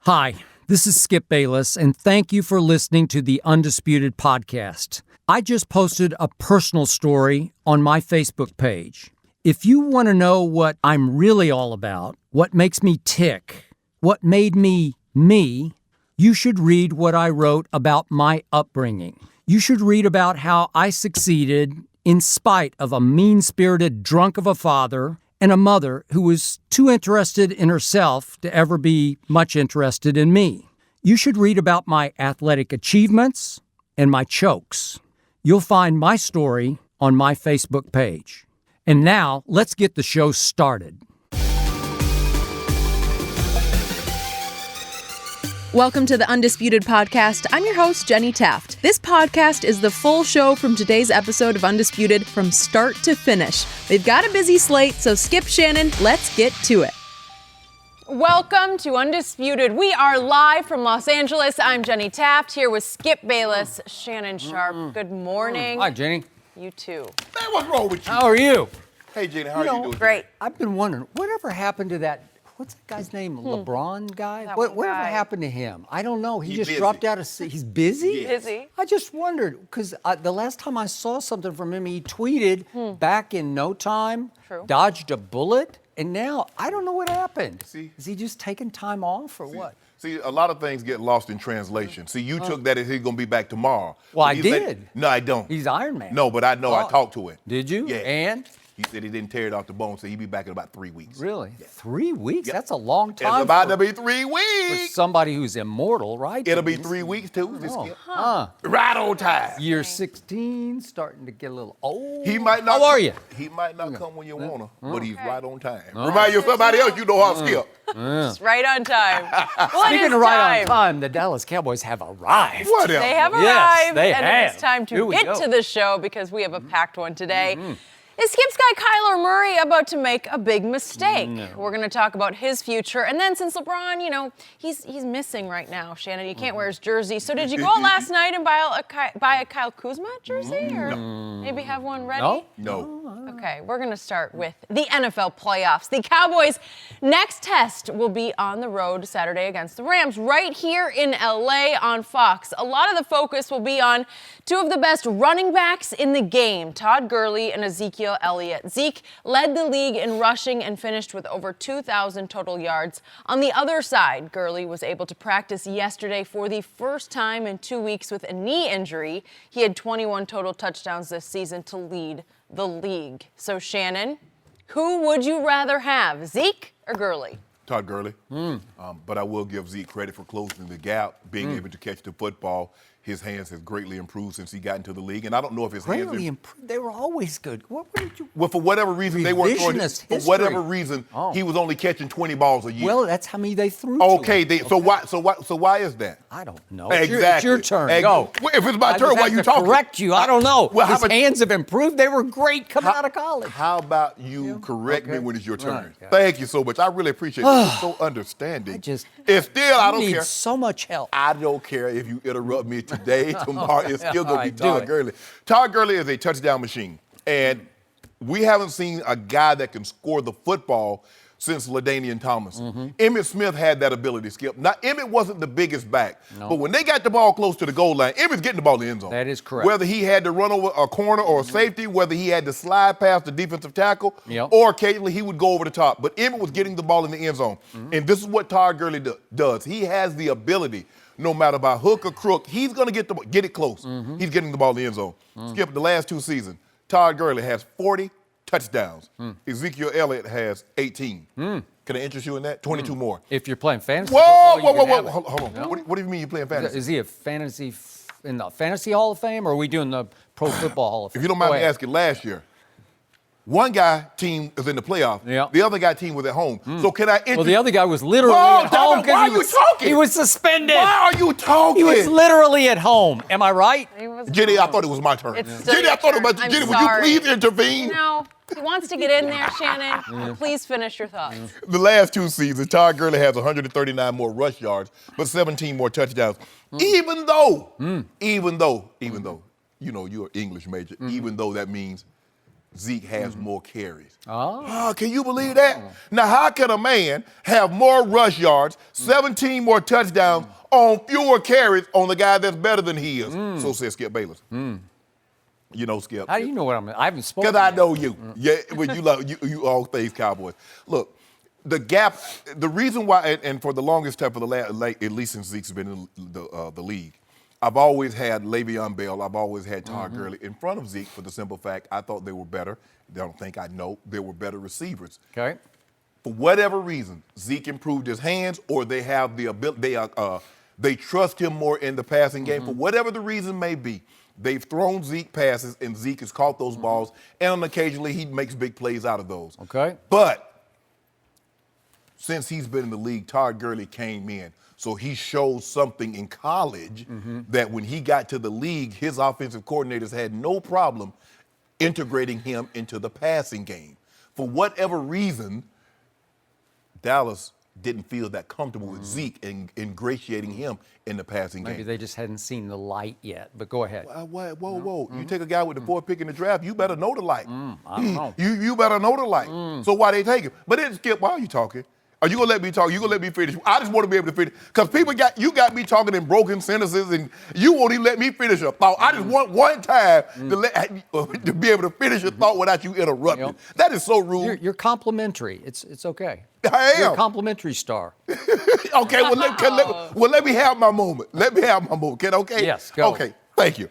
Hi, this is Skip Bayless, and thank you for listening to the Undisputed podcast. I just posted a personal story on my Facebook page. If you want to know what I'm really all about, what makes me tick, what made me me, you should read what I wrote about my upbringing. You should read about how I succeeded in spite of a mean-spirited drunk of a father and a mother who was too interested in herself to ever be much interested in me. You should read about my athletic achievements and my chokes. You'll find my story on my Facebook page. And now, let's get the show started. Welcome to the Undisputed podcast. I'm your host, Jenny Taft. This podcast is the full show from today's episode of Undisputed from start to finish. We've got a busy slate, so skip Shannon, let's get to it. Welcome to Undisputed. We are live from Los Angeles. I'm Jenny Taft here with Skip Bayless, Shannon Sharpe. Good morning. Hi, Jenny. You too. Man, what's wrong with you? How are you? Hey, Jenny, how are you doing? Great. I've been wondering, whatever happened to that, what's that guy's name, LeBron guy? That Whatever guy. happened to him? I don't know. He He's just busy. dropped out of, he's busy? Yes. Busy. I just wondered, because the last time I saw something from him, he tweeted back in no time, True. dodged a bullet, and now I don't know what happened. See? Is he just taking time off or what? See, a lot of things get lost in translation. See, you took that as he's going to be back tomorrow. Well, But I he said- did. No, I don't. He's Iron Man. No, but I know. I Oh. talked to him. Did you? Yeah. And? He said he didn't tear it off the bone, so he'll be back in about 3 weeks. Really? 3 weeks? Yep. That's a long It's time about for, to be 3 for weeks. somebody who's immortal, right? It'll be 3 weeks, too. Just Oh. skip. Huh. Right on time. Year 16, starting to get a little old. He might not. How are you? He might not come when you want him, but he's right on time. Remind you of somebody else you know how to skip. Just right on time. Well, it Speaking is of right time. on time, the Dallas Cowboys have arrived. Whatever. They have Yes, arrived, they and have. it's time Here to we get go. to the show because we have a packed one today. Is Skip's guy Kyler Murray about to make a big mistake? No. We're going to talk about his future. And then since LeBron, you know, he's missing right now, Shannon. He can't wear his jersey. So did you go out last night and buy a Kyle Kuzma jersey? Or maybe have one ready? No? No. Okay, we're going to start with the NFL playoffs. The Cowboys' next test will be on the road Saturday against the Rams, right here in LA on Fox. A lot of the focus will be on two of the best running backs in the game, Todd Gurley and Ezekiel Ellliott. Zeke led the league in rushing and finished with over 2,000 total yards. On the other side, Gurley was able to practice yesterday for the first time in 2 weeks with a knee injury. He had 21 total touchdowns this season to lead the league. So, Shannon, who would you rather have, Zeke or Gurley? Todd Gurley. But I will give Zeke credit for closing the gap, being able to catch the football. His hands have greatly improved since he got into the league. And I don't know if his hands Greatly improved. They were always good. What did you? Well, for whatever reason, they weren't throwing. Revisionist For history. whatever reason, Oh. he was only catching 20 balls a year. Well, that's how many they threw. to okay, him. so why is that? I don't know. Exactly. It's your turn. Ex- Go. Well, if it's my I turn, just why have you to talking? correct you. I don't know. Well, how His about- hands have improved. They were great coming out of college. How about you correct me when it's your turn? Right. Thank you so much. I really appreciate it. You're so understanding. It's still, I don't need care. so much help. I don't care if you interrupt me today, tomorrow. It's still going to be Alright, do Todd it. Gurley. Todd Gurley is a touchdown machine. And we haven't seen a guy that can score the football since LaDainian Thomas. Emmitt Smith had that ability, Skip. Now, Emmitt wasn't the biggest back. But when they got the ball close to the goal line, Emmitt's getting the ball in the end zone. That is correct. Whether he had to run over a corner or a safety, whether he had to slide past the defensive tackle, Yep. or occasionally he would go over the top. But Emmitt was getting the ball in the end zone. And this is what Todd Gurley does. He has the ability, no matter by hook or crook, he's going to get it close. He's getting the ball in the end zone. Skip, the last 2 seasons, Todd Gurley has 40 touchdowns. Ezekiel Elliott has 18. Can I interest you in that? 22 more. If you're playing fantasy Whoa, football, you can have it. Hold on. No? What do you mean you're playing fantasy? Is he a fantasy in the fantasy Hall of Fame, or are we doing the Pro Football Hall of Fame? If you don't mind Go me ahead. asking, last year, one guy team was in the playoff. Yeah. The other guy team was at home. So can I interest? Well, the other guy was literally Whoa, at home Dominic, why he are was you talking? he was suspended. Why are you talking? He was literally at home. Am I right? He was Jenny, I wrong. thought it was my turn. It's still Jenny, I your thought it was turn. my I'm Jenny, sorry. would you please intervene? No, he wants to get in there, Shannon. Please finish your thoughts. The last 2 seasons, Todd Gurley has 139 more rush yards, but 17 more touchdowns. Even though, you know, you're an English major, even though that means Zeke has more carries. Oh. Can you believe that? Now, how can a man have more rush yards, 17 more touchdowns on fewer carries on the guy that's better than he is? So says Skip Bayless. You know, Skip. How do you know what I haven't spoken. Because I know you. Yeah, when you love you all things Cowboys. Look, the gap, the reason why, and for the longest time, for the at least since Zeke's been in the league, I've always had Le'Veon Bell. I've always had Todd Gurley in front of Zeke for the simple fact I thought they were better. They don't think I know. They were better receivers. Okay. For whatever reason, Zeke improved his hands, or they have the ability. They trust him more in the passing game. For whatever the reason may be, they've thrown Zeke passes, and Zeke has caught those balls, and occasionally he makes big plays out of those. Okay. But since he's been in the league, Todd Gurley came in. So he showed something in college that when he got to the league, his offensive coordinators had no problem integrating him into the passing game. For whatever reason, Dallas didn't feel that comfortable with Zeke and ingratiating him in the passing game. Maybe they just hadn't seen the light yet, but go ahead. Whoa. You take a guy with the fourth pick in the draft, you better know the light. I don't know. You better know the light. So why they take him? But then, Skip, why are you talking? Are you gonna let me talk? You gonna let me finish? I just want to be able to finish because you got me talking in broken sentences and you won't even let me finish a thought. I just want one time to be able to finish a thought without you interrupting. Yep. That is so rude. You're complimentary. It's okay. I am. You're a complimentary star. Okay, let me have my moment. Let me have my moment. Okay? Yes, go. Okay, thank you.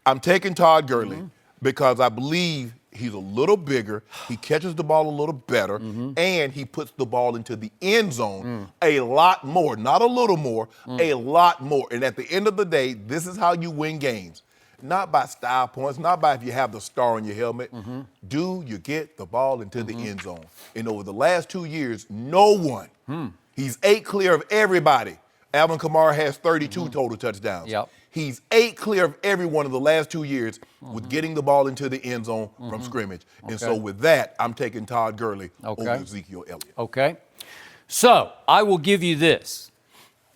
I'm taking Todd Gurley because I believe he's a little bigger, he catches the ball a little better, and he puts the ball into the end zone a lot more, not a little more, a lot more. And at the end of the day, this is how you win games. Not by style points, not by if you have the star on your helmet. Do you get the ball into the end zone? And over the last 2 years, no one. He's 8 clear of everybody. Alvin Kamara has 32 total touchdowns. Yep. He's 8 clear of everyone in the last 2 years with getting the ball into the end zone from scrimmage. And so with that, I'm taking Todd Gurley over Ezekiel Elliott. Okay. So I will give you this.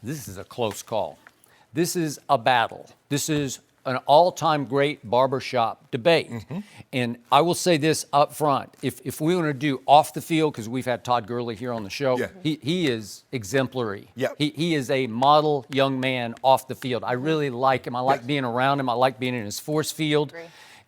This is a close call. This is a battle. This is an all-time great barbershop debate. And I will say this up front. If we want to do off the field, because we've had Todd Gurley here on the show, he is exemplary. He is a model young man off the field. I really like him. I like being around him. I like being in his force field.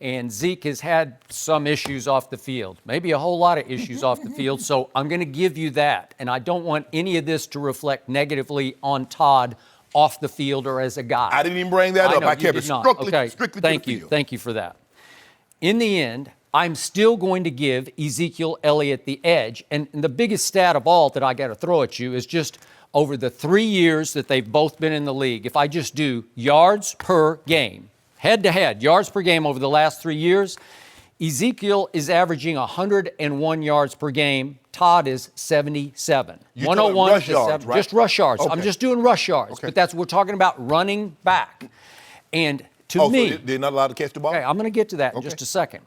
And Zeke has had some issues off the field, maybe a whole lot of issues off the field. So I'm going to give you that. And I don't want any of this to reflect negatively on Todd off the field or as a guy. I didn't even bring that up. I kept it strictly Thank to the you. field. Thank you for that. In the end, I'm still going to give Ezekiel Elliott the edge. And the biggest stat of all that I got to throw at you is just over the 3 years that they've both been in the league, if I just do yards per game, head-to-head, yards per game over the last 3 years, Ezekiel is averaging 101 yards per game. Todd is 77. You're 101 rush to yards, 7. right? Just rush yards. Okay. I'm just doing rush yards. Okay. But that's we're talking about running back. And to me, so they're not allowed to catch the ball? Okay, I'm going to get to that in just a second.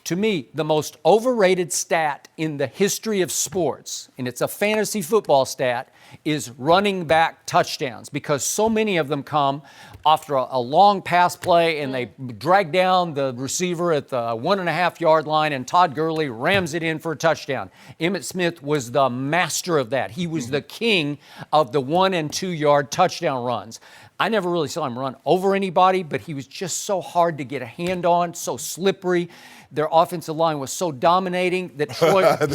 To me, the most overrated stat in the history of sports, and it's a fantasy football stat, is running back touchdowns because so many of them come after a long pass play and they drag down the receiver at the 1.5 yard line and Todd Gurley rams it in for a touchdown. Emmitt Smith was the master of that. He was the king of the 1 and 2 yard touchdown runs. I never really saw him run over anybody, but he was just so hard to get a hand on, so slippery. Their offensive line was so dominating that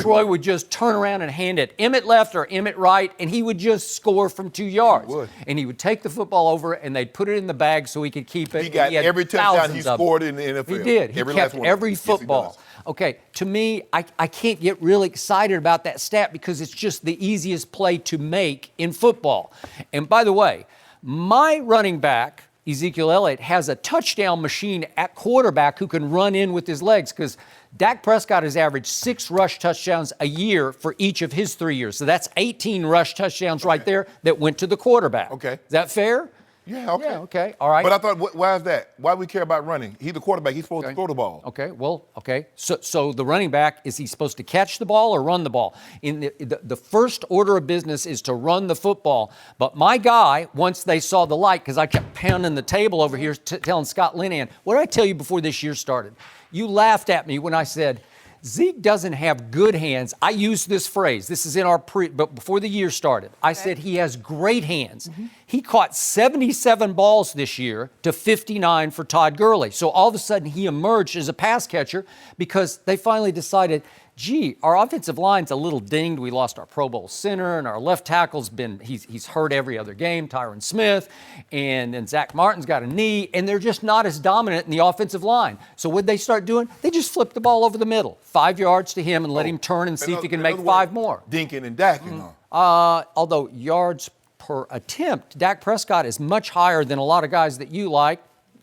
Troy would just turn around and hand it Emmett left or Emmett right, and he would just score from 2 yards. And he would take the football over, and they'd put it in the bag so he could keep it. He got every touchdown he scored in the NFL. He did. He kept every football. Okay, to me, I can't get really excited about that stat because it's just the easiest play to make in football. And by the way, my running back, Ezekiel Elliott, has a touchdown machine at quarterback who can run in with his legs because Dak Prescott has averaged 6 rush touchdowns a year for each of his 3 years. So that's 18 rush touchdowns right there that went to the quarterback. Okay. Is that fair? Yeah, okay. Yeah, okay, all right. But I thought, why is that? Why do we care about running? He's the quarterback. He's supposed to throw the ball. Okay. So the running back, is he supposed to catch the ball or run the ball? In the first order of business is to run the football. But my guy, once they saw the light, because I kept pounding the table over here telling Scott Linehan, what did I tell you before this year started? You laughed at me when I said, Zeke doesn't have good hands. I used this phrase. This is in our but before the year started. I said he has great hands. He caught 77 balls this year to 59 for Todd Gurley. So all of a sudden he emerged as a pass catcher because they finally decided, gee, our offensive line's a little dinged. We lost our Pro Bowl center, and our left tackle's he's hurt every other game, Tyron Smith, and then Zach Martin's got a knee, and they're just not as dominant in the offensive line. So what they start doing? They just flip the ball over the middle, 5 yards to him, and let him turn and see if he can make 5 more. Dinking and dacking. Although yards per attempt, Dak Prescott is much higher than a lot of guys that you like.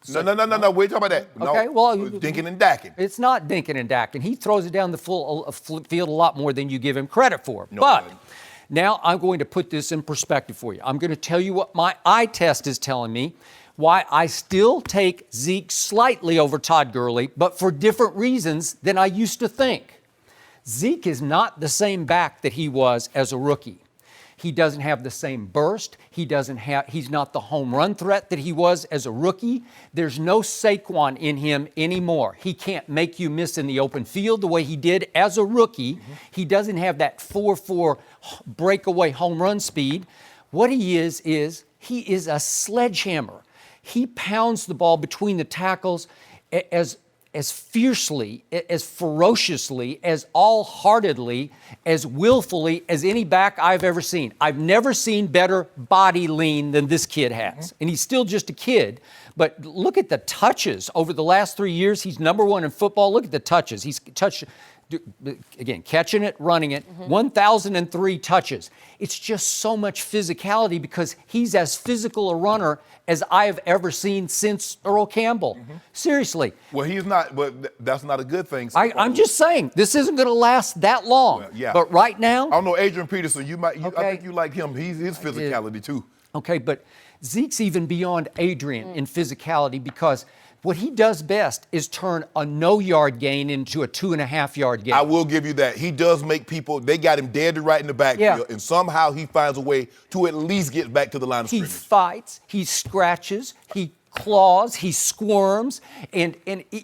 No. We ain't talking about that. Okay, no, well, dinking and dacking. It's not dinking and dacking. He throws it down the full field a lot more than you give him credit for. No, but now I'm going to put this in perspective for you. I'm going to tell you what my eye test is telling me, why I still take Zeke slightly over Todd Gurley, but for different reasons than I used to think. Zeke is not the same back that he was as a rookie. He doesn't have the same burst. He's not the home run threat that he was as a rookie. There's no Saquon in him anymore. He can't make you miss in the open field the way he did as a rookie. He doesn't have that 4-4 breakaway home run speed. What he is he is a sledgehammer. He pounds the ball between the tackles as fiercely, as ferociously, as all-heartedly, as willfully as any back I've ever seen. I've never seen better body lean than this kid has. And he's still just a kid. But look at the touches over the last 3 years. He's number one in football. Look at the touches. He's touched, again, catching it, running it, 1,003 touches. It's just so much physicality because he's as physical a runner as I have ever seen since Earl Campbell. Seriously. Well, he's not, but that's not a good thing. I'm just saying, this isn't going to last that long. Well, yeah. But right now. I don't know, Adrian Peterson, I think you like him. His physicality too. Okay, but Zeke's even beyond Adrian in physicality because what he does best is turn a no-yard gain into a 2.5-yard gain. I will give you that. He does make people, they got him dead to right in the backfield, and somehow he finds a way to at least get back to the line of scrimmage. He fights, he scratches, he claws, he squirms, and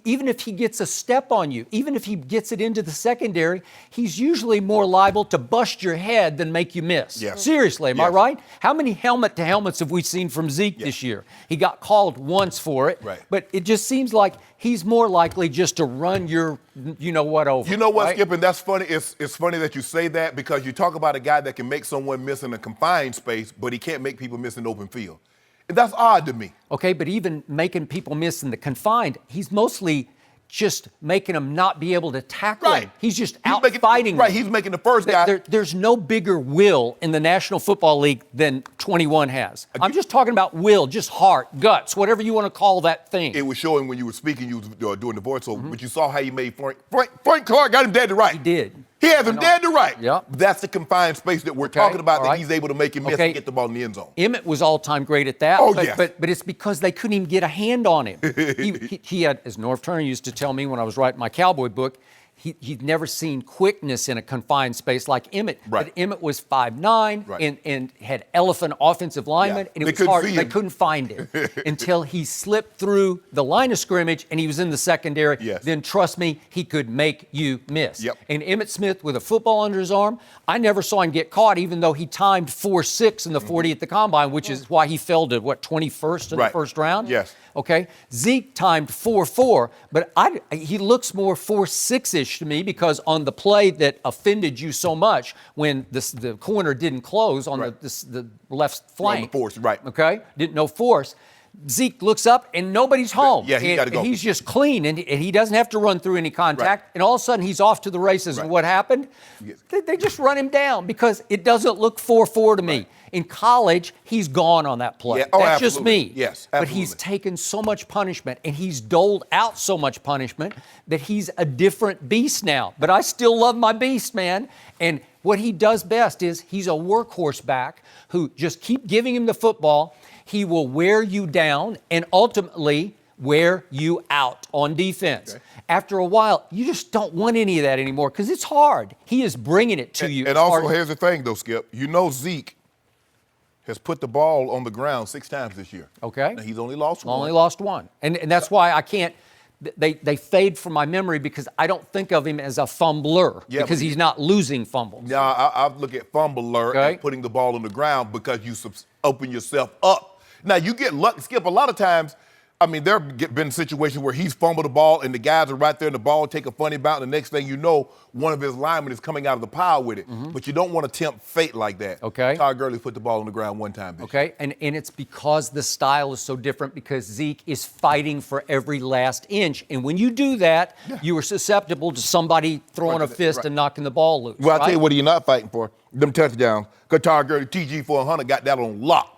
even if he gets a step on you, even if he gets it into the secondary, he's usually more liable to bust your head than make you miss. Yes. Seriously, am I Yes. right? How many helmet-to-helmets have we seen from Zeke this year? He got called once for it, but it just seems like he's more likely just to run your you-know-what over. You know what, right? Skip, and that's funny. It's funny that you say that because you talk about a guy that can make someone miss in a confined space, but he can't make people miss in open field. That's odd to me. Okay, but even making people miss in the confined, he's mostly just making them not be able to tackle him. He's just fighting Right, them. he's making the first guy. There's no bigger will in the National Football League than 21 has. I'm just talking about will, just heart, guts, whatever you want to call that thing. It was showing when you were speaking, you were doing the voiceover, but you saw how he made Frank Clark got him dead to right. He did. He has him dead to right. Yep. That's the confined space that we're talking about, that right. he's able to make him miss and get the ball in the end zone. Emmett was all-time great at that, Oh, but, yes. but it's because they couldn't even get a hand on him. He had, as Norv Turner used to tell me when I was writing my Cowboy book, he'd never seen quickness in a confined space like Emmett. Right. But Emmett was 5'9", and had elephant offensive linemen, and it was hard. They couldn't find him until he slipped through the line of scrimmage and he was in the secondary. Yes. Then trust me, he could make you miss. Yep. And Emmitt Smith with a football under his arm, I never saw him get caught, even though he timed 4.6 in the 40 at the combine, which is why he fell to 21st in the first round. Yes. Okay. Zeke timed 4.4, but he looks more 4.6-ish to me because on the play that offended you so much when the corner didn't close on the left flank. On the force, right. Okay. Didn't know force. Zeke looks up and nobody's home. Yeah, he got to go. And he's just clean and he doesn't have to run through any contact. And all of a sudden he's off to the races. And what happened? They just run him down because it doesn't look 4-4 to me. In college, he's gone on that play. Yeah. Oh, that's just absolutely. me. Yes, But absolutely. he's taken so much punishment and he's doled out so much punishment that he's a different beast now. But I still love my beast, man. And what he does best is he's a workhorse back who just keep giving him the football. He will wear you down and ultimately wear you out on defense. Okay. After a while, you just don't want any of that anymore because it's hard. He is bringing it to you. And also, here's the thing, though, Skip. You know Zeke has put the ball on the ground 6 times this year. Okay. And he's only lost one. Only lost one. And that's why I can't they fade from my memory because I don't think of him as a fumbler because he's not losing fumbles. Yeah, I look at fumbler and putting the ball on the ground because you open yourself up. Now, you get lucky, Skip, a lot of times, I mean, there have been situations where he's fumbled the ball and the guys are right there and the ball take a funny bounce. And the next thing you know, one of his linemen is coming out of the pile with it. But you don't want to tempt fate like that. Okay. Todd Gurley put the ball on the ground one time. Okay, and it's because the style is so different because Zeke is fighting for every last inch. And when you do that, you are susceptible to somebody throwing a fist and knocking the ball loose. Well, I'll tell you what you're not fighting for, them touchdowns. Because Todd Gurley, TG 400, got that on lock.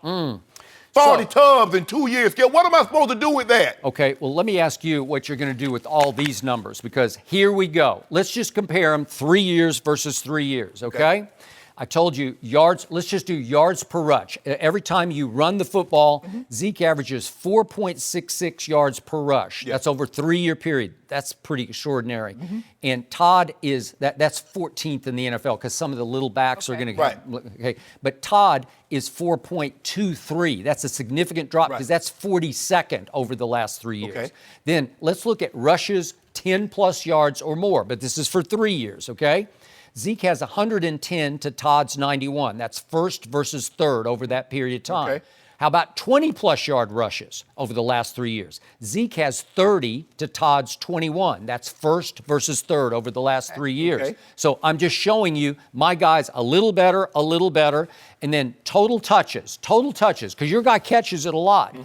40 tubs in 2 years. What am I supposed to do with that? Okay, well, let me ask you what you're going to do with all these numbers because here we go. Let's just compare them 3 years versus 3 years, okay? I told you yards, let's just do yards per rush. Every time you run the football, Zeke averages 4.66 yards per rush. That's over a 3-year period. That's pretty extraordinary. And Todd is, that's 14th in the NFL because some of the little backs are going to okay. But Todd is 4.23. That's a significant drop because that's 42nd over the last 3 years. Then let's look at rushes 10 plus yards or more, but this is for 3 years, okay? Zeke has 110 to Todd's 91. That's first versus third over that period of time. How about 20-plus yard rushes over the last 3 years? Zeke has 30 to Todd's 21. That's first versus third over the last 3 years. So I'm just showing you my guy's a little better. And then total touches, because your guy catches it a lot.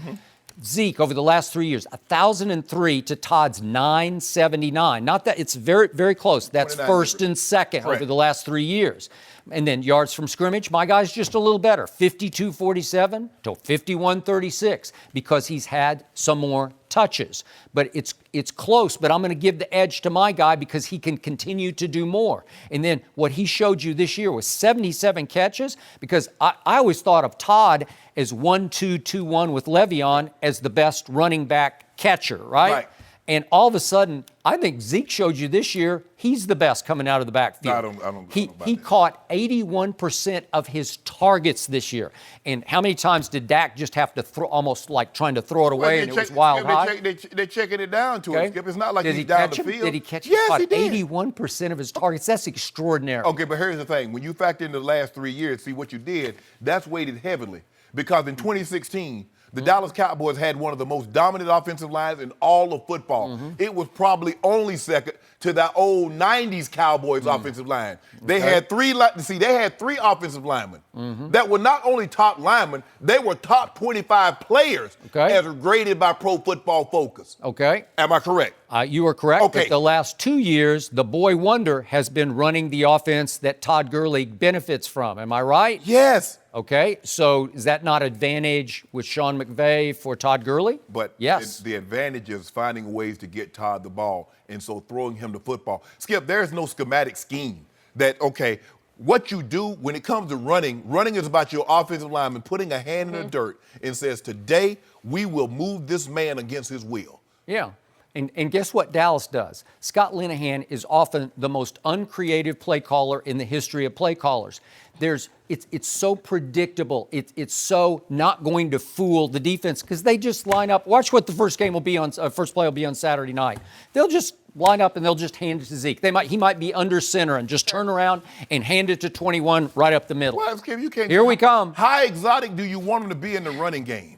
Zeke, over the last 3 years, 1,003 to Todd's 979. Not that it's very, very close. That's first and second over the last 3 years. And then yards from scrimmage, my guy's just a little better, 52-47 to 51-36 because he's had some more touches. But it's close, but I'm going to give the edge to my guy because he can continue to do more. And then what he showed you this year was 77 catches because I always thought of Todd as 1-2-2-1 with Le'Veon as the best running back catcher, right? And all of a sudden, I think Zeke showed you this year, he's the best coming out of the backfield. He caught 81% of his targets this year. And how many times did Dak just have to throw, almost like trying to throw it away and it was wild high? They're checking it down to him, Skip. It's not like he's down the field. Did he catch him? Yes, he did. 81% of his targets. That's extraordinary. Okay, but here's the thing. When you factor in the last 3 years, see what you did, that's weighted heavily. Because in 2016, the Dallas Cowboys had one of the most dominant offensive lines in all of football. It was probably only second to that old 90s Cowboys offensive line. They had three offensive linemen that were not only top linemen, they were top 25 players as graded by Pro Football Focus. Am I correct? You are correct. But the last 2 years, the boy wonder has been running the offense that Todd Gurley benefits from. Am I right? Yes. Okay, so is that not advantage with Sean McVay for Todd Gurley? But yes. The advantage is finding ways to get Todd the ball, and so throwing him the football. Skip, there's no schematic scheme that, okay, what you do when it comes to running is about your offensive lineman putting a hand in the dirt and says, today we will move this man against his will. Yeah. And guess what Dallas does? Scott Linehan is often the most uncreative play caller in the history of play callers. It's so predictable. It's so not going to fool the defense because they just line up. Watch what the first play will be on Saturday night. They'll just line up and they'll just hand it to Zeke. He might be under center and just turn around and hand it to 21 right up the middle. Well, Skip, you can't. Here we come. How exotic do you want him to be in the running game?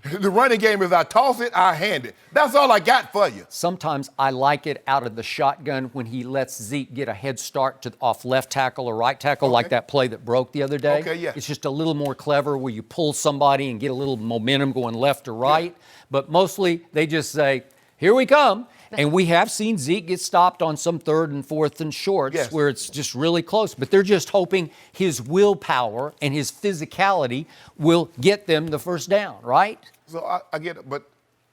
The running game is I toss it, I hand it. That's all I got for you. Sometimes I like it out of the shotgun when he lets Zeke get a head start off left tackle or right tackle, like that play that broke the other day. It's just a little more clever where you pull somebody and get a little momentum going left or right. But mostly they just say, here we come. And we have seen Zeke get stopped on some third and fourth and shorts where it's just really close. But they're just hoping his willpower and his physicality will get them the first down, right? So I get it, but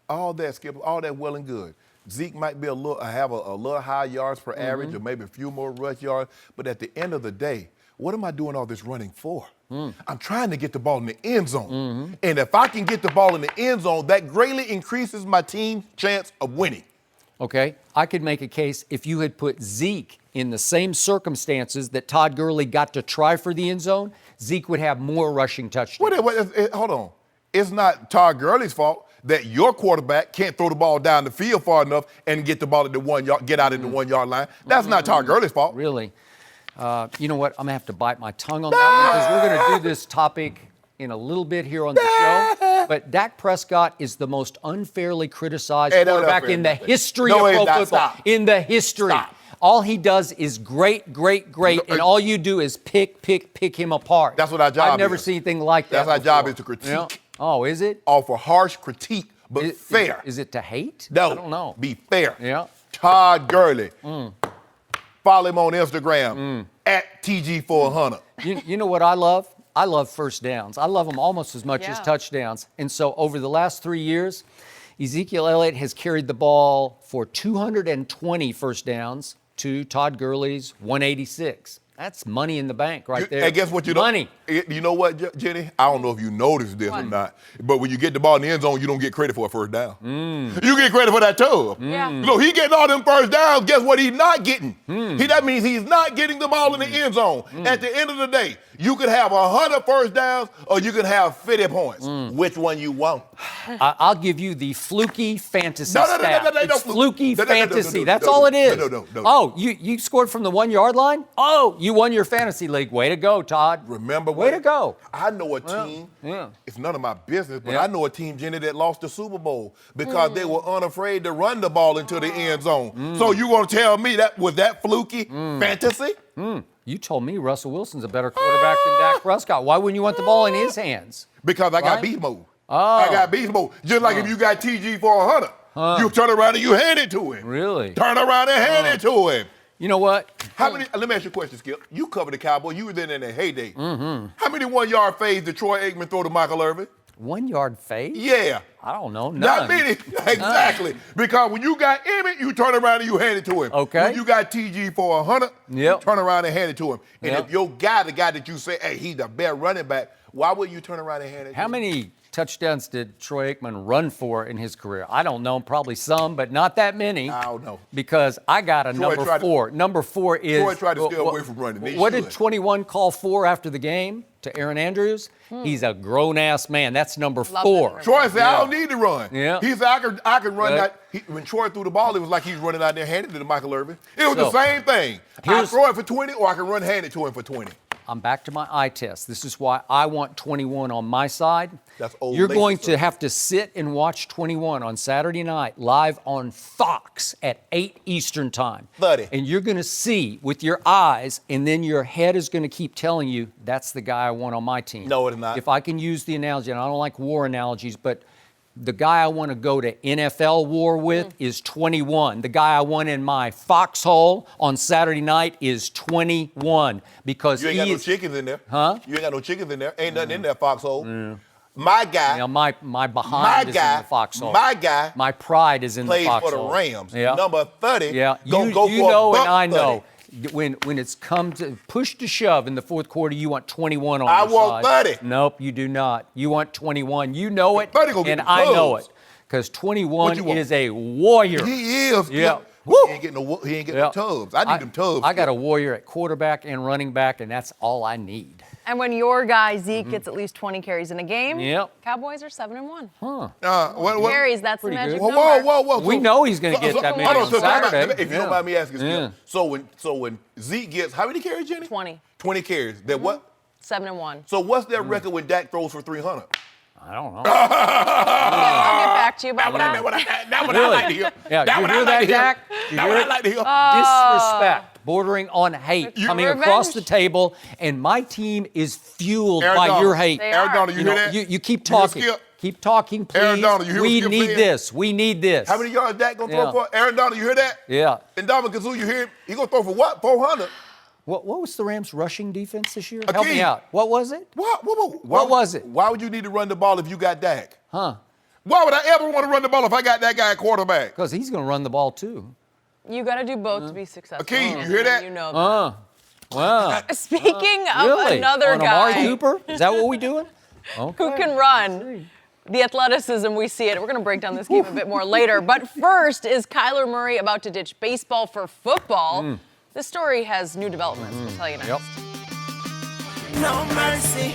all that, Skip, all that well and good. Zeke might be have a little high yards per average or maybe a few more rush yards, but at the end of the day, what am I doing all this running for? I'm trying to get the ball in the end zone. And if I can get the ball in the end zone, that greatly increases my team's chance of winning. Okay, I could make a case if you had put Zeke in the same circumstances that Todd Gurley got to try for the end zone, Zeke would have more rushing touchdowns. Hold on. It's not Todd Gurley's fault that your quarterback can't throw the ball down the field far enough and get the ball at the 1 yard, get out at the 1 yard line. That's not Todd Gurley's fault. Really? You know what? I'm going to have to bite my tongue on that one because we're going to do this topic in a little bit here on the show. But Dak Prescott is the most unfairly criticized quarterback in the history of pro football. Stop. In the history. Stop. All he does is great, and all you do is pick him apart. That's what our job is. I've never seen anything like that That's our before. job is to critique. Yeah. Oh, is it? Offer harsh critique, but fair. Is it to hate? No. I don't know. Be fair. Yeah. Todd Gurley. Follow him on Instagram at TG400. You know what I love? I love first downs. I love them almost as much as touchdowns. And so over the last 3 years, Ezekiel Elliott has carried the ball for 220 first downs to Todd Gurley's 186. That's money in the bank right there. And guess what? Money. You know what, Jenny? I don't know if you noticed this or not, but when you get the ball in the end zone, you don't get credit for a first down. You get credit for that too. Yeah. Look, he getting all them first downs. Guess what he's not getting? That means he's not getting the ball in the end zone. At the end of the day, you could have 100 first downs or you could have 50 points. Which one you want? I'll give you the fluky fantasy No, stat. no, It's fluky fantasy. That's no, all it is. no. Oh, you scored from the 1 yard line? Oh, you won your fantasy league. Way to go, Todd. Remember Way to go. I know a team, it's none of my business, but Yeah. I know a team, Jenny, that lost the Super Bowl because they were unafraid to run the ball into the end zone. So you gonna tell me that was that fluky fantasy? You told me Russell Wilson's a better quarterback than Dak Prescott. Why wouldn't you want the ball in his hands? Because I got Right? beast mode. Oh. I got beast mode. Just like if you got TG for 100, you turn around and you hand it to him. Really? Turn around and hand it to him. You know what? How many? Let me ask you a question, Skip. You covered the Cowboys. You were there in their heyday. How many 1 yard fades did Troy Aikman throw to Michael Irvin? 1 yard fade? Yeah. I don't know. Not None. many. Exactly. Because when you got Emmett, you turn around and you hand it to him. Okay. When you got TG for 100, you turn around and hand it to him. And Yep. if your guy, the guy that you say, hey, he's the best running back, why would you turn around and hand it to How him? many touchdowns did Troy Aikman run for in his career? I don't know. Probably some, but not that many. I don't know. Because I got a Troy number tried to- 4. Number 4 is... Troy tried to stay away from running. They What should. did 21 call for after the game to Aaron Andrews? He's a grown-ass man. That's number 4. Troy said, I don't need to run. Yeah. He said, I can run Right. that. When Troy threw the ball, it was like he was running out there handing it to Michael Irvin. It was the So, same thing. I here's- throw it for 20 or I can run hand it to him for 20. I'm back to my eye test. This is why I want 21 on my side. That's old You're lazy going stuff. to have to sit and watch 21 on Saturday night live on Fox at 8 Eastern time. Buddy. And you're going to see with your eyes, and then your head is going to keep telling you, that's the guy I want on my team. No, it's not. If I can use the analogy, and I don't like war analogies, but the guy I want to go to NFL war with is 21. The guy I want in my foxhole on Saturday night is 21 because You ain't got no he's chickens in there. Huh? You ain't got no chickens in there. Ain't nothing in that foxhole. My guy, you know, my behind is in the foxhole. my guy My pride is in the plays foxhole. for the Rams. Yeah. Number 30. Yeah. Go you for know a and buck I 30. know. When it's come to push to shove in the fourth quarter, you want 21 on I your want side. 30. Nope, you do not. You want 21. You know it, 30 gonna get and the I know clubs. it. Because What 21 you want? is a warrior. He is. Yeah. He ain't getting no tubs. I need them tubs. I got a warrior at quarterback and running back, and that's all I need. And when your guy Zeke gets at least 20 carries in a game, Yep. Cowboys are 7-1. what? Carries, that's the Pretty magic good. number. Whoa. We know he's gonna get that many hold on so time out. Saturday. If you Yeah. don't mind me asking, Skip, Yeah. so when Zeke gets, how many carries, Jenny? 20. 20 carries. That what? 7-1. So what's their record when Dak throws for 300? I don't know. I'll get back to you about that. That one I Really? like to hear. Yeah, That you one hear I like that, to hear. Dak? You That hear one I it? like to hear. Disrespect, bordering on hate, coming Revenge. across the table, and my team is fueled Aaron by Donald. your hate. They Aaron are. Donald, you hear know, that? you keep You hear talking. Skip? Keep talking, please. Aaron Donald, you hear we what Skip need saying? this. We need this. How many yards Dak gonna Yeah. throw for? Aaron Donald, you hear that? Yeah. And Dominic Kazoo, you hear him? He gonna throw for what? 400. What was the Rams' rushing defense this year? Help me Akeem. out. What was it? What was it? Why would you need to run the ball if you got Dak? Huh? Why would I ever want to run the ball if I got that guy at quarterback? Because he's going to run the ball too. You got to do both to be successful. Akeem, you hear that? You know that. Wow. Speaking of Really? another On Amari guy Cooper? Is that what we doing? Okay. who can run, the athleticism, we see it. We're going to break down this game a bit more later. But first, is Kyler Murray about to ditch baseball for football? This story has new developments. We'll tell you next. Yep. No mercy,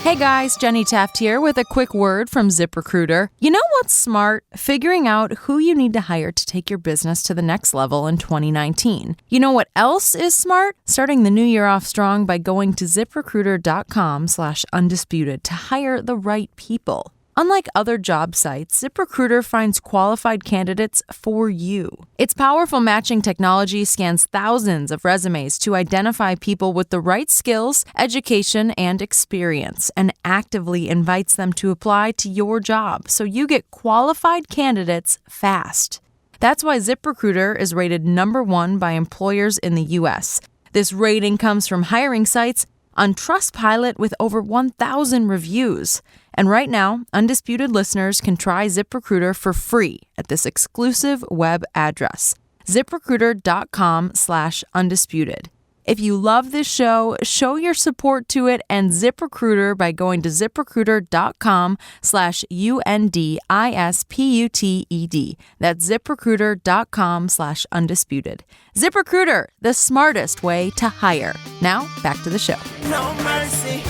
Hey guys, Jenny Taft here with a quick word from ZipRecruiter. You know what's smart? Figuring out who you need to hire to take your business to the next level in 2019. You know what else is smart? Starting the new year off strong by going to ZipRecruiter.com/undisputed to hire the right people. Unlike other job sites, ZipRecruiter finds qualified candidates for you. Its powerful matching technology scans thousands of resumes to identify people with the right skills, education, and experience, and actively invites them to apply to your job so you get qualified candidates fast. That's why ZipRecruiter is rated #1 by employers in the U.S. This rating comes from hiring sites on Trustpilot with over 1,000 reviews. And right now, Undisputed listeners can try ZipRecruiter for free at this exclusive web address, ZipRecruiter.com/undisputed. If you love this show, show your support to it and ZipRecruiter by going to ZipRecruiter.com/UNDISPUTED. That's ZipRecruiter.com/undisputed. ZipRecruiter, the smartest way to hire. Now, back to the show. No mercy.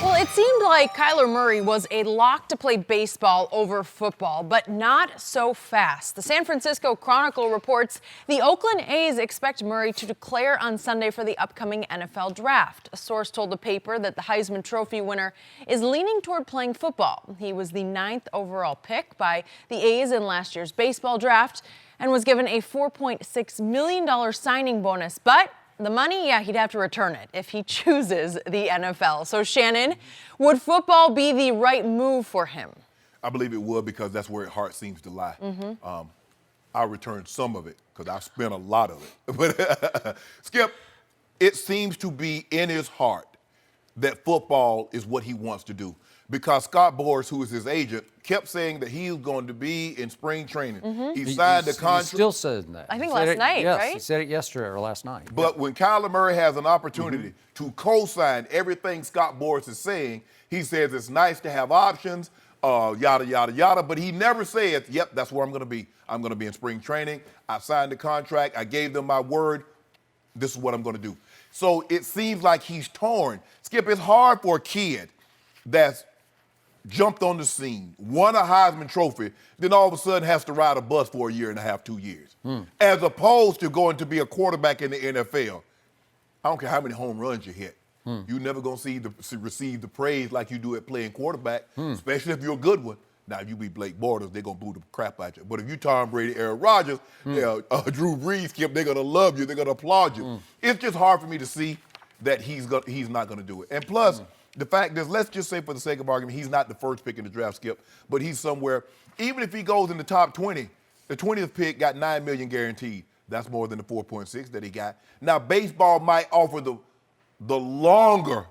Well, it seemed like Kyler Murray was a lock to play baseball over football, but not so fast. The San Francisco Chronicle reports the Oakland A's expect Murray to declare on Sunday for the upcoming NFL draft. A source told the paper that the Heisman Trophy winner is leaning toward playing football. He was the 9th overall pick by the A's in last year's baseball draft and was given a $4.6 million signing bonus, but the money, he'd have to return it if he chooses the NFL. So, Shannon, would football be the right move for him? I believe it would because that's where his heart seems to lie. I'll return some of it because I spent a lot of it. But, Skip, it seems to be in his heart that football is what he wants to do. Because Scott Boras, who is his agent, kept saying that he's going to be in spring training. He signed the contract. He still says that. I think last night, yes, right? He said it yesterday or last night. But when Kyler Murray has an opportunity to co-sign everything Scott Boras is saying, he says it's nice to have options, yada, yada, yada. But he never says, yep, that's where I'm going to be. I'm going to be in spring training. I signed the contract. I gave them my word. This is what I'm going to do. So it seems like he's torn. Skip, it's hard for a kid that's jumped on the scene, won a Heisman Trophy, then all of a sudden has to ride a bus for a year and a half, 2 years. As opposed to going to be a quarterback in the NFL. I don't care how many home runs you hit. You're never going to receive the praise like you do at playing quarterback, especially if you're a good one. Now, if you be Blake Bortles, they're going to boo the crap out you. But if you Tom Brady, Aaron Rodgers, Drew Brees, Skip, they're going to love you. They're going to applaud you. It's just hard for me to see that he's not going to do it. And plus, the fact is, let's just say for the sake of argument, he's not the first pick in the draft, Skip, but he's somewhere. Even if he goes in the top 20, the 20th pick got $9 million guaranteed. That's more than the 4.6 that he got. Now, baseball might offer the longer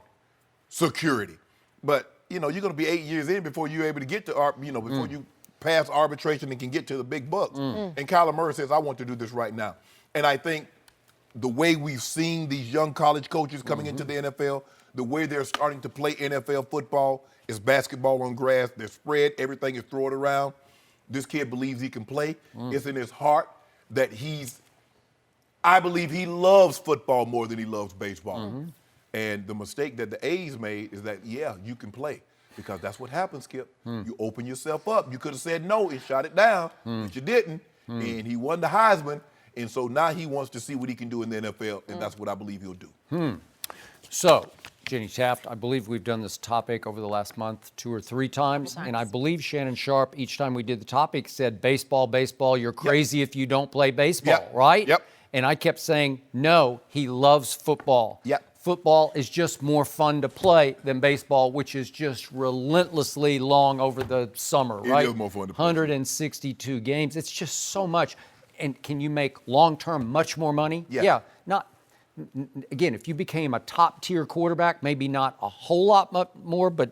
security, but you're going to be 8 years in before you're able to get to, before you pass arbitration and can get to the big bucks. And Kyler Murray says, I want to do this right now. And I think the way we've seen these young college coaches coming into the NFL, the way they're starting to play NFL football is basketball on grass. They're spread. Everything is thrown around. This kid believes he can play. It's in his heart that I believe he loves football more than he loves baseball. And the mistake that the A's made is that, you can play because that's what happens, Skip. You open yourself up. You could have said no and shot it down, but you didn't. And he won the Heisman. And so now he wants to see what he can do in the NFL, and that's what I believe he'll do. So, Jenny Taft, I believe we've done this topic over the last month 2 or 3 times. And I believe Shannon Sharpe, each time we did the topic, said, baseball, you're crazy if you don't play baseball, right? Yep. And I kept saying, no, he loves football. Yep. Football is just more fun to play than baseball, which is just relentlessly long over the summer, right? It is more fun to play. 162 games. It's just so much. And can you make long-term much more money? Yeah. Again, if you became a top-tier quarterback, maybe not a whole lot more, but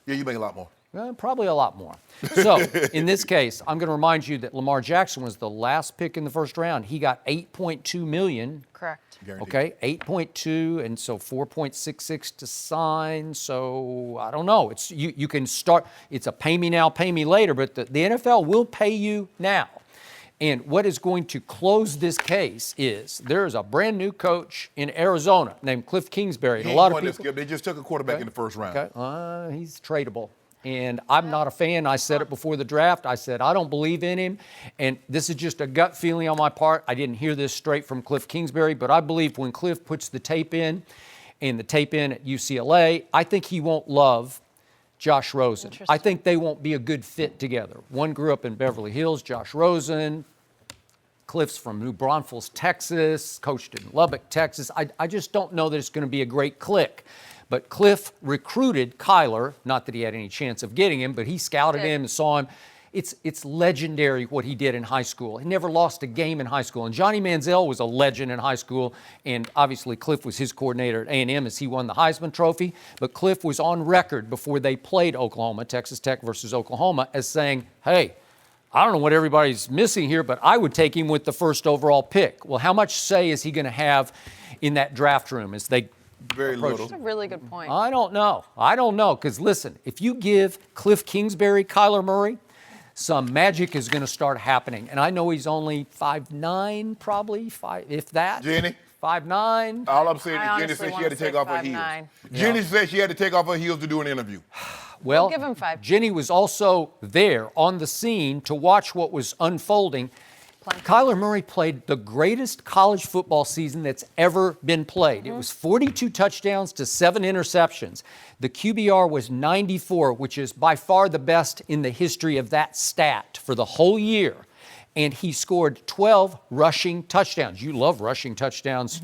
you make a lot more. Probably a lot more. So, in this case, I'm going to remind you that Lamar Jackson was the last pick in the first round. He got $8.2 million. Correct. Guaranteed. Okay, 8.2, and so 4.66 to sign. So I don't know. It's you can start. It's a pay me now, pay me later. But the NFL will pay you now. And what is going to close this case is there's a brand new coach in Arizona named Cliff Kingsbury. And He a lot ain't of won people, this. They just took a quarterback in the first round. okay, he's tradable. And I'm not a fan. I said it before the draft. I said, I don't believe in him. And this is just a gut feeling on my part. I didn't hear this straight from Cliff Kingsbury, but I believe when Cliff puts the tape in and the tape in at UCLA, I think he won't love Josh Rosen. I think they won't be a good fit together. One grew up in Beverly Hills, Josh Rosen. Cliff's from New Braunfels, Texas, coached in Lubbock, Texas. I just don't know that it's going to be a great click. But Cliff recruited Kyler, not that he had any chance of getting him, but he scouted him and saw him. It's legendary what he did in high school. He never lost a game in high school. And Johnny Manziel was a legend in high school. And obviously Cliff was his coordinator at A&M as he won the Heisman Trophy. But Cliff was on record before they played Oklahoma, Texas Tech versus Oklahoma, as saying, hey, I don't know what everybody's missing here, but I would take him with the first overall pick. Well, how much say is he going to have in that draft room as they Very little. That's a really good point. I don't know. Because listen, if you give Cliff Kingsbury Kyler Murray, some magic is going to start happening. And I know he's only 5'9", probably, if that. Jenny? 5'9". All I'm saying I is Jenny honestly said she wanna had to say take off her 5'9". heels. Jenny said she had to take off her heels to do an interview. Well, give him 5. Jenny was also there on the scene to watch what was unfolding. Kyler Murray played the greatest college football season that's ever been played. It was 42 touchdowns to 7 interceptions. The QBR was 94, which is by far the best in the history of that stat for the whole year. And he scored 12 rushing touchdowns. You love rushing touchdowns.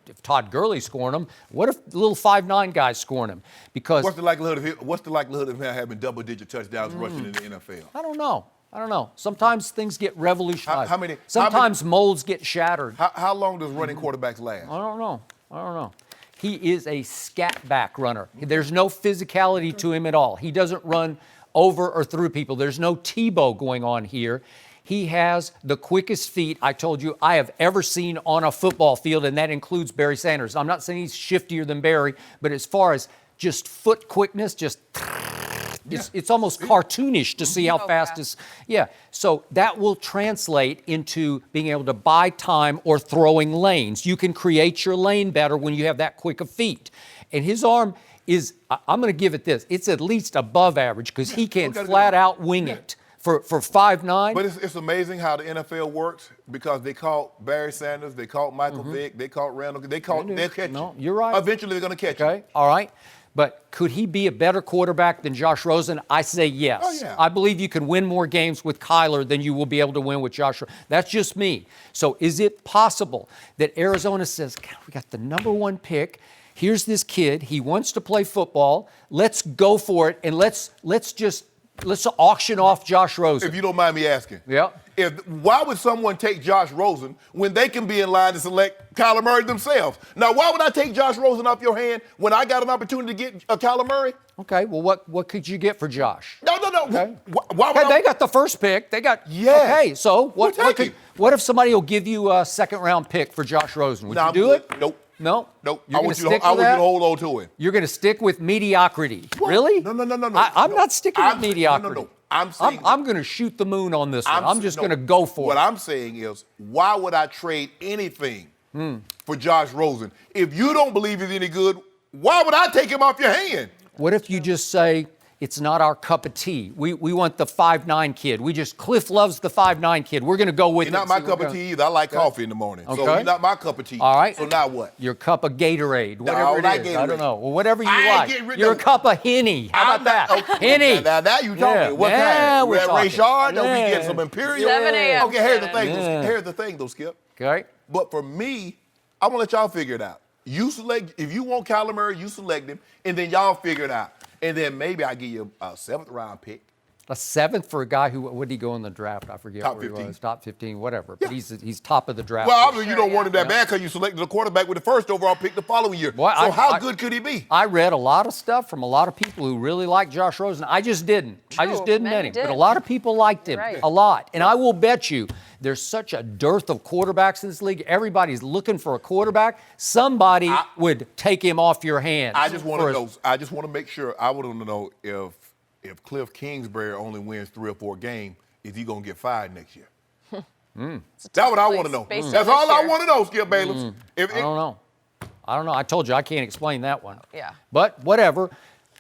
If Todd Gurley's scoring them, what if the little 5'9" guy's scoring them? Because What's the likelihood of him having double-digit touchdowns rushing in the NFL? I don't know. Sometimes things get revolutionized. Sometimes molds get shattered. How long does running quarterbacks last? I don't know. He is a scat back runner. There's no physicality to him at all. He doesn't run over or through people. There's no Tebow going on here. He has the quickest feet, I told you, I have ever seen on a football field, and that includes Barry Sanders. I'm not saying he's shiftier than Barry, but as far as just foot quickness, it's almost cartoonish to see how fast is. Yeah, so that will translate into being able to buy time or throwing lanes. You can create your lane better when you have that quick of feet. And his arm is, I'm going to give it this, it's at least above average because he can flat out wing it. For 5'9". But it's amazing how the NFL works because they caught Barry Sanders, they caught Michael Vick, they caught Randall, they'll catch you. No, you're right. Eventually they're going to catch you. Okay, all right. But could he be a better quarterback than Josh Rosen? I say yes. Oh, yeah. I believe you can win more games with Kyler than you will be able to win with Josh Rosen. That's just me. So is it possible that Arizona says, God, we got the #1 pick. Here's this kid. He wants to play football. Let's go for it, and let's auction off Josh Rosen. If you don't mind me asking. Yeah. Why would someone take Josh Rosen when they can be in line to select Kyler Murray themselves? Now, why would I take Josh Rosen off your hand when I got an opportunity to get Kyler Murray? Okay, well, what could you get for Josh? No. Okay. Why would They got the first pick. They got. Yeah. Okay, so what him. if somebody will give you a second-round pick for Josh Rosen? Would you do it? Nope. No? Nope. You're I want you to hold on to it. You're going to stick with mediocrity. What? Really? No. I'm not sticking with mediocrity. No. I'm going to shoot the moon on this one. I'm just going to go for it. What I'm saying is, why would I trade anything for Josh Rosen? If you don't believe he's any good, why would I take him off your hand? What if you just say, it's not our cup of tea. We want the 5'9" kid. Cliff loves the 5'9" kid. We're going to go with He's not my cup of tea either. I like coffee in the morning. Okay. So he's not my cup of tea. All right. So now what? Your cup of Gatorade, whatever it is. Gatorade. I don't know. Well, whatever you I like. Your cup of Henny. How about that? Okay. Henny. Now you talking. Yeah. What Yeah, kind? we're Red talking. Rayshard? No, we Yeah. get some Imperial. 7 a.m. Okay, here's the thing. Yeah. Here's the thing, though, Skip. Okay. But for me, I'm going to let y'all figure it out. You select, if you want Kyler Murray, you select him, and then y'all figure it out. And then maybe I give you a 7th-round pick. A 7th for a guy who, what did he go in the draft? I forget Top where 15. he was. Top 15, whatever. Yeah. But he's top of the draft. Well, obviously you don't want him that bad because you selected a quarterback with the 1st overall pick the following year. Boy, so how good could he be? I read a lot of stuff from a lot of people who really like Josh Rosen. I just didn't. I just didn't many But a did. lot of people liked him. Right. A lot. And I will bet you there's such a dearth of quarterbacks in this league. Everybody's looking for a quarterback. Somebody would take him off your hands. I just want to know. I just want to make sure. I want to know if Cliff Kingsbury only wins 3 or 4 games, is he going to get fired next year? That's what I want to know. That's all I want to know, Skip Bayless. I don't know. I told you I can't explain that one. Yeah. But whatever.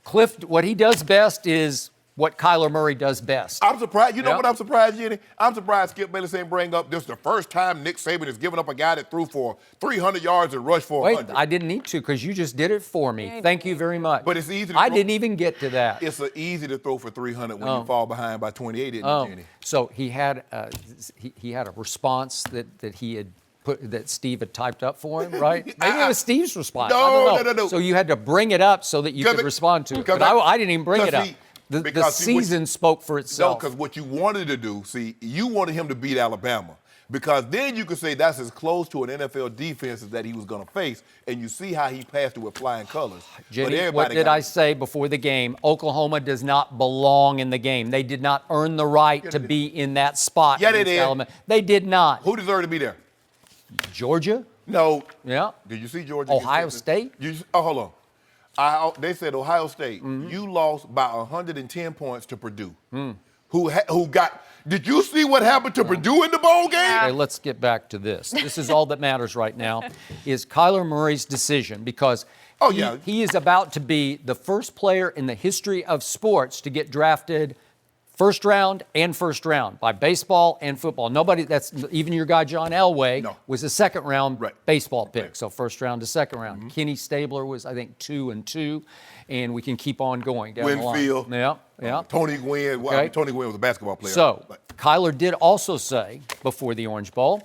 Cliff, what he does best is what Kyler Murray does best. I'm surprised. You know what I'm surprised, Jenny? I'm surprised Skip Bayless ain't bring up this is the first time Nick Saban has given up a guy that threw for 300 yards and rushed for 100. Wait, I didn't need to because you just did it for me. Thank you very much. But it's easy to I throw. didn't even get to that. It's easy to throw for 300 when you fall behind by 28, isn't it, Jenny? So he had a response that he had that Steve had typed up for him, right? Maybe it was Steve's response. No. So you had to bring it up so that you could respond to it. But I didn't even bring it up. The season spoke for itself. No, because what you wanted to do, you wanted him to beat Alabama. Because then you could say that's as close to an NFL defense as that he was going to face, and you see how he passed it with flying colors. Jenny, what did I say before the game? Oklahoma does not belong in the game. They did not earn the right to be in that spot. Yeah, they did. Alabama. They did not. Who deserved to be there? Georgia? No. Yeah. Did you see Georgia? Ohio State? Hold on. They said Ohio State, you lost by 110 points to Purdue. Who got? Did you see what happened to Purdue in the bowl game? Okay, let's get back to this. This is all that matters right now, is Kyler Murray's decision because he is about to be the first player in the history of sports to get drafted first round by baseball and football. Nobody, that's even your guy John Elway was a second round baseball pick. So first round to second round. Kenny Stabler was, I think, 2 and 2, and we can keep on going down Winfield. the line. Yeah. Tony Gwynn. Well, Okay. Tony Gwynn was a basketball player. So Kyler did also say before the Orange Bowl,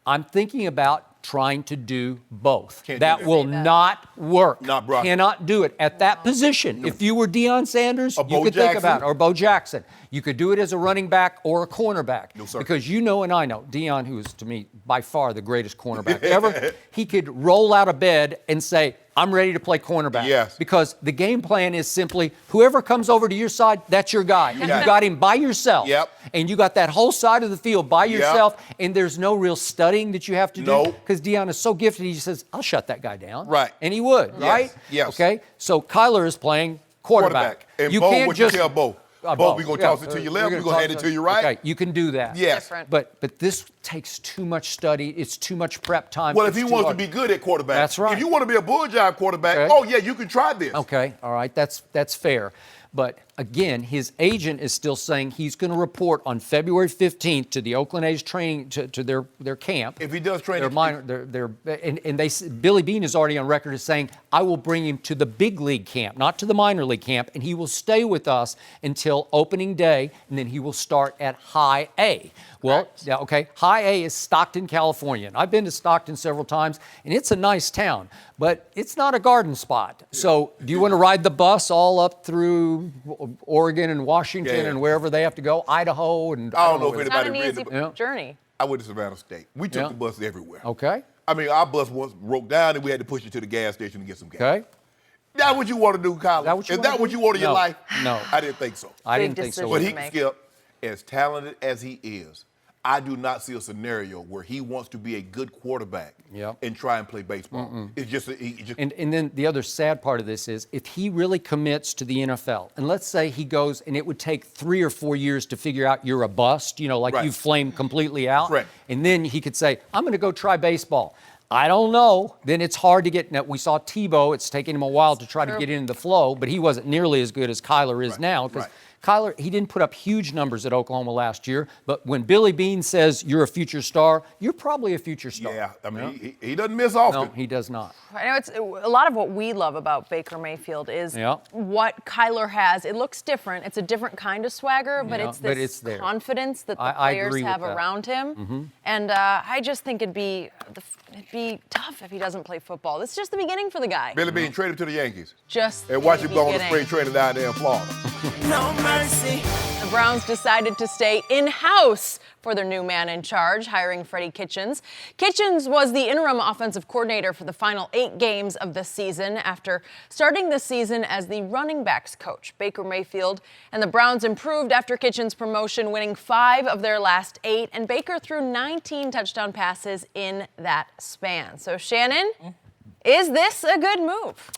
I'm thinking about trying to do both. That will not work. Not Brock. Cannot do it at that position. No. If you were Deion Sanders, you could think about it, or Bo Jackson. You could do it as a running back or a cornerback. No, sir. Because you know and I know, Deion, who is to me by far the greatest cornerback ever, he could roll out of bed and say, I'm ready to play cornerback. Yes. Because the game plan is simply whoever comes over to your side, that's your guy. And you got him by yourself. Yep. And you got that whole side of the field by yourself, and there's no real studying that you have to do. Because Deion is so gifted, he says, I'll shut that guy down. Right. And he would, right? Yes. Okay? So Kyler is playing quarterback. And you Bo, can't what just you tell Bo? Bo, we're going to toss it to your left, we're going to hand it to your right. Okay, you can do that. Yes. But this takes too much study. It's too much prep time. Well, if he wants to be good at quarterback. That's right. If you want to be a bulljob quarterback, you can try this. Okay, all right, that's fair. But again, his agent is still saying he's going to report on February 15th to the Oakland A's training to their camp. If he does training, Billy Beane is already on record as saying, I will bring him to the big league camp, not to the minor league camp, and he will stay with us until opening day, and then he will start at High A. Well, High A is Stockton, California. And I've been to Stockton several times, and it's a nice town, but it's not a garden spot. Yeah. So do you want to ride the bus all up through Oregon and Washington and wherever they have to go, Idaho? And I don't know if anybody it's not an easy journey. I went to Savannah State. We took the bus everywhere. Okay. I mean, our bus once broke down, and we had to push it to the gas station to get some gas. Okay. That what you want to do, Kyler? Is that what you want in your life? No. I didn't think so. I didn't think so. But Skip, as talented as he is, I do not see a scenario where he wants to be a good quarterback and try and play baseball. It's just, And then the other sad part of this is if he really commits to the NFL, and let's say he goes and it would take 3 or 4 years to figure out you're a bust, you flamed completely out. Right. And then he could say, I'm going to go try baseball. I don't know. Then it's hard to get. Now, we saw Tebow. It's taken him a while to try to get into the flow, but he wasn't nearly as good as Kyler is now because Kyler, he didn't put up huge numbers at Oklahoma last year, but when Billy Beane says you're a future star, you're probably a future star. Yeah, I mean, he doesn't miss often. No, he does not. I know it's a lot of what we love about Baker Mayfield is what Kyler has. It looks different. It's a different kind of swagger, but it's this confidence that the players have around him. Mm-hmm. And I just think it'd be tough if he doesn't play football. It's just the beginning for the guy. Billy Beane traded to the Yankees. And watch him go on the spring training down there in Florida. No mercy. The Browns decided to stay in-house for their new man in charge, hiring Freddie Kitchens. Kitchens was the interim offensive coordinator for the final 8 games of the season after starting the season as the running backs coach. Baker Mayfield and the Browns improved after Kitchens' promotion, winning 5 of their last 8, and Baker threw 19 touchdown passes in that span. So, Shannon, is this a good move?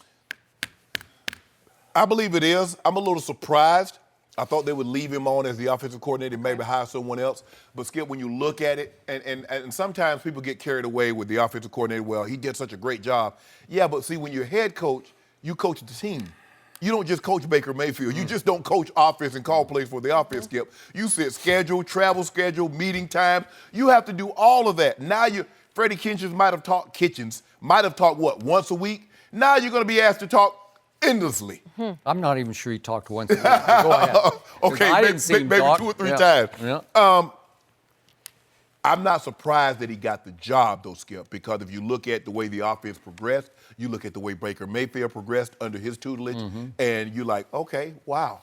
I believe it is. I'm a little surprised I thought they would leave him on as the offensive coordinator and maybe hire someone else. But, Skip, when you look at it, and sometimes people get carried away with the offensive coordinator, well, he did such a great job. Yeah, but see, when you're head coach, you coach the team. You don't just coach Baker Mayfield. You just don't coach offense and call plays for the offense, Skip. You set schedule, travel schedule, meeting times. You have to do all of that. Now Freddie Kitchens might have talked what, once a week? Now you're going to be asked to talk endlessly. I'm not even sure he talked once a week. Go ahead. Okay, I didn't see him maybe talk. 2 or 3 times. Yeah. I'm not surprised that he got the job, though, Skip, because if you look at the way the offense progressed, you look at the way Baker Mayfield progressed under his tutelage, and you're like, okay, wow.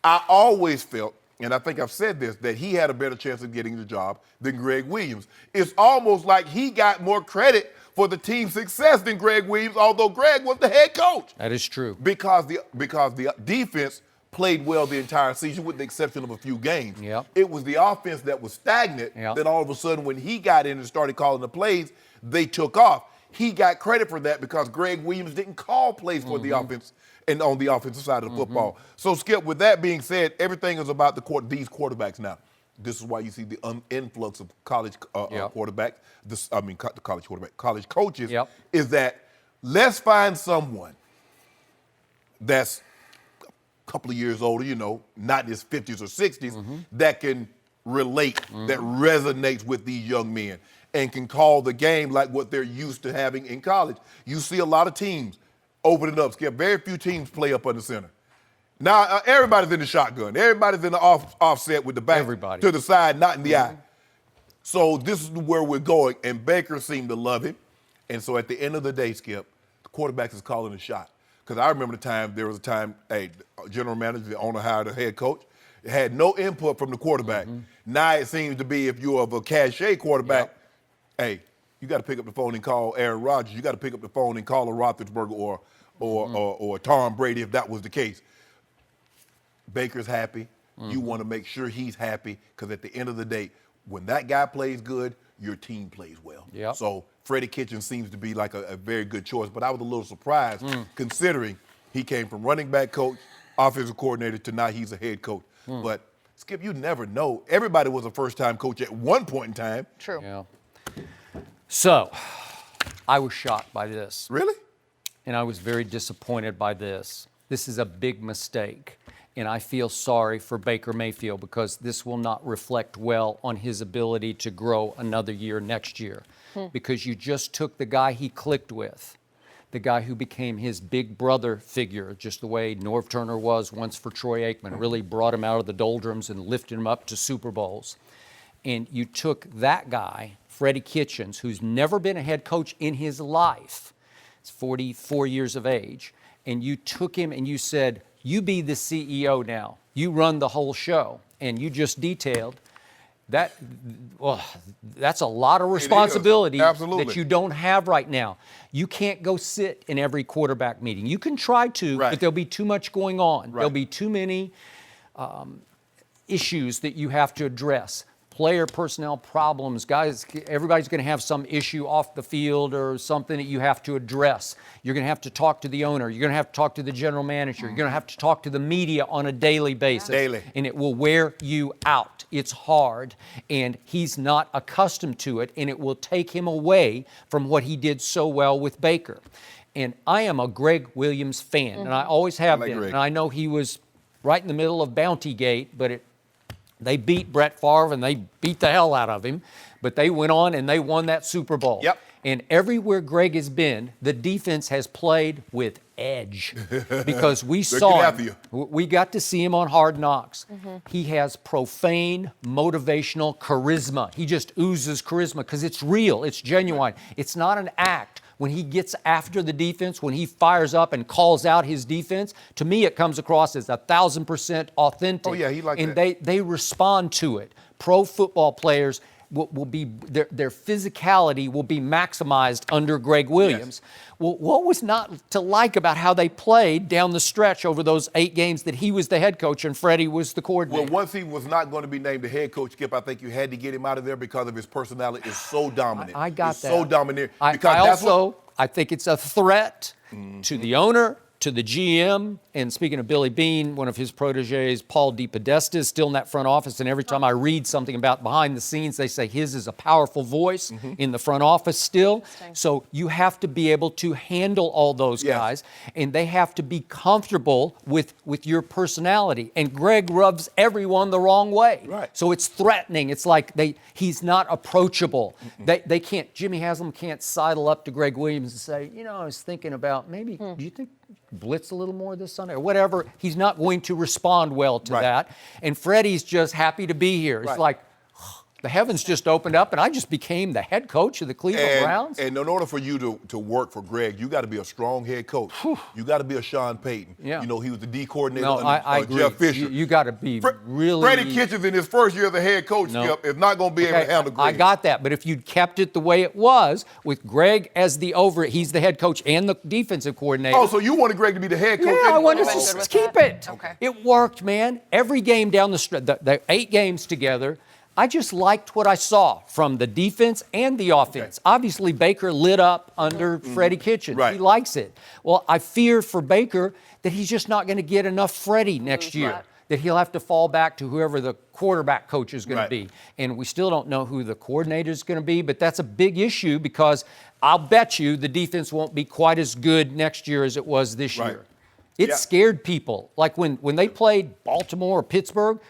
I always felt, and I think I've said this, that he had a better chance of getting the job than Greg Williams. It's almost like he got more credit for the team's success than Greg Williams, although Greg was the head coach. That is true. Because the defense played well the entire season with the exception of a few games. Yep. It was the offense that was stagnant. Yep. Then all of a sudden when he got in and started calling the plays, they took off. He got credit for that because Greg Williams didn't call plays for the offense and on the offensive side of the football. So, Skip, with that being said, everything is about these quarterbacks now. This is why you see the influx of college quarterbacks, college coaches, is that let's find someone that's a couple of years older, not in his 50s or 60s, that can relate, that resonates with these young men and can call the game like what they're used to having in college. You see a lot of teams opening up, Skip. Very few teams play up under center. Now, everybody's in the shotgun. Everybody's in the offset with the back to the side, not in the eye. So this is where we're going, and Baker seemed to love him. And so at the end of the day, Skip, the quarterback is calling the shot. Because I remember there was a time, general manager, the owner hired a head coach. It had no input from the quarterback. Now it seems to be if you're a cachet quarterback, you got to pick up the phone and call Aaron Rodgers. You got to pick up the phone and call a Roethlisberger or Tom Brady if that was the case. Baker's happy. You want to make sure he's happy because at the end of the day, when that guy plays good, your team plays well. So Freddie Kitchens seems to be like a very good choice, but I was a little surprised considering he came from running back coach, offensive coordinator to now he's a head coach. But, Skip, you never know. Everybody was a first-time coach at one point in time. True. Yeah. So, I was shocked by this. Really? And I was very disappointed by this. This is a big mistake. And I feel sorry for Baker Mayfield because this will not reflect well on his ability to grow another year next year. Because you just took the guy he clicked with, the guy who became his big brother figure, just the way Norv Turner was once for Troy Aikman, really brought him out of the doldrums and lifted him up to Super Bowls. And you took that guy, Freddie Kitchens, who's never been a head coach in his life, he's 44 years of age, and you took him and you said, you be the CEO now. You run the whole show. And you just detailed that, well, that's a lot of responsibility that you don't have right now. You can't go sit in every quarterback meeting. You can try to, but there'll be too much going on. There'll be too many issues that you have to address. Player personnel problems, guys, everybody's going to have some issue off the field or something that you have to address. You're going to have to talk to the owner. You're going to have to talk to the general manager. You're going to have to talk to the media on a daily basis. And it will wear you out. It's hard, and he's not accustomed to it, and it will take him away from what he did so well with Baker. And I am a Greg Williams fan, and I always have been. Greg. And I know he was right in the middle of Bounty Gate, but they beat Brett Favre and they beat the hell out of him, but they went on and they won that Super Bowl. And everywhere Greg has been, the defense has played with edge because we saw him. We got to see him on Hard Knocks. He has profane, motivational charisma. He just oozes charisma because it's real. It's genuine. It's not an act. When he gets after the defense, when he fires up and calls out his defense, to me it comes across as 1,000% authentic. He likes and that. they respond to it. Pro football players will be, their physicality will be maximized under Greg Williams. Well, what was not to like about how they played down the stretch over those 8 games that he was the head coach and Freddie was the coordinator? Well, once he was not going to be named the head coach, Skip, I think you had to get him out of there because of his personality is so dominant. I got that. that. So dominant. I think it's a threat to the owner, to the GM, And speaking of Billy Beane, one of his proteges, Paul DePodesta, is still in that front office. And every time I read something about behind the scenes, they say his is a powerful voice in the front office still. So you have to be able to handle all those guys, and they have to be comfortable with your personality. And Greg rubs everyone the wrong way. Right. So it's threatening. It's like he's not approachable. They can't, Jimmy Haslam can't sidle up to Greg Williams and say, I was thinking about maybe, do you think blitz a little more this Sunday or whatever? He's not going to respond well to that. And Freddie's just happy to be here. It's like, the heavens just opened up, and I just became the head coach of the Cleveland Browns. And in order for you to work for Greg, you got to be a strong head coach. You got to be a Sean Payton. Yeah. He was the D coordinator I under Jeff agree. Fisher. You got to be really. Freddie Kitchens in his first year as a head coach, Skip, is not going to be able to handle Greg. I got that, but if you'd kept it the way it was with Greg as he's the head coach and the defensive coordinator. Oh, so you wanted Greg to be the head coach? Yeah, I wanted to keep it. Okay. It worked, man. Every game down the stretch, the 8 games together, I just liked what I saw from the defense and the offense. Obviously, Baker lit up under Freddie Kitchens. Right. He likes it. Well, I fear for Baker that he's just not going to get enough Freddie next year, that he'll have to fall back to whoever the quarterback coach is going to be. And we still don't know who the coordinator is going to be, but that's a big issue because I'll bet you the defense won't be quite as good next year as it was this year. It scared people. Like when they played Baltimore or Pittsburgh,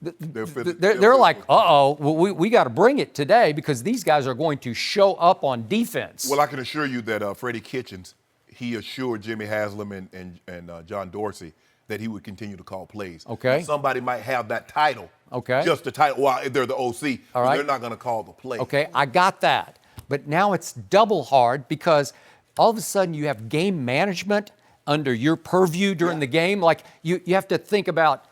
they're like, well, we got to bring it today because these guys are going to show up on defense. Well, I can assure you that Freddie Kitchens, he assured Jimmy Haslam and John Dorsey that he would continue to call plays. Okay. Somebody might have that title. Okay. Just the title. Well, they're the OC. All right. They're not going to call the play. Okay, I got that. But now it's double hard because all of a sudden you have game management under your purview during the game. Like you have to think about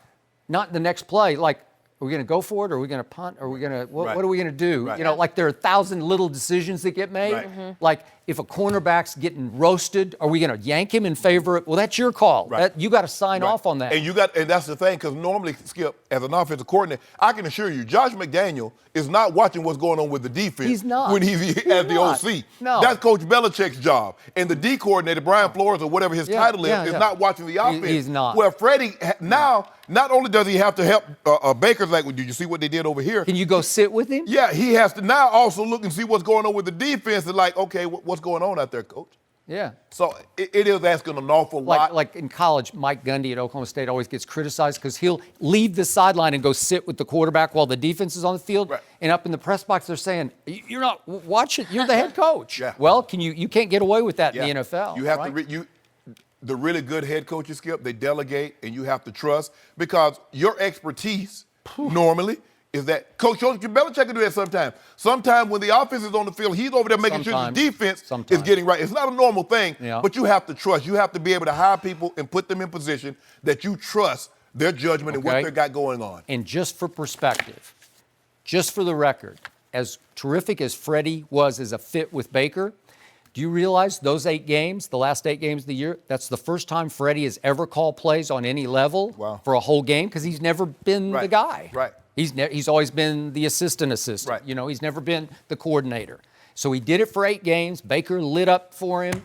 not the next play, like, are we going to go for it? Or are we going to punt? Or are we going to, what are we going to do? Right. Like there are 1,000 little decisions that get made. Right. Like if a cornerback's getting roasted, are we going to yank him in favor of, well, that's your call. Right. You got to sign off on that. And that's the thing, because normally, Skip, as an offensive coordinator, I can assure you, Josh McDaniel is not watching what's going on with the defense. He's not. When he's as the OC. No. That's Coach Belichick's job. And the D coordinator, Brian Flores, or whatever his title is not watching the offense. He's not. Where Freddie, now, not only does he have to help Baker's like, well, did you see what they did over here? Can you go sit with him? Yeah, he has to now also look and see what's going on with the defense and like, okay, what's going on out there, Coach? Yeah. So it is asking an awful lot. Like in college, Mike Gundy at Oklahoma State always gets criticized because he'll leave the sideline and go sit with the quarterback while the defense is on the field. Right. And up in the press box, they're saying, "You're not watching. You're the head coach." Yeah. Well, you can't get away with that in the NFL. You have to the really good head coaches, Skip, they delegate and you have to trust because your expertise normally is that Coach Belichick can do that sometimes. Sometimes when the offense is on the field, he's over there making sure the defense is getting right. It's not a normal thing, but you have to trust. You have to be able to hire people and put them in position that you trust their judgment and what they got going on. And just for perspective, just for the record, as terrific as Freddie was as a fit with Baker, do you realize those 8 games, the last 8 games of the year, that's the first time Freddie has ever called plays on any level for a whole game because he's never been the guy. Right. He's always been the assistant. Right. He's never been the coordinator. So he did it for 8 games. Baker lit up for him,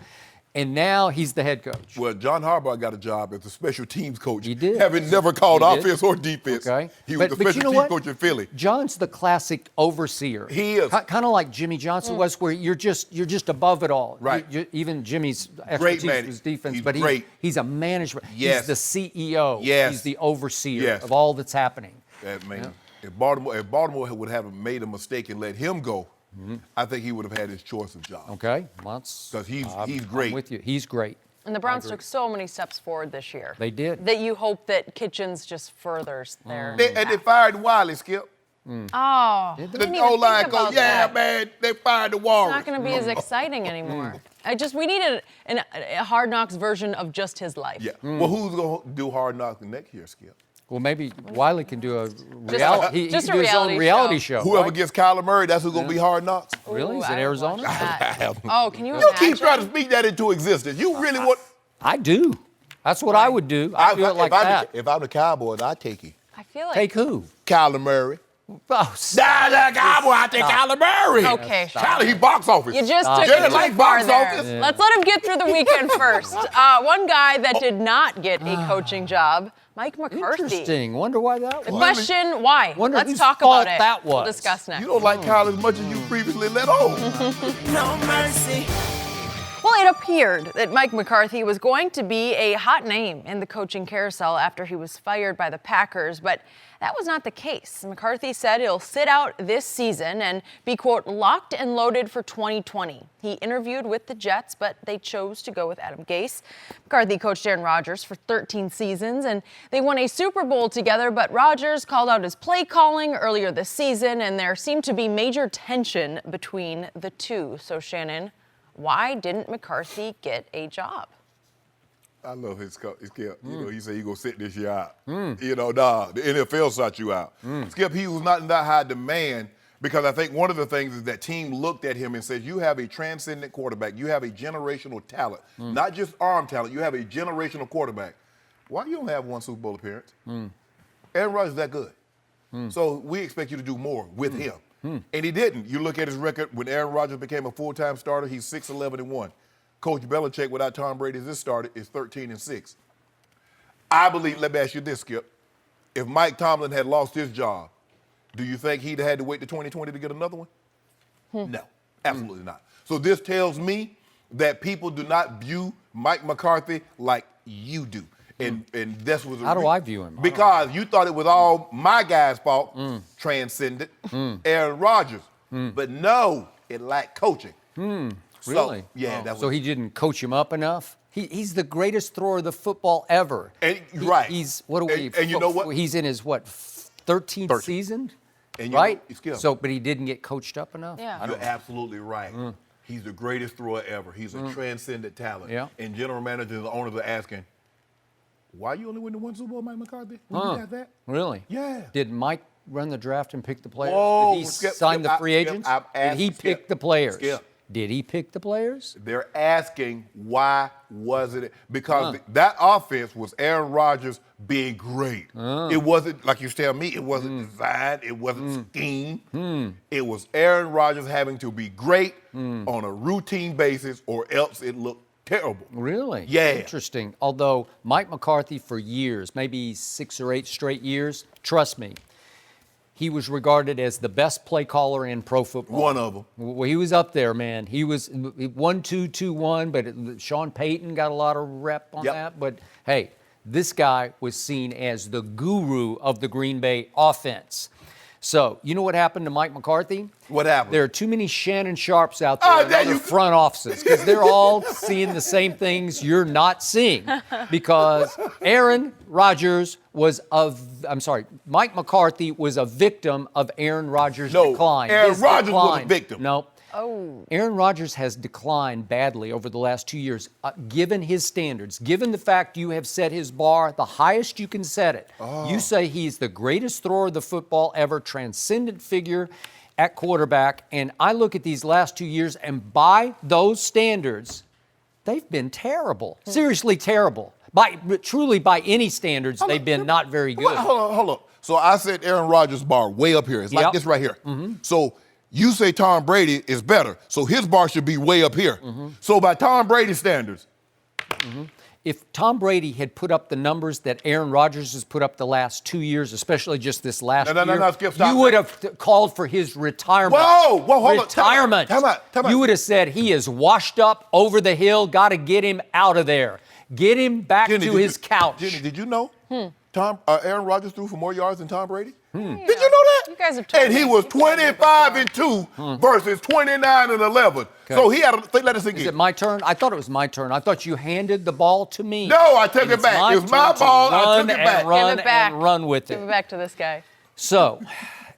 and now he's the head coach. Well, John Harbaugh got a job as a special teams coach. He did. Having never called offense or defense. Okay. He was the special teams coach in Philly. John's the classic overseer. He is. Kind of like Jimmy Johnson was, where you're just above it all. Right. Even Jimmy's expertise was defense, but he's a manager. Yes. He's the CEO. Yes. He's the overseer of all that's happening. If Baltimore would have made a mistake and let him go, I think he would have had his choice of job. Okay, because he's great. I'm with you. He's great. And the Browns took so many steps forward this year. They did. That you hope that Kitchens just furthers their. And they fired Wiley, Skip. Oh, The O-line coach, man, they fired the Warriors. It's not going to be as exciting anymore. We need a Hard Knocks version of just his life. Yeah. Well, who's going to do Hard Knocks next year, Skip? Well, maybe Wiley can do a reality. Just a do his own reality show. show. Whoever gets Kyler Murray, that's who's going to be Hard Knocks. Really? Is it Arizona? Oh, can you You imagine? keep trying to speak that into existence. You really want. I do. That's what I would do. I do it like that. If I'm the Cowboys, I'd take him. I feel like Take who? Kyler Murray. That Cowboy, I think Kyler Murray. Okay, Kyler, he box office. You just took Jerry it too like far box there. office. Let's let him get through the weekend first. One guy that did not get a coaching job, Mike McCarthy. Interesting. Wonder why that The was. question, why? Wonder Let's whose talk fault about it. that was. We'll discuss next. You don't like Kyler as much as you previously let on. No mercy. Well, it appeared that Mike McCarthy was going to be a hot name in the coaching carousel after he was fired by the Packers, but that was not the case. McCarthy said he'll sit out this season and be, quote, locked and loaded for 2020. He interviewed with the Jets, but they chose to go with Adam Gase. McCarthy coached Aaron Rodgers for 13 seasons, and they won a Super Bowl together, but Rodgers called out his play calling earlier this season, and there seemed to be major tension between the two. So, Shannon, why didn't McCarthy get a job? I love his Skip. You know, he said he gonna sit this year out. You know, the NFL sought you out. Skip, he was not in that high demand because I think one of the things is that team looked at him and said, you have a transcendent quarterback. You have a generational talent, not just arm talent. You have a generational quarterback. Why you don't have one Super Bowl appearance? Aaron Rodgers is that good. So we expect you to do more with him. And he didn't. You look at his record when Aaron Rodgers became a full-time starter, he's 6-11-1. Coach Belichick without Tom Brady as his starter is 13-6. I believe, let me ask you this, Skip. If Mike Tomlin had lost his job, do you think he'd have had to wait to 2020 to get another one? No, absolutely not. So this tells me that people do not view Mike McCarthy like you do. And that's what. How do I view him? Because you thought it was all my guy's fault, transcendent, Aaron Rodgers. But no, it lacked coaching. Really? So, yeah. That was, So he didn't coach him up enough? He's the greatest thrower of the football ever. Right. He's, what do we? And you know what? He's in his, 13th season? And you right? Know, so, but he didn't get coached up enough? Yeah. You're absolutely right. He's the greatest thrower ever. He's a transcendent talent. Yeah. And general managers and the owners are asking, why you only win the one Super Bowl, Mike McCarthy? You got that? Really? Yeah. Did Mike run the draft and pick the players? Whoa, Did he sign the free agents? Did he pick the players? Skip. Did he pick the players? They're asking why wasn't it? Because that offense was Aaron Rodgers being great. It wasn't, like you tell me, it wasn't designed, it wasn't schemed. It was Aaron Rodgers having to be great on a routine basis or else it looked terrible. Really? Yeah. Interesting. Although Mike McCarthy for years, maybe 6 or 8 straight years, trust me, he was regarded as the best play caller in pro football. One of them. Well, he was up there, man. He was 1-2-2-1, but Sean Payton got a lot of rep on that. But, hey, this guy was seen as the guru of the Green Bay offense. So, you know what happened to Mike McCarthy? What happened? There are too many Shannon Sharpes out there in other front offices because they're all seeing the same things you're not seeing. Because Mike McCarthy was a victim of Aaron Rodgers' decline. Aaron Rodgers was a victim. No. Aaron Rodgers has declined badly over the last 2 years, given his standards, given the fact you have set his bar the highest you can set it. You say he's the greatest thrower of the football ever, transcendent figure at quarterback, and I look at these last 2 years, and by those standards, they've been terrible. Seriously terrible. Truly, by any standards, they've been not very good. Hold on. So I said Aaron Rodgers' bar way up here. It's like this right here. So you say Tom Brady is better, so his bar should be way up here. So by Tom Brady standards. If Tom Brady had put up the numbers that Aaron Rodgers has put up the last 2 years, especially just this last year, Skip, stop. You would have called for his retirement. Hold on. Retirement. Time out. You would have said he is washed up, over the hill, got to get him out of there. Get him back to his couch. Jenny, did you know Aaron Rodgers threw for more yards than Tom Brady? Did you know that? You guys have told And he me. was 25-2 versus 29-11. So he had to let us Is it my turn? I thought it was my turn. I thought you handed the ball to me. No, I took it back. It was my ball. I took it back. Run Give it back. and run with Give it. it back to this guy. So,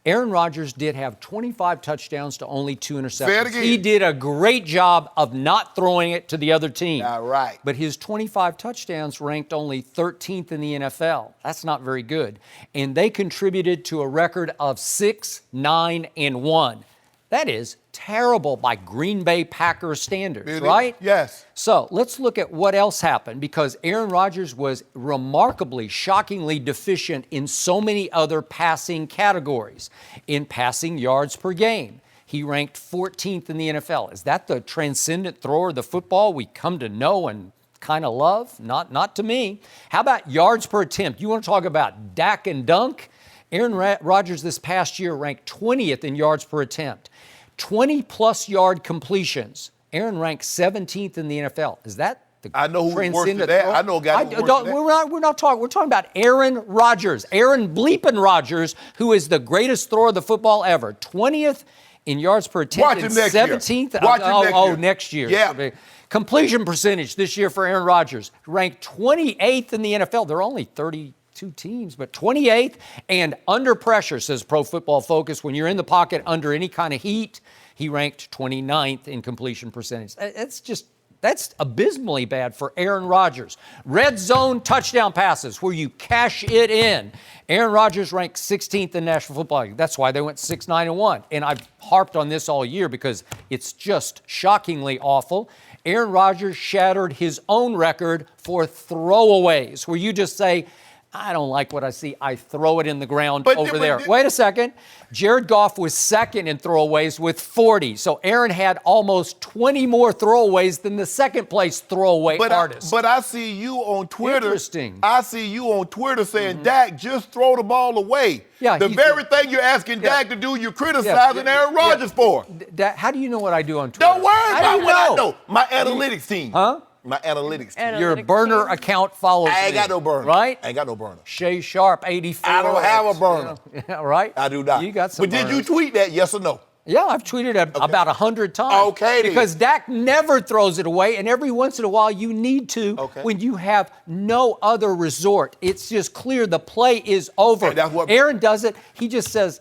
Aaron Rodgers did have 25 touchdowns to only 2 interceptions. Say it again. He did a great job of not throwing it to the other team. All right. But his 25 touchdowns ranked only 13th in the NFL. That's not very good. And they contributed to a record of 6-9-1. That is terrible by Green Bay Packers standards, right? Yes. So let's look at what else happened, because Aaron Rodgers was remarkably, shockingly deficient in so many other passing categories. In passing yards per game, he ranked 14th in the NFL. Is that the transcendent thrower of the football we come to know and kind of love? Not to me. How about yards per attempt? You want to talk about Dak and dunk? Aaron Rodgers this past year ranked 20th in yards per attempt. 20-plus yard completions. Aaron ranked 17th in the NFL. Is that the I know who's worse than transcendent that. throw? I know a guy who's worse than that. We're not talking. We're talking about Aaron Rodgers. Aaron bleeping Rodgers, who is the greatest thrower of the football ever. 20th in yards per attempt. Watch him next year. 17th. Watch him next year. Next year. Yeah. Completion percentage this year for Aaron Rodgers, ranked 28th in the NFL. There are only 32 teams, but 28th. And under pressure, says Pro Football Focus, when you're in the pocket under any kind of heat, he ranked 29th in completion percentage. That's abysmally bad for Aaron Rodgers. Red zone touchdown passes, where you cash it in. Aaron Rodgers ranked 16th in National Football League. That's why they went 6-9-1. And I've harped on this all year because it's just shockingly awful. Aaron Rodgers shattered his own record for throwaways, where you just say, I don't like what I see. I throw it in the ground over there. Wait a second. Jared Goff was second in throwaways with 40. So Aaron had almost 20 more throwaways than the second place throwaway artist. But I see you on Twitter. Interesting. I see you on Twitter saying, Dak, just throw the ball away. Yeah, the very thing you're asking Dak to do, you're criticizing Aaron Rodgers for. How do you know what I do on Twitter? Don't worry about what I know. My analytics team. Huh? My analytics team. Your burner account follows I ain't me, got no burner. right? I ain't got no burner. Shay Sharpe, 84. I don't have a burner. Yeah, right? I do not. You got some But did you burners. tweet that, yes or no? Yeah, I've tweeted it about 100 times. Okay, then. Because Dak never throws it away, and every once in a while you need to when you have no other resort. It's just clear the play is over. Okay, that's what- Aaron does it. He just says,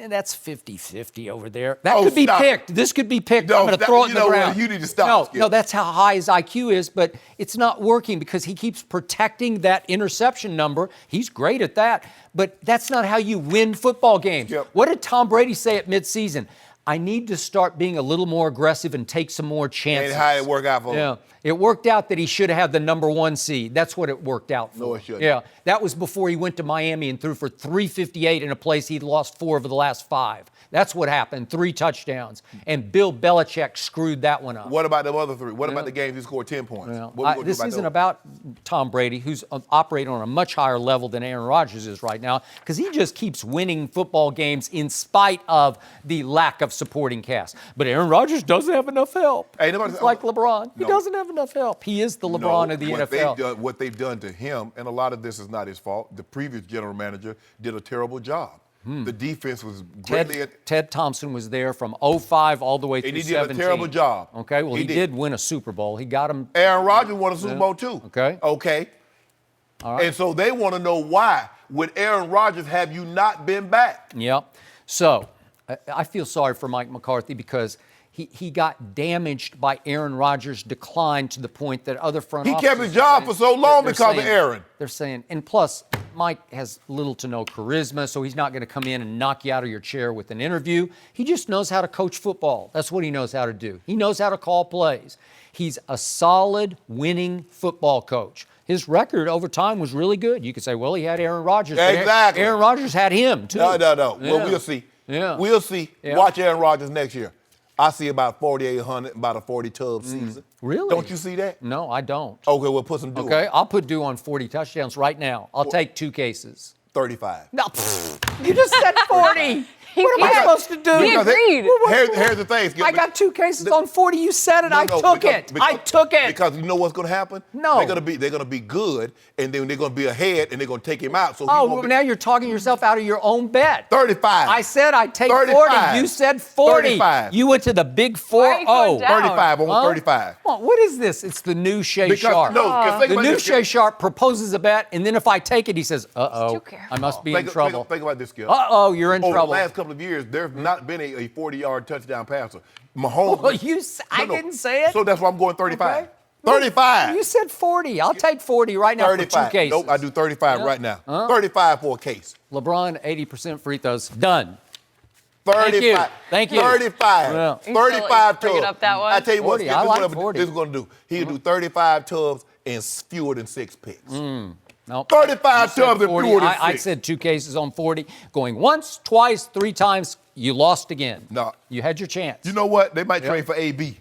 that's 50-50 over there. That could be picked. This could be picked. No, I'm going to throw it in the what? ground. You need to stop. No, that's how high his IQ is, but it's not working because he keeps protecting that interception number. He's great at that, but that's not how you win football games. Yep. What did Tom Brady say at midseason? I need to start being a little more aggressive and take some more chances. And how it work out for him. Yeah. It worked out that he should have had the number 1 seed. That's what it worked out for. No, it shouldn't. Yeah. That was before he went to Miami and threw for 358 in a place he'd lost 4 of the last 5. That's what happened. 3 touchdowns. And Bill Belichick screwed that one up. What about the other 3? What about the games he scored 10 points? Well, this isn't about Tom Brady, who's operating on a much higher level than Aaron Rodgers is right now, because he just keeps winning football games in spite of the lack of supporting cast. But Aaron Rodgers doesn't have enough help. Hey, It's like LeBron. He doesn't have enough help. He is the LeBron of the NFL. What they've done to him, and a lot of this is not his fault, the previous general manager did a terrible job. The defense was greatly... Ted Thompson was there from 05 all the way through 17. And he did a terrible job. Okay, well, he did win a Super Bowl. He got him... Aaron Rodgers won a Super Bowl, too. Okay. Okay. All right. And so they want to know why, with Aaron Rodgers, have you not been back? Yep. So I feel sorry for Mike McCarthy because he got damaged by Aaron Rodgers' decline to the point that other front offices... He kept his job for so long because of Aaron. They're saying, and plus, Mike has little to no charisma, so he's not going to come in and knock you out of your chair with an interview. He just knows how to coach football. That's what he knows how to do. He knows how to call plays. He's a solid, winning football coach. His record over time was really good. You could say, well, he had Aaron Rodgers. Exactly. Aaron Rodgers had him, too. No. Yeah. Well, we'll see. Yeah. We'll see. Yeah. Watch Aaron Rodgers next year. I see about 4,800, about a 40-tub season. Really? Don't you see that? No, I don't. Okay, we'll put some due. Okay, I'll put due on 40 touchdowns right now. I'll take 2 cases. 35. No, you just said 40. What am I supposed to do? He agreed. Here's the thing. Skip. I got 2 cases on 40. You said it. I took it. I took it. Because you know what's going to happen? No. They're gonna be good, and then they're going to be ahead, and they're going to take him out. So Oh, well, now you're talking yourself out of your own bet. 35. I said I'd take 35. 40. You said 40. 35. You went to the big 4-0. Why are you going down? 35. I want 35. Come on, what is this? It's the new Shay Sharpe. Think The about new this, Shay Skip. Sharpe proposes a bet, and then if I take it, he says, uh-oh, too careful. I must be in Think trouble. about this, Skip. Uh-oh, you're in Over trouble. the last couple of years, there's not been a 40-yard touchdown passer. Mahomes. Well, I didn't say it. So that's why I'm going 35. Okay. 35. You said 40. I'll take 40 right now 35. for 2 cases. Nope, I do 35 right now. 35 for a case. LeBron, 80% free throws. Done. 35. Thank you. 35. Yeah. 35 bringing tubs. up that one? I tell you what, 40. I like this 40. is going to do. He'll do 35 tubs and fewer than 6 picks. Nope. 35 tubs and 40. fewer than 6. I said 2 cases on 40. Going once, twice, 3 times, you lost again. No. You had your chance. You know what? They might trade for AB.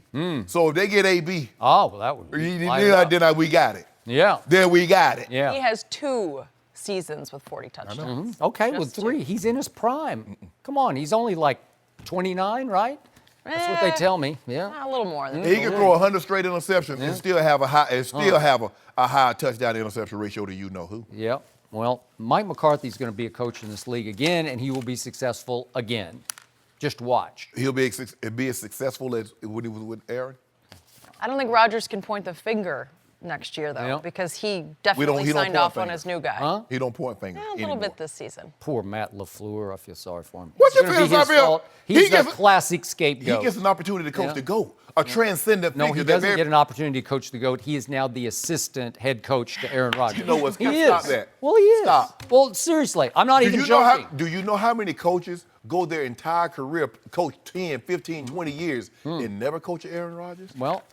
So if they get AB, Oh, well, that would be. then we got it. Yeah. Then we got it. Yeah. He has 2 seasons with 40 touchdowns. Okay, with Just 3. He's in his prime. Come on, he's only like 29, right? That's what they tell me. Yeah. A little more than He can throw 100 straight interceptions and still have a high touchdown interception ratio to you know who. Yeah. Well, Mike McCarthy's going to be a coach in this league again, and he will be successful again. Just watch. He'll be as successful as when he was with Aaron. I don't think Rodgers can point the finger next year, though, Yeah. because he definitely he don't signed point off on finger. his new guy. Huh? He don't point fingers A little anymore. bit this season. Poor Matt LaFleur. I feel sorry for him. What you It's gonna feel be his sorry for? fault. He He's a gets- classic He scapegoat. gets an opportunity to coach Yeah. the GOAT, a transcendent No, figure. he doesn't get an opportunity to coach the GOAT. He is now the assistant head coach to Aaron Rodgers. You know what's- he stop is. that. Well, he is. Stop. Well, seriously, I'm not even joking. Do you know how many coaches go their entire career, coach 10, 15, 20 years, and never coach Aaron Rodgers? Well,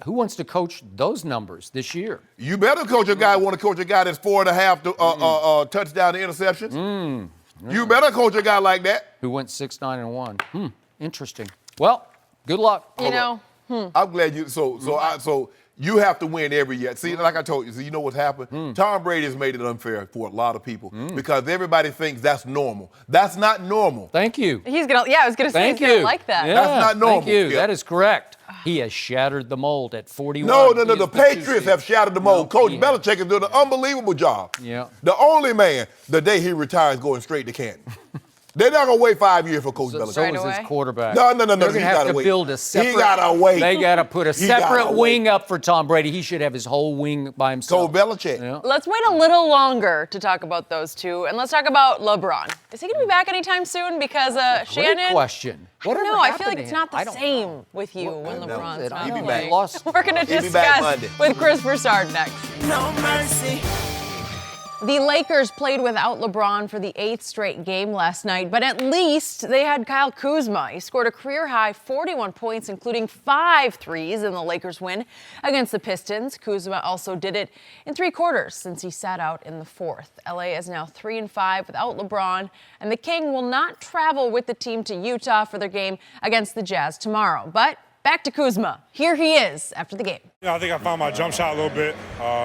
who wants to coach those numbers this year? You better coach a guy, want to coach a guy that's 4.5 touchdown to interceptions. You better coach a guy like that. Who went 6-9-1? Interesting. Well, good luck. You know, I'm glad you. So you have to win every year. See, like I told you, you know what's happened? Tom Brady has made it unfair for a lot of people because everybody thinks that's normal. That's not normal. Thank you. he's going to, I was going to say Thank he's going you. to like that. Yeah, That's not normal. Thank you. Yeah. That is correct. He has shattered the mold at 41. No. He is The Patriots have shattered the mold. Coach Belichick is doing an unbelievable job. Yeah. The only man, the day he retires, going straight to Canton. They're not going to wait 5 years for Coach Belichick. So Right is away? his quarterback. No. They're going He to have gotta to wait. build a separate. He gotta wait. They got to put a He gotta separate wait. wing up for Tom Brady. He should have his whole wing by himself. Coach Belichick. Yeah. Let's wait a little longer to talk about those two, and let's talk about LeBron. Is he going to be back anytime soon? Because Shannon. Great question. Whatever No, I feel happened like to it's him? not I the don't same know. with you when I LeBron's don't not know. He'll be playing. back. Lost. We're going to He'll be back discuss Monday. with Chris Broussard next. No mercy. The Lakers played without LeBron for the 8th straight game last night, but at least they had Kyle Kuzma. He scored a career-high 41 points, including 5 threes in the Lakers' win against the Pistons. Kuzma also did it in 3 quarters since he sat out in the 4th. LA is now 3-5 without LeBron, and the King will not travel with the team to Utah for their game against the Jazz tomorrow. But back to Kuzma. Here he is after the game. I think I found my jump shot a little bit.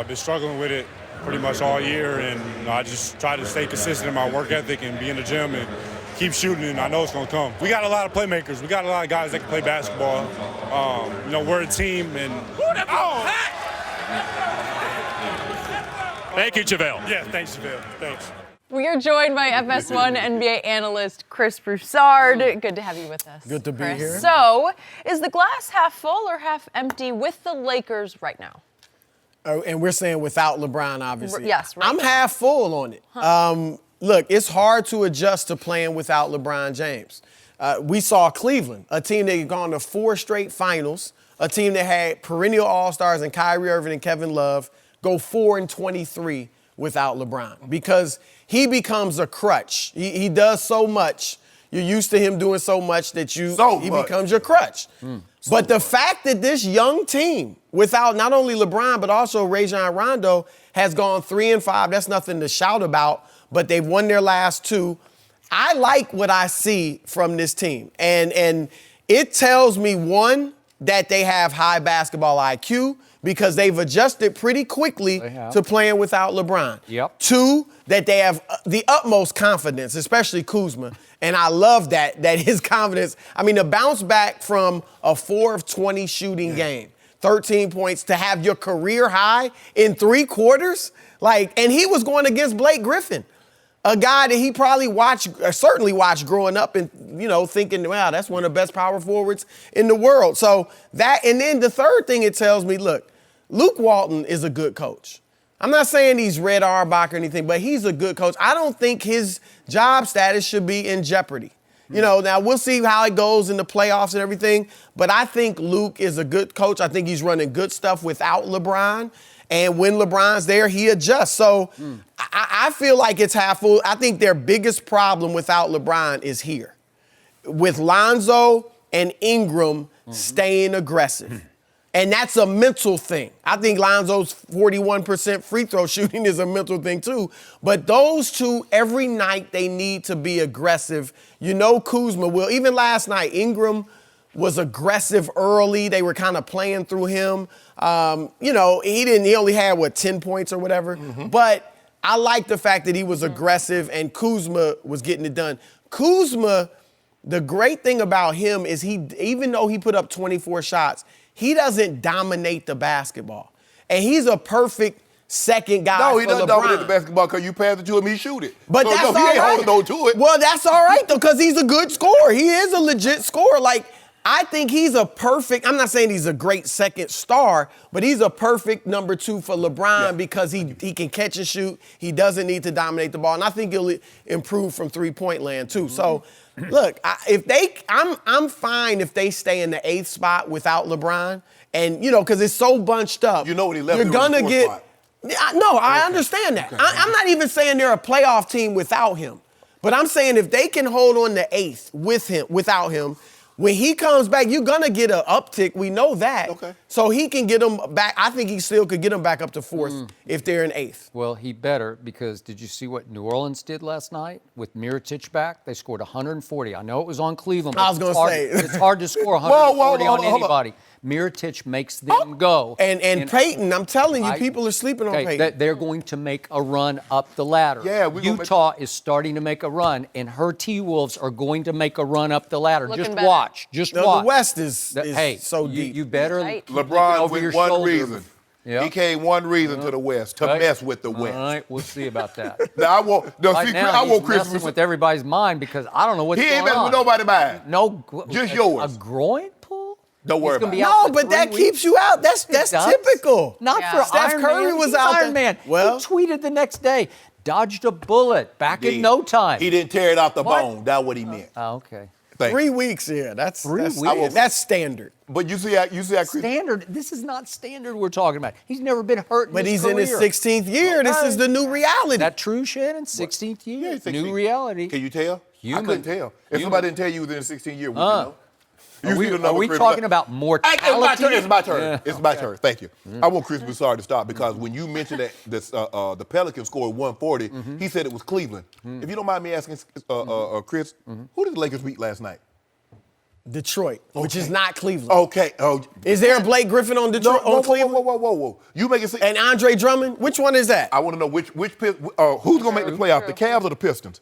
Been struggling with it pretty much all year, and I just try to stay consistent in my work ethic and be in the gym and keep shooting, and I know it's going to come. We got a lot of playmakers. We got a lot of guys that can play basketball. We're a team, and Thank you, JaVale. yeah, thanks, JaVale. Thanks. We are joined by FS1 NBA analyst Chris Broussard. Good to have you with us. Good to be Chris. here. So, is the glass half full or half empty with the Lakers right now? And we're saying without LeBron, obviously. Yes, right I'm now. half full on it. Look, it's hard to adjust to playing without LeBron James. We saw Cleveland, a team that had gone to 4 straight finals, a team that had perennial all-stars in Kyrie Irving and Kevin Love, go 4-23 without LeBron because he becomes a crutch. He does so much. You're used to him doing so much that he becomes your crutch. But the fact that this young team, without not only LeBron, but also Rajon Rondo, has gone 3-5, that's nothing to shout about, but they've won their last 2. I like what I see from this team. And it tells me, one, that they have high basketball IQ because they've adjusted pretty quickly to playing without LeBron. Yep. 2, that they have the utmost confidence, especially Kuzma. And I love that his confidence, the bounce back from a 4 of 20 shooting game, 13 points, to have your career high in 3 quarters, and he was going against Blake Griffin, a guy that he probably certainly watched growing up and, thinking, wow, that's one of the best power forwards in the world. So that, and then the third thing it tells me, look, Luke Walton is a good coach. I'm not saying he's Red Auerbach or anything, but he's a good coach. I don't think his job status should be in jeopardy. Now we'll see how it goes in the playoffs and everything, but I think Luke is a good coach. I think he's running good stuff without LeBron. And when LeBron's there, he adjusts. So I feel like it's half full. I think their biggest problem without LeBron is here. with Lonzo and Ingram staying aggressive. And that's a mental thing. I think Lonzo's 41% free throw shooting is a mental thing too. But those two, every night they need to be aggressive. You know Kuzma will. Even last night, Ingram was aggressive early. They were kind of playing through him. He only had, 10 points or whatever. But I like the fact that he was aggressive and Kuzma was getting it done. Kuzma, the great thing about him is even though he put up 24 shots, he doesn't dominate the basketball. And he's a perfect second guy for LeBron. No, he doesn't dominate the basketball because you pass it to him, he shoot it. But that's all right. He ain't holding on to it. Well, that's all right, though, because he's a good scorer. He is a legit scorer. I think he's a perfect, I'm not saying he's a great second star, but he's a perfect number 2 for LeBron because he can catch and shoot. He doesn't need to dominate the ball. And I think he'll improve from three-point land, too. So, look, I'm fine if they stay in the 8th spot without LeBron. And, because it's so bunched up. You know what he left You're going to get. Spot. No, I understand that. I'm not even saying they're a playoff team without him. But I'm saying if they can hold on to 8th without him, when he comes back, you're going to get an uptick. We know that. Okay. So he can get them back. I think he still could get them back up to 4th if they're in 8th. Well, he better, because did you see what New Orleans did last night with Mirotic back? They scored 140. I know it was on Cleveland. I was going to say. It's hard to score 140 hold on on. anybody. Mirotic makes them go. And Peyton, I'm telling you, people are sleeping on Peyton. They're going to make a run up the ladder. Yeah, Utah is starting to make a run, and her T-Wolves are going to make a run up the ladder. Looking Just better. watch. Just No, watch. the West is so you, deep. You better Right. keep looking LeBron over with your one shoulder. reason. Yep. He came one reason to the West, to mess with the West. All right, we'll see about that. Now, I want He's Chris messing with everybody's mind because I don't know what's He going ain't messing on. with nobody's mind. No, Just yours. A groin pull? Don't worry He's gonna about be it. out No, for but that 3 keeps you out. That's does? typical. Not Yeah. for Steph Iron Curry Man. was He's out Iron there. Man. Well- He tweeted the next day, dodged a bullet back in no time. He didn't tear it out the What? bone. That's what he meant. Oh, okay. Thank 3 you. weeks, yeah. That's 3 that's, weeks? That's standard. But you see how Chris. Standard. This is not standard we're talking about. He's never been hurt But in his he's in his career. 16th year. This is the new reality. That true, Shannon? 16th year. Yeah, he's 16. New reality. Can you tell? Human. I couldn't tell. If Human. somebody didn't tell you within 16 years, would you know? Are we Chris, talking about mortality? It's my turn. Yeah. It's my turn. Thank you. I want Chris Broussard to stop because when you mentioned that the Pelicans scored 140, he said it was Cleveland. If you don't mind me asking, Chris, who did the Lakers beat last night? Detroit, which is not Cleveland. Okay. Oh, Is there a Blake Griffin on Detroit on Cleveland? Whoa. You make it seem. And Andre Drummond? Which one is that? I want to know who's going to make the playoff, the Cavs or the Pistons?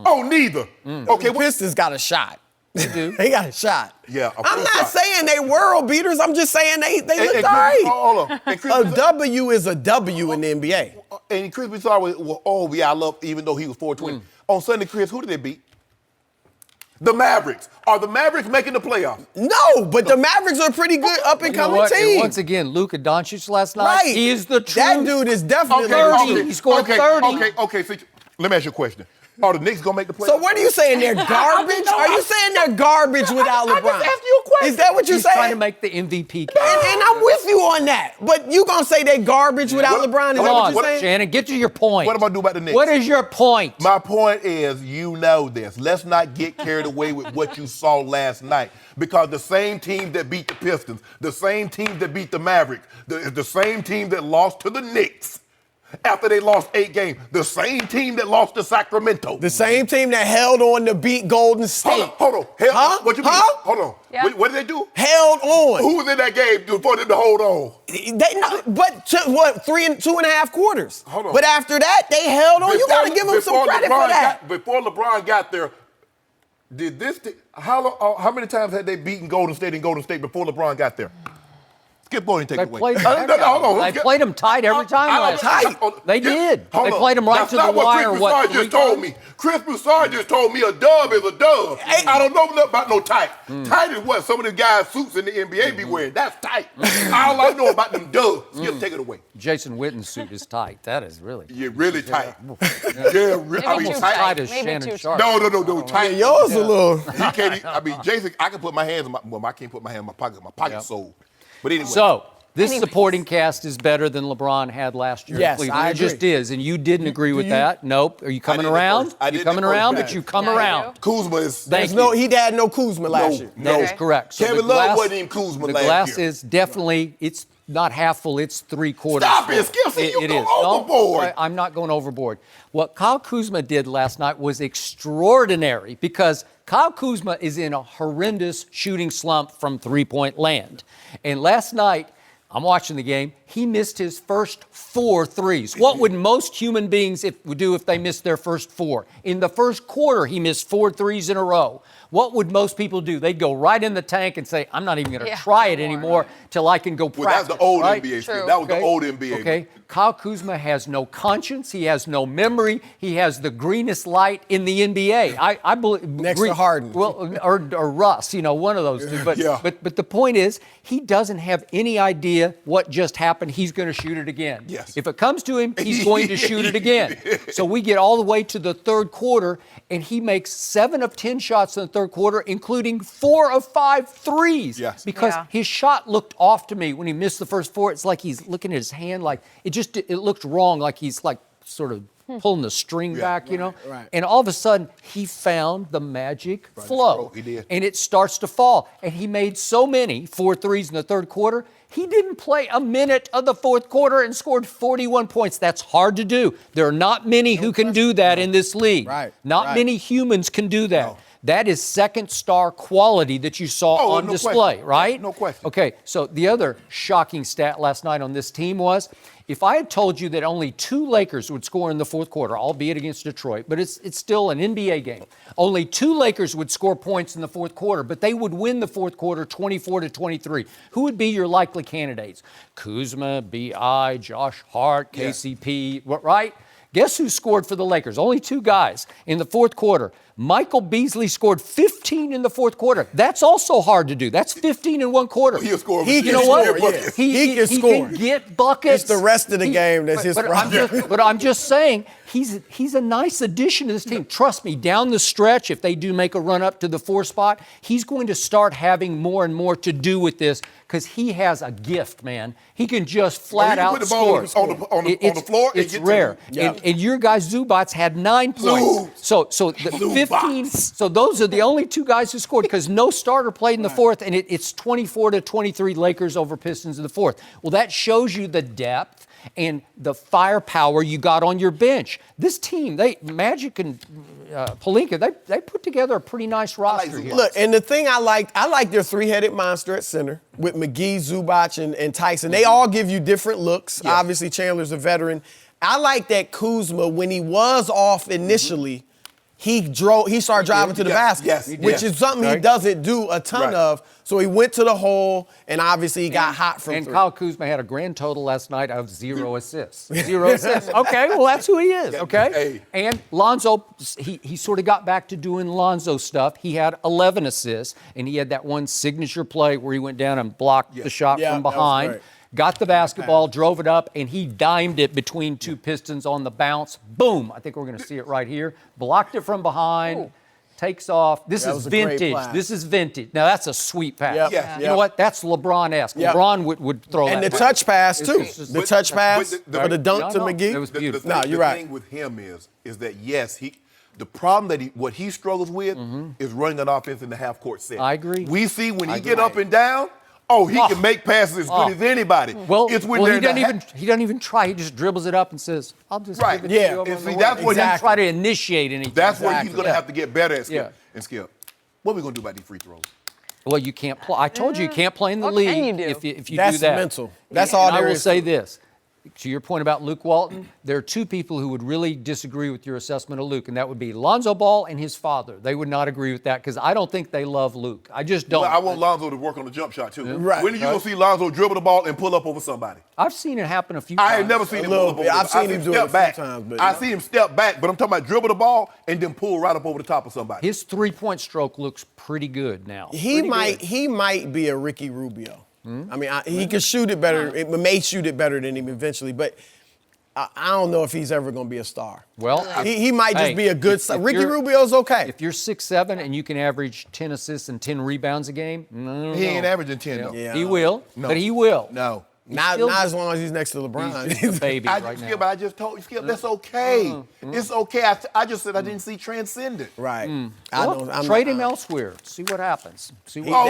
Oh, neither. Okay, The Pistons got a shot. They do. They got a shot. Yeah, a I'm full not shot. saying they world beaters. I'm just saying they looked all Chris, right. hold on. And Chris, A W is a W in the NBA. and Chris Broussard was, I love, even though he was 420. On Sunday, Chris, who did they beat? The Mavericks. Are the Mavericks making the playoffs? No, but the Mavericks are a pretty good up-and-coming And team. once again, Luka Doncic last night, Right. he is the truth. That dude is definitely 30. He scored 30. Okay. So let me ask you a question. Are the Knicks going to make the playoffs? So what are you saying? They're garbage? Are you saying they're garbage without LeBron? I just asked you a question. Is that what you're He's saying? trying to make the MVP case. And I'm with you on that. But you gonna say they garbage without What- LeBron? Is Come that on, what you're saying? Shannon, get to your point. What am I do about the Knicks? What is your point? My point is, you know this. Let's not get carried away with what you saw last night. Because the same team that beat the Pistons, the same team that beat the Mavericks, the same team that lost to the Knicks after they lost 8 games, the same team that lost to Sacramento. The same team that held on to beat Golden State. Hold on. Huh? What you mean? Huh? Hold on. Yeah. What did they do? Held on. Who was in that game for them to hold on? But 2.5 quarters. Hold on. But after that, they held on. You got to give them some credit for that. Before LeBron got there, how many times had they beaten Golden State and Golden State before LeBron got there? Skip going and take They it away. played Hold on. They played them tight every time last night. They did. Hold They on. played them right That's to the not wire. Chris Broussard just told me. Chris Broussard just told me a dub is a dub. I don't know nothing about no tight. Tight is what some of the guys' suits in the NBA be wearing. That's tight. All I know about them dubs. Skip, take it away. Jason Witten's suit is tight. That is really. You're really tight. Maybe I mean, too tight. Tight as Maybe Shannon too Sharpe. No, tight. Yours a little. He can't. I mean, Jason, I can put my hands in my. Well, I can't put my hand in my pocket. My pocket's sold. But anyway. So, This Anyways. supporting cast is better than LeBron had last year. Yes, in Cleveland. I It just agree. is, and you didn't agree with you- that. Nope. Are you coming did at around? first. I You did coming at first, around? yeah. But you come Yeah, I around. do. Kuzma is. Thank He had no Kuzma last year. That Okay. is correct. So Kevin the Love glass- wasn't even Kuzma The last glass year. is definitely, it's not half full, it's 3/4 Stop full. it, Skip. See, you It go is. No, overboard. I'm not going overboard. What Kyle Kuzma did last night was extraordinary because Kyle Kuzma is in a horrendous shooting slump from three-point land. And last night, I'm watching the game, he missed his first 4 threes. What would most human beings do if they missed their first 4? In the first quarter, he missed 4 threes in a row. What would most people do? They'd go right in the tank and say, I'm not even going to try it anymore till I can go Well, practice. that's the old right? NBA. True. Skip. That was the Okay. old NBA. Okay. Kyle Kuzma has no conscience. He has no memory. He has the greenest light in the NBA. I believe Next to Harden. Well, or Russ, one of those two. But, Yeah. but the point is, he doesn't have any idea what just happened. He's going to shoot it again. Yes. If it comes to him, he's going to shoot it again. So we get all the way to the third quarter, and he makes 7 of 10 shots in the third quarter, including 4 of 5 threes. Yes. Because Yeah. his shot looked off to me when he missed the first 4. It's like he's looking at his hand like it looked wrong, like he's like sort of pulling the string back, right. And all of a sudden, he found the magic flow. He did. And it starts to fall. And he made so many 4 threes in the third quarter. He didn't play a minute of the fourth quarter and scored 41 points. That's hard to do. There are not many who can do that in this league. Right, Not right. many humans can do that. No. That is second star quality that you saw Oh, on no display, question. right? No question. Okay, so the other shocking stat last night on this team was, if I had told you that only 2 Lakers would score in the fourth quarter, albeit against Detroit, but it's still an NBA game. Only 2 Lakers would score points in the fourth quarter, but they would win the fourth quarter 24-23. Who would be your likely candidates? Kuzma, B.I., Josh Hart, KCP, right? Guess who scored for the Lakers? Only 2 guys in the fourth quarter. Michael Beasley scored 15 in the fourth quarter. That's also hard to do. That's 15 in one quarter. He'll score. He You know what? score, yeah. He can He score. can get buckets. It's the rest of the game that's his problem. But I'm just saying, he's a nice addition to this team. Trust me, down the stretch, if they do make a run up to the 4 spot, he's going to start having more and more to do with this because he has a gift, man. He can just flat he can out put the ball score. on the floor and It's get to rare. you. And your guy Zubats had 9 points. So the 15. So those are the only 2 guys who scored because no starter played in the fourth, and it's 24-23 Lakers over Pistons in the fourth. Well, that shows you the depth and the firepower you got on your bench. This team, Magic and Pelinka, they put together a pretty nice roster here. Look, and the thing I like their 3-headed monster at center with McGee, Zubac, and Tyson. They all give you different looks. Yeah. Obviously, Chandler's a veteran. I like that Kuzma, when he was off initially, he started driving to the basket, Yes, which is something he doesn't do a ton Right. of. So he went to the hole, and obviously he got hot from And three. Kyle Kuzma had a grand total last night of 0 assists. 0 assists. Okay, well, that's who he is, okay? Hey. And Lonzo, he sort of got back to doing Lonzo stuff. He had 11 assists, and he had that one signature play where he went down and blocked the shot Yeah, from that was behind. great. Got the basketball, drove it up, and he dimed it between 2 Pistons on the bounce. Boom. I think we're going to see it right here. Blocked it from behind. Takes off. This That is was a great vintage. play. This is vintage. Now, that's a sweet pass. Yep. Yes. You know what? That's LeBron-esque. Yep. LeBron would throw And that the pass. touch pass, too. It's just- The touch pass but for the dunk to No, McGee. it was beautiful. No, you're right. The thing with him is that, yes, the problem that what he struggles with is running an offense in the half-court set. I agree. We see when he I get agree. up and down, he can make passes as good as anybody. Well, it's when he they're in the doesn't even try. He just dribbles it up and says, "I'll just Right. give it Yeah. to you over And on see, the that's wing." what He doesn't exactly. try to initiate anything. That's what he's Exactly. going to have to get better at, Skip. Yeah. And Skip, what are we going to do about these free throws? Well, you can't play. I told you can't play in the What league can you do? if you That's do that. mental. That's And all I there will is say to it. this. To your point about Luke Walton, there are 2 people who would really disagree with your assessment of Luke, and that would be Lonzo Ball and his father. They would not agree with that because I don't think they love Luke. I just don't. Well, I want Lonzo to work on the jump shot, too. Right. When are you going to see Lonzo dribble the ball and pull up over somebody? I've seen it happen a few times. I ain't never seen him little pull up over bit. I've somebody. seen him I do it a step few back. times, but, I see him step back, but I'm talking about dribble the ball and then pull right up over the top of somebody. His 3-point stroke looks pretty good now. He Pretty good. might be a Ricky Rubio. I mean, he could shoot it better. It may shoot it better than him eventually, but I don't know if he's ever going to be a star. Well, He might just hey, be a good if star. Ricky you're- Rubio's okay. If you're 6'7" and you can average 10 assists and 10 rebounds a game, He ain't averaging 10, though. Yeah. He will, No. but he will. No. Not as long as he's next to LeBron. He's a baby right now. Skip, I just told you, Skip, that's okay. It's okay. I just said I didn't see transcendent. Right. Well, trade him elsewhere. See what happens. See what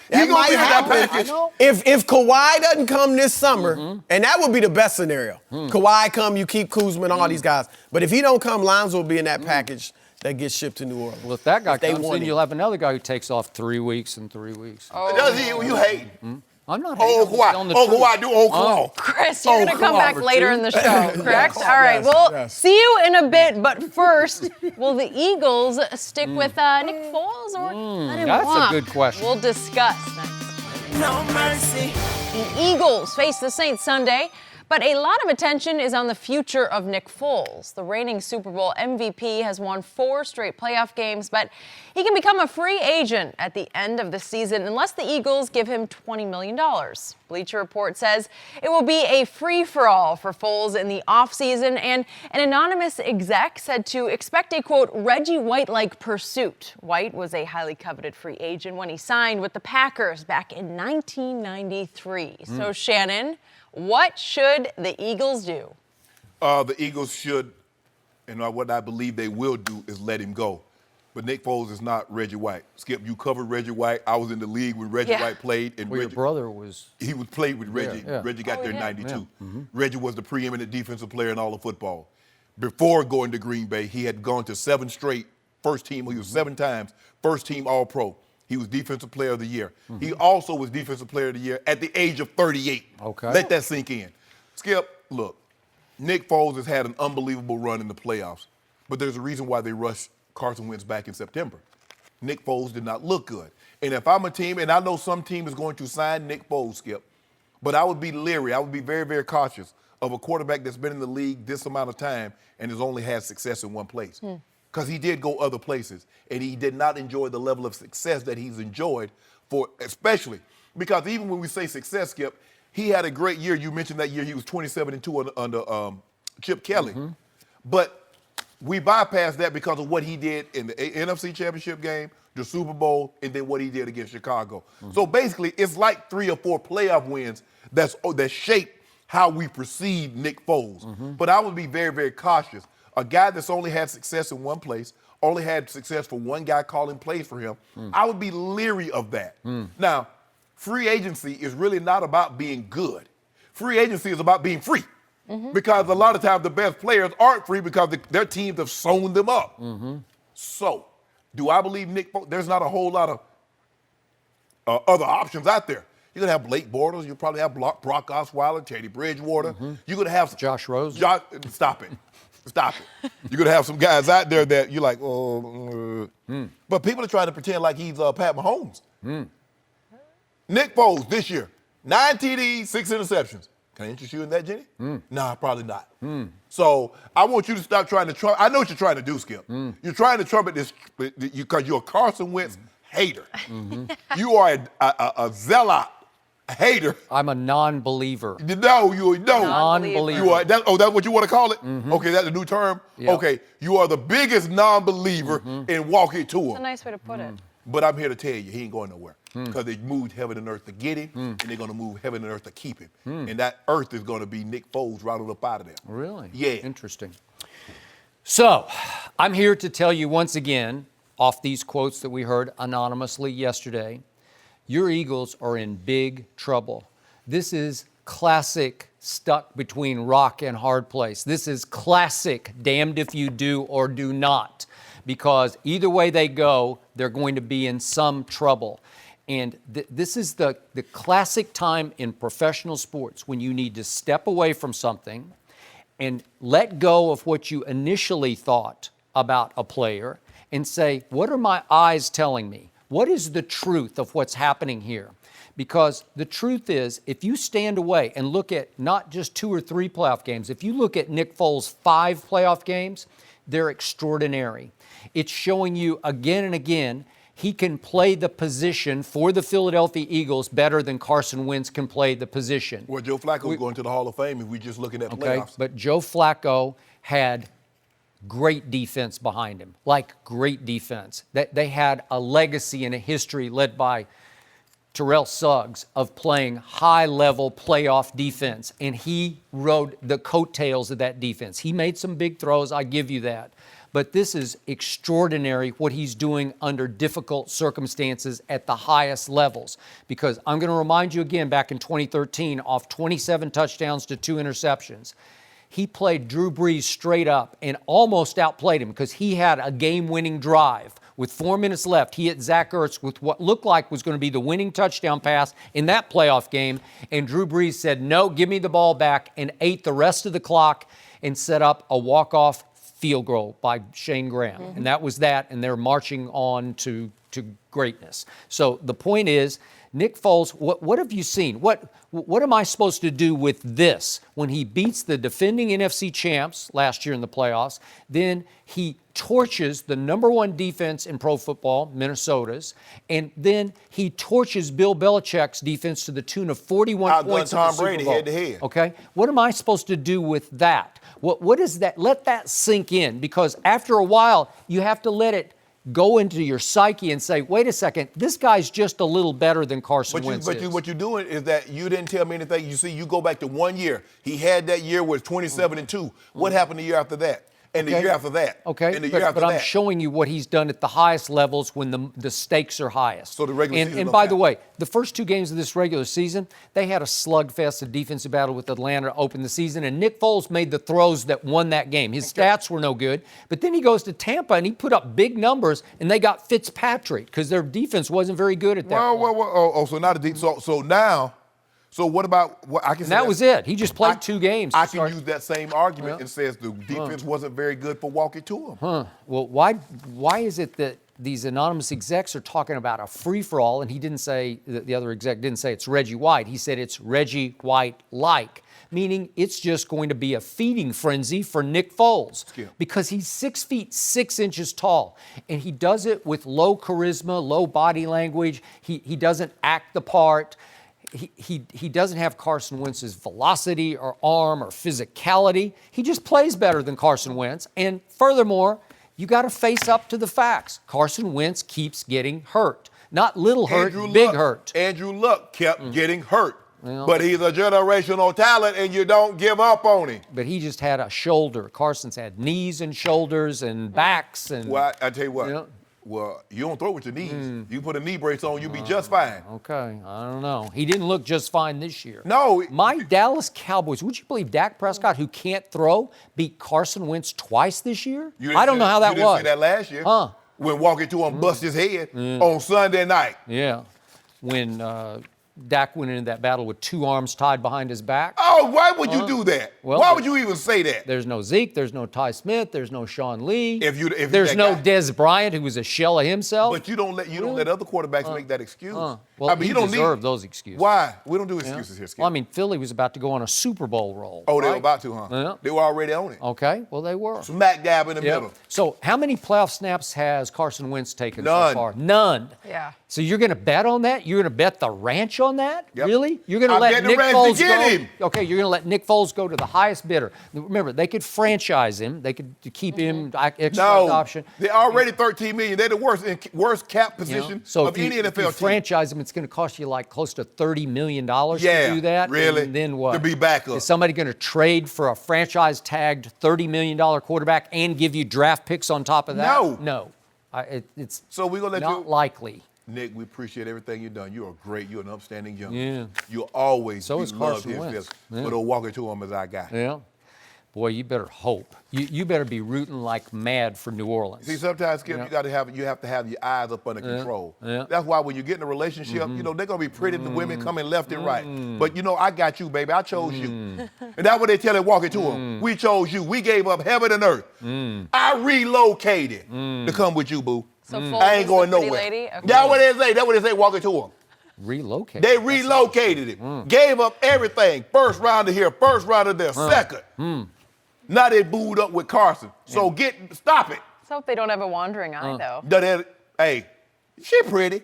That might happen. I know. If Kawhi doesn't come this summer, and that would be the best scenario. Kawhi come, you keep Kuzma and all these guys. But if he don't come, Lonzo will be in that package that gets shipped to New Orleans. Well, if that guy comes, then you'll have another guy who takes off 3 weeks and 3 weeks. Does he? You hate? I'm not hating. Kawhi. Chris, you're going to come back later in the show, correct? Yes. All right, Yes. we'll Yes. see you in a bit. But first, will the Eagles stick with Nick Foles or let him That's walk? a good question. We'll discuss next. No mercy. The Eagles face the Saints Sunday, but a lot of attention is on the future of Nick Foles. The reigning Super Bowl MVP has won 4 straight playoff games, but he can become a free agent at the end of the season unless the Eagles give him $20 million. Bleacher Report says it will be a free-for-all for Foles in the offseason, and an anonymous exec said to expect a, quote, Reggie White-like pursuit. White was a highly coveted free agent when he signed with the Packers back in 1993. So, Shannon, what should the Eagles do? The Eagles should, and what I believe they will do, is let him go. But Nick Foles is not Reggie White. Skip, you covered Reggie White. I was in the league when Reggie White played. And Well, your brother was. He was played with Reggie. Yeah. Reggie got there in 92. Yeah. Reggie was the preeminent defensive player in all of football. Before going to Green Bay, he had gone to 7 straight first team. He was 7 times first team All-Pro. He was Defensive Player of the Year. He also was Defensive Player of the Year at the age of 38. Okay. Let that sink in. Skip, look, Nick Foles has had an unbelievable run in the playoffs, but there's a reason why they rushed Carson Wentz back in September. Nick Foles did not look good. And if I'm a team, and I know some team is going to sign Nick Foles, Skip, but I would be leery. I would be very, very cautious of a quarterback that's been in the league this amount of time and has only had success in one place. Because he did go other places, and he did not enjoy the level of success that he's enjoyed for, especially because even when we say success, Skip, he had a great year. You mentioned that year he was 27-2 under Chip Kelly. But we bypassed that because of what he did in the NFC Championship game, the Super Bowl, and then what he did against Chicago. So basically, it's like 3 or 4 playoff wins that shape how we perceive Nick Foles. But I would be very, very cautious. A guy that's only had success in one place, only had success for one guy calling plays for him, I would be leery of that. Now, free agency is really not about being good. Free agency is about being free. Because a lot of times the best players aren't free because their teams have sewn them up. So, do I believe Nick Foles? There's not a whole lot of other options out there. You're going to have Blake Bortles. You'll probably have Brock Osweiler, Teddy Bridgewater. You're going to have Josh Rosen. Stop it. You're going to have some guys out there that you're like, But people are trying to pretend like he's Pat Mahomes. Nick Foles this year, 9 TDs, 6 interceptions. Can I interest you in that, Jenny? Nah, probably not. So I want you to stop trying to trump. I know what you're trying to do, Skip. You're trying to trumpet this because you're a Carson Wentz hater. You are a zealot hater. I'm a non-believer. No, you don't. Non-believer. You are. That's what you want to call it? Okay, that's a new term? Yep. Okay, you are the biggest non-believer in walk it to him. That's a nice way to put it. But I'm here to tell you, he ain't going nowhere. Because they moved heaven and earth to get him, and they're going to move heaven and earth to keep him. And that earth is going to be Nick Foles routed up out of there. Really? Yeah. Interesting. So, I'm here to tell you once again, off these quotes that we heard anonymously yesterday, your Eagles are in big trouble. This is classic stuck between rock and hard place. This is classic damned if you do or do not. Because either way they go, they're going to be in some trouble. And this is the classic time in professional sports when you need to step away from something and let go of what you initially thought about a player and say, what are my eyes telling me? What is the truth of what's happening here? Because the truth is, if you stand away and look at not just 2 or 3 playoff games, if you look at Nick Foles' 5 playoff games, they're extraordinary. It's showing you again and again he can play the position for the Philadelphia Eagles better than Carson Wentz can play the position. Well, Joe Flacco's going to the Hall of Fame if we're just looking at Okay, playoffs. but Joe Flacco had great defense behind him, like great defense. That they had a legacy and a history led by Terrell Suggs of playing high-level playoff defense, and he rode the coattails of that defense. He made some big throws, I give you that. But this is extraordinary what he's doing under difficult circumstances at the highest levels. Because I'm going to remind you again, back in 2013, off 27 touchdowns to 2 interceptions, he played Drew Brees straight up and almost outplayed him because he had a game-winning drive. With 4 minutes left, he hit Zach Ertz with what looked like was going to be the winning touchdown pass in that playoff game. And Drew Brees said, no, give me the ball back, and ate the rest of the clock and set up a walk-off field goal by Shane Graham. And that was that, and they're marching on to greatness. So the point is, Nick Foles, what have you seen? What am I supposed to do with this? When he beats the defending NFC champs last year in the playoffs, then he torches the number 1 defense in pro football, Minnesota's, and then he torches Bill Belichick's defense to the tune of 41 points in the Super Bowl. Tom Brady head to head. Okay? What am I supposed to do with that? What is that? Let that sink in, because after a while, you have to let it go into your psyche and say, wait a second, this guy's just a little better than Carson Wentz is. What you're doing is that you didn't tell me anything. You see, you go back to 1 year. He had that year was 27-2. What happened the year after that? And the year after that. Okay, and the year after but that. I'm showing you what he's done at the highest levels when the stakes are highest. So the regular season And don't by count. the way, the first 2 games of this regular season, they had a slugfest, a defensive battle with Atlanta to open the season, and Nick Foles made the throws that won that game. His stats were no good, but then he goes to Tampa and he put up big numbers, and they got Fitzpatrick because their defense wasn't very good at that point. So now so now. So what about what I can say? And that was it. He just played 2 games. I can use that same argument and says the defense wasn't very good for walking to him. Well, why is it that these anonymous execs are talking about a free-for-all, and he didn't say, the other exec didn't say it's Reggie White. He said it's Reggie White-like, meaning it's just going to be a feeding frenzy for Nick Foles because he's 6 feet 6 inches tall, and he does it with low charisma, low body language. He doesn't act the part. He doesn't have Carson Wentz's velocity or arm or physicality. He just plays better than Carson Wentz. And furthermore, you got to face up to the facts. Carson Wentz keeps getting hurt. Not little hurt, big hurt. Andrew Luck kept getting hurt. But he's a generational talent, and you don't give up on him. But he just had a shoulder. Carson's had knees and shoulders and backs. And Well, I tell you what. Well, you don't throw with your knees. You put a knee brace on, you'll be just fine. Okay, I don't know. He didn't look just fine this year. No. My Dallas Cowboys, would you believe Dak Prescott, who can't throw, beat Carson Wentz twice this year? I don't know how that was. You didn't see that last year. When walking to him, bust his head on Sunday night. Yeah, when Dak went into that battle with 2 arms tied behind his back. Oh, why would you do that? Well, why would you even say that? There's no Zeke, there's no Ty Smith, there's no Sean Lee. If there's no guy. Dez Bryant, who was a shell of himself. But you don't let other quarterbacks make that excuse. Well, he deserved those excuses. Why? We don't do excuses here, Skip. Well, I mean, Philly was about to go on a Super Bowl roll. Oh, they right? were about to, huh? Yeah. They were already on it. Okay, well, they were. Smack dab in the middle. So how many playoff snaps has Carson Wentz taken None. so far? None. Yeah. So you're going to bet on that? You're going to bet the ranch on that? Yep. Really? You're going to I'm let betting Nick the ranch Foles to get go? him. Okay, you're going to let Nick Foles go to the highest bidder. Remember, they could franchise him. They could keep him extra option. They're already $13 million. They're the worst cap position So of if any you NFL team. franchise him, it's going to cost you like close to $30 million to do that. Really? And then what? To be back up. Is somebody going to trade for a franchise-tagged $30 million quarterback and give you draft picks on top of that? No. It's So we're gonna let not likely. Nick, we appreciate everything you've done. You are great. You're an upstanding young Yeah. man. You'll always So be is loved Carson his Wentz. best. Yeah. But walking to him as our guy. Yeah. Boy, you better hope. You better be rooting like mad for New Orleans. See, sometimes, Skip, you have to have your eyes up under control. Yeah. That's why when you get in a relationship, they're gonna be pretty. The women coming left and right. But I got you, baby. I chose you, and that's what they tell him walking to him. We chose you. We gave up heaven and earth. I relocated to come with you, boo. So Foles I ain't is going the pretty nowhere. lady? Okay. That's what they say. That's what they say walking to him. Relocated. They relocated him. Gave up everything. First round of here, first round of there, second. Now they booed up with Carson. So stop it. Let's hope they don't have a wandering eye, though. Hey, she pretty,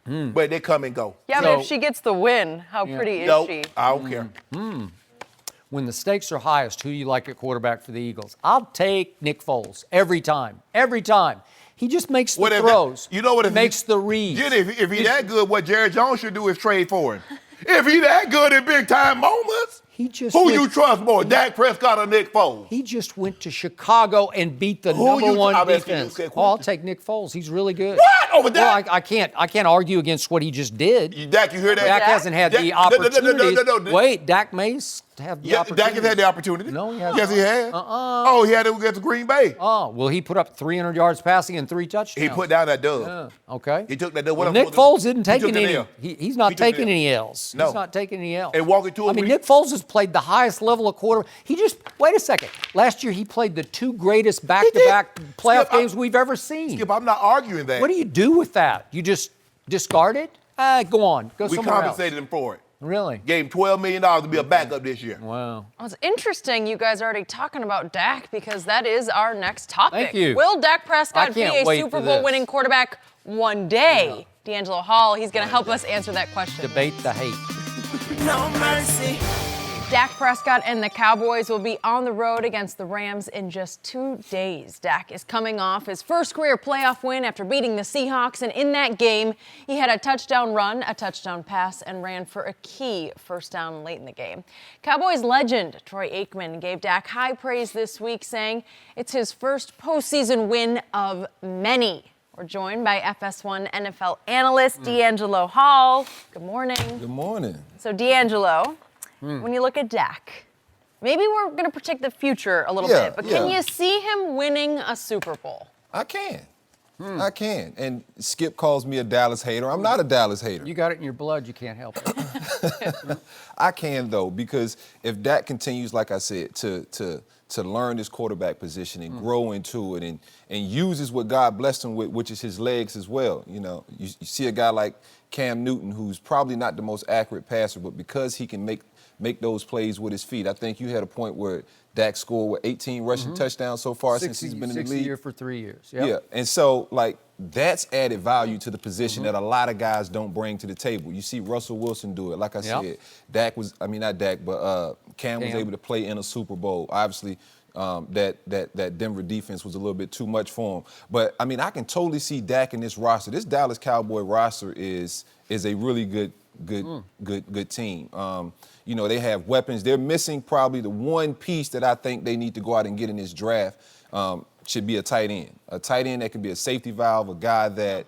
but they come and go. Yeah, but if she gets the win, how pretty is she? I don't care. When the stakes are highest, who do you like at quarterback for the Eagles? I'll take Nick Foles every time. Every time. He just makes the What if throws. you know what? He makes the reads. Jenny, if he that good, what Jerry Jones should do is trade for him. If he that good in big time moments, who you trust more, Dak Prescott or Nick Foles? He just went to Chicago and beat the number one defense. I'll take Nick Foles. He's really good. What over Dak? Well, I can't argue against what he just did. Dak, you hear that? Dak hasn't had the opportunity. No. Wait, Dak may have the opportunity. Dak has had the opportunity. No, he hasn't. Yes, he has. Oh, he had it against Green Bay. Oh, well, he put up 300 yards passing and 3 touchdowns. He put down that dub. Yeah, okay. He took that dub. Well, Nick Foles didn't take any. He's not taking any L's. No. He's not taking any L's. And walking to a Nick Foles has played the highest level of quarterback. Wait a second. Last year he played the 2 greatest back-to-back playoff games we've ever seen. Skip, I'm not arguing that. What do you do with that? You just discard it? Go on. Go somewhere else. We compensated him for it. Really? Gave him $12 million to be a backup this year. Wow. Well, it's interesting you guys are already talking about Dak because that is our next topic. Thank you. Will Dak Prescott be a wait Super for Bowl this. winning quarterback one day? D'Angelo Hall, he's going to help us answer that question. Debate the hate. No mercy. Dak Prescott and the Cowboys will be on the road against the Rams in just 2 days. Dak is coming off his first career playoff win after beating the Seahawks, and in that game, he had a touchdown run, a touchdown pass, and ran for a key first down late in the game. Cowboys legend Troy Aikman gave Dak high praise this week, saying it's his first postseason win of many. We're joined by FS1 NFL analyst D'Angelo Hall. Good morning. Good morning. So, D'Angelo, when you look at Dak, maybe we're going to predict the future a little bit, but can you see him winning a Super Bowl? I can. I can. And Skip calls me a Dallas hater. I'm not a Dallas hater. You got it in your blood. You can't help it. I can, though, because if Dak continues, like I said, to learn this quarterback position and grow into it and uses what God blessed him with, which is his legs as well. You know, you see a guy like Cam Newton, who's probably not the most accurate passer, but because he can make those plays with his feet. I think you had a point where Dak scored 18 rushing touchdowns so far since he's been in the league. 60 year for 3 years. Yep. Yeah, and so that's added value to the position that a lot of guys don't bring to the table. You see Russell Wilson do it. Like I said, Cam was able to play in a Super Bowl. Obviously, that Denver defense was a little bit too much for him. But I mean, I can totally see Dak in this roster. This Dallas Cowboy roster is a really good team. You know, they have weapons. They're missing probably the one piece that I think they need to go out and get in this draft. Should be a tight end. A tight end that can be a safety valve, a guy that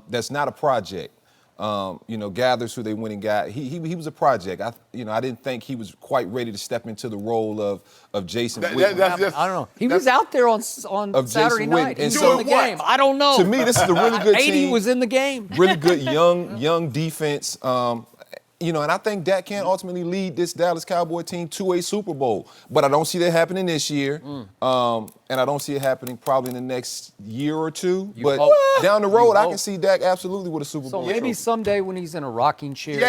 that's not a project. You know, Gathers, who they went and got, he was a project. I didn't think he was quite ready to step into the role of Jason Witten. I don't know. He was out there on Saturday night. He was so in the game. I don't know. To me, this is a really good team. 80 was in the game. Really good young defense. You know, and I think Dak can ultimately lead this Dallas Cowboy team to a Super Bowl. But I don't see that happening this year. And I don't see it happening probably in the next year or two. Down the road, I can see Dak absolutely with a Super Bowl. So maybe someday when he's in a rocking chair,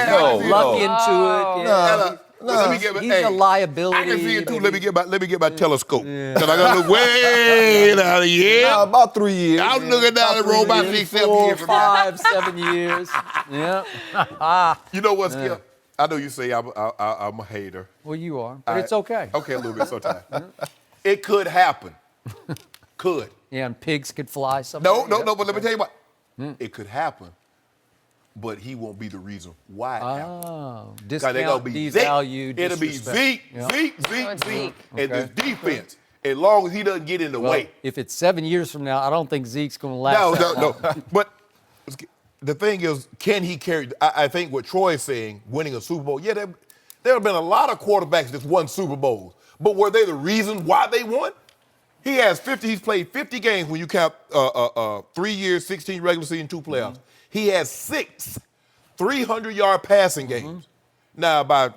luck into it. He's a liability. I can see it too. Let me get my telescope. Because I gotta look way down the year. No, about 3 years. I'm looking down the road about 6, 7 years from now. 5, 7 years. Yeah. You know what, Skip? I know you say I'm a hater. Well, you are, but it's okay. Okay, a little bit sometimes. It could happen. Could. Yeah, and pigs could fly someday. No, but let me tell you what. It could happen, but he won't be the reason why it happened. Discount, devalue, It'll be Zeke. And this defense, as long as he doesn't get in the way. If it's 7 years from now, I don't think Zeke's going to last that long. No. But the thing is, can he carry? I think what Troy is saying, winning a Super Bowl, there have been a lot of quarterbacks that won Super Bowls, but were they the reason why they won? He's played 50 games when you count 3 years, 16 regular season, 2 playoffs. He has 6 300-yard passing games. Now, I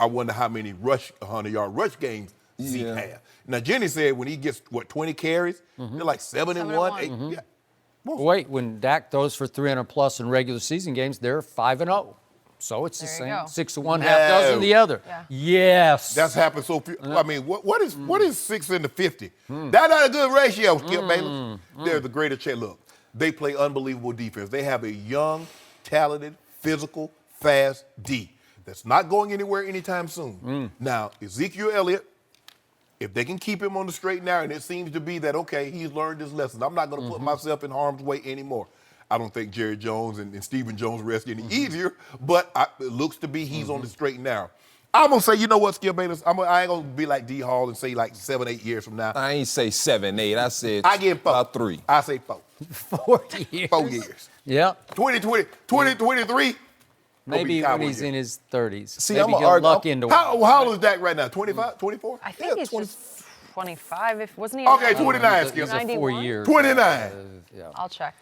wonder how many 100-yard rush games Zeke has. Now, Jenny said when he gets, 20 carries, they're like 7-1. 8, Wait, when Dak throws for 300-plus in regular season games, they're 5-0. So it's the same. 6-1, half dozen the other. Yeah. Yes. That's happened so few. I mean, what is 6 into 50? That's not a good ratio, Skip Bayless. They're the greater chance. Look, they play unbelievable defense. They have a young, talented, physical, fast D that's not going anywhere anytime soon. Now, Ezekiel Elliott If they can keep him on the straight and narrow, and it seems to be that, okay, he's learned his lesson. I'm not going to put myself in harm's way anymore. I don't think Jerry Jones and Stephen Jones' rest any easier, but it looks to be he's on the straight and narrow. I'm going to say, you know what, Skip Bayless? I ain't going to be like D. Hall and say like 7, 8 years from now. I ain't say 7, 8. I said I give 4. about 3. I say 4. 4 years. 4 years. Yeah. 2023. Maybe when he's in his 30s. See, maybe I'm he'll luck into how old is Dak right now? 25, 24? I think he's just 25. Wasn't he? Okay, 29, Skip. 4 years. 29. I'll check.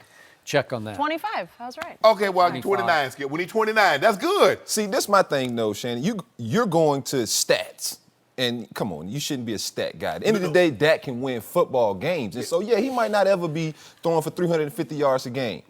Check on that. 25. I was right. Okay, well, 29, Skip. When he's 29, that's good. See, this is my thing, though, Shannon. You're going to stats. And come on, you shouldn't be a stat guy. At the end of the day, Dak can win football games. And so, yeah, he might not ever be throwing for 350 yards a game.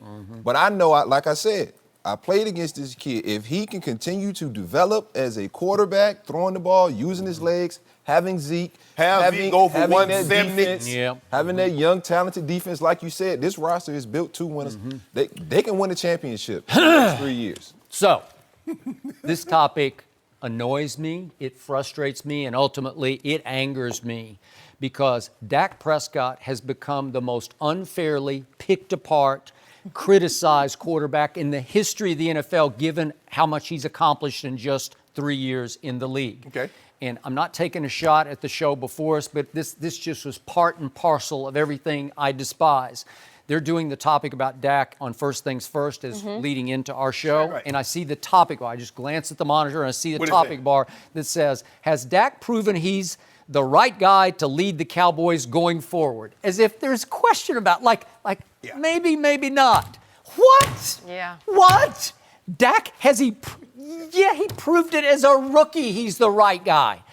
But I know, like I said, I played against this kid. If he can continue to develop as a quarterback, throwing the ball, using his legs, having Zeke, Zeke go for having 170. defense, having that young, talented defense, like you said, this roster is built to win. They can win a championship in the next 3 years. So, this topic annoys me, it frustrates me, and ultimately it angers me because Dak Prescott has become the most unfairly picked apart, criticized quarterback in the history of the NFL, given how much he's accomplished in just 3 years in the league. Okay. And I'm not taking a shot at the show before us, but this just was part and parcel of everything I despise. They're doing the topic about Dak on First Things First as leading into our show. Right. And I see the topic bar. I just glance at the monitor and I see the What is topic it? bar that says, has Dak proven he's the right guy to lead the Cowboys going forward? As if there's a question about, maybe, maybe not. What? Yeah. What? Dak, he proved it as a rookie. He's the right guy.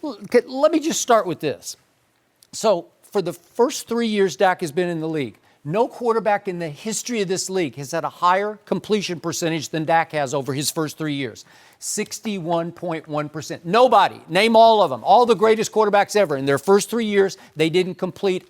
Let me just start with this. So for the first 3 years Dak has been in the league, no quarterback in the history of this league has had a higher completion percentage than Dak has over his first 3 years. 61.1%. Nobody, name all of them, all the greatest quarterbacks ever. In their first 3 years, they didn't complete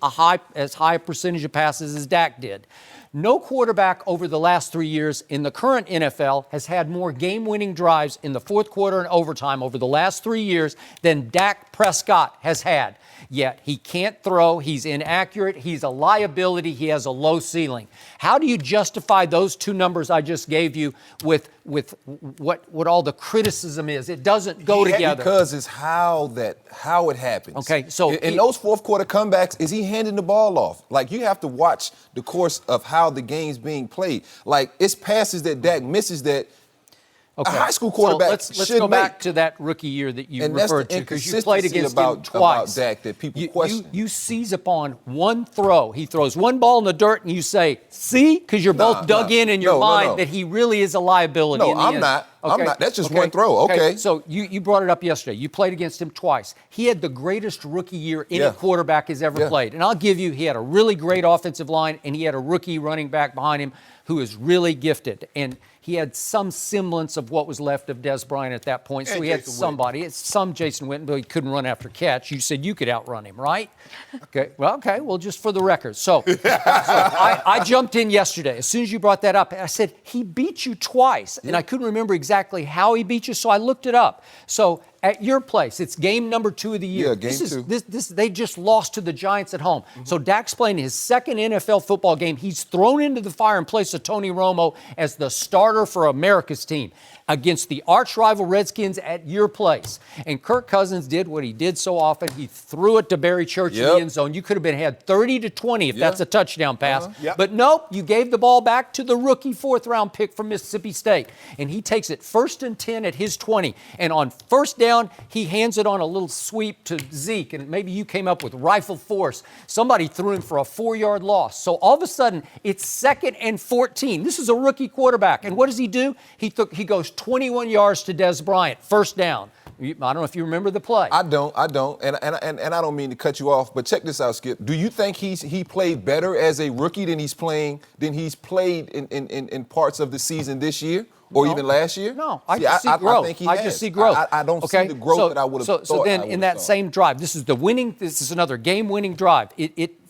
as high a percentage of passes as Dak did. No quarterback over the last 3 years in the current NFL has had more game-winning drives in the fourth quarter and overtime over the last 3 years than Dak Prescott has had. Yet he can't throw, he's inaccurate, he's a liability, he has a low ceiling. How do you justify those two numbers I just gave you with what all the criticism is? It doesn't go together. Because it's how it happens. Okay, so in those fourth quarter comebacks, is he handing the ball off? Like, you have to watch the course of how the game's being played. Like, it's passes that Dak misses that a high school quarterback so let's should go make. back to that rookie year that you And referred that's the to, because you played against him about twice. Dak that people question. You seize upon one throw. He throws one ball in the dirt, and you say, "See," because you're both dug in your mind that he really is a liability. No, in the I'm end. not. Okay. I'm not. That's just one throw. Okay. So you brought it up yesterday. You played against him twice. He had the greatest rookie year any quarterback has ever played. And I'll give you, he had a really great offensive line, and he had a rookie running back behind him who is really gifted. And he had some semblance of what was left of Des Bryant at that point. So And he had Jason somebody. It's some Jason Witten, but he couldn't run after catch. You said you could outrun him, right? Okay. Well, just for the record. So I jumped in yesterday. As soon as you brought that up, I said, he beat you twice. And I couldn't remember exactly how he beat you, so I looked it up. So at your place, it's game number 2 of the year. Yeah, game 2. They just lost to the Giants at home. So Dak's playing his second NFL football game. He's thrown into the fire in place of Tony Romo as the starter for America's team against the arch rival Redskins at your place. And Kirk Cousins did what he did so often. He threw it to Barry Church in the end zone. You could have had 30-20 if that's a touchdown pass. But nope, you gave the ball back to the rookie 4th-round pick from Mississippi State. And he takes it 1st and 10 at his 20. And on first down, he hands it on a little sweep to Zeke. And maybe you came up with rifle force. Somebody threw him for a 4-yard loss. So all of a sudden, it's 2nd and 14. This is a rookie quarterback. And what does he do? He goes 21 yards to Des Bryant, first down. I don't know if you remember the play. I don't. And I don't mean to cut you off, but check this out, Skip. Do you think he played better as a rookie than he's played in parts of the season this year? Or even last year? No, I just see growth. I think he I has. just see growth. I don't see the growth that I would have thought. So then in that same drive, this is another game-winning drive.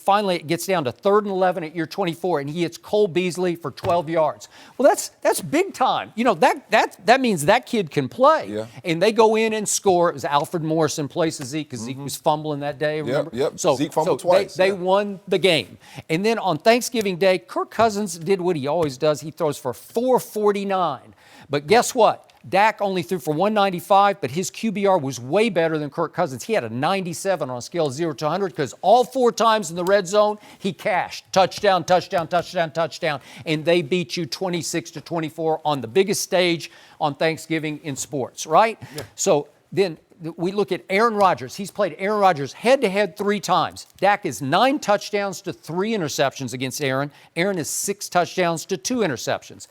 finally it gets down to 3rd and 11 at year 24, and he hits Cole Beasley for 12 yards. Well, that's big time. You know, that means that kid can play. Yeah. And they go in and score. It was Alfred Morrison plays Zeke because Zeke was fumbling that day, remember? Yep. So, Zeke fumbled twice. They won the game. And then on Thanksgiving Day, Kirk Cousins did what he always does. He throws for 449. But guess what? Dak only threw for 195, but his QBR was way better than Kirk Cousins. He had a 97 on a scale of 0 to 100 because all 4 times in the red zone, he cashed. Touchdown, touchdown, touchdown, touchdown. And they beat you 26-24 on the biggest stage on Thanksgiving in sports, right? Yeah. So then we look at Aaron Rodgers. He's played Aaron Rodgers head-to-head 3 times. Dak is 9 touchdowns to 3 interceptions against Aaron. Aaron is 6 touchdowns to 2 interceptions.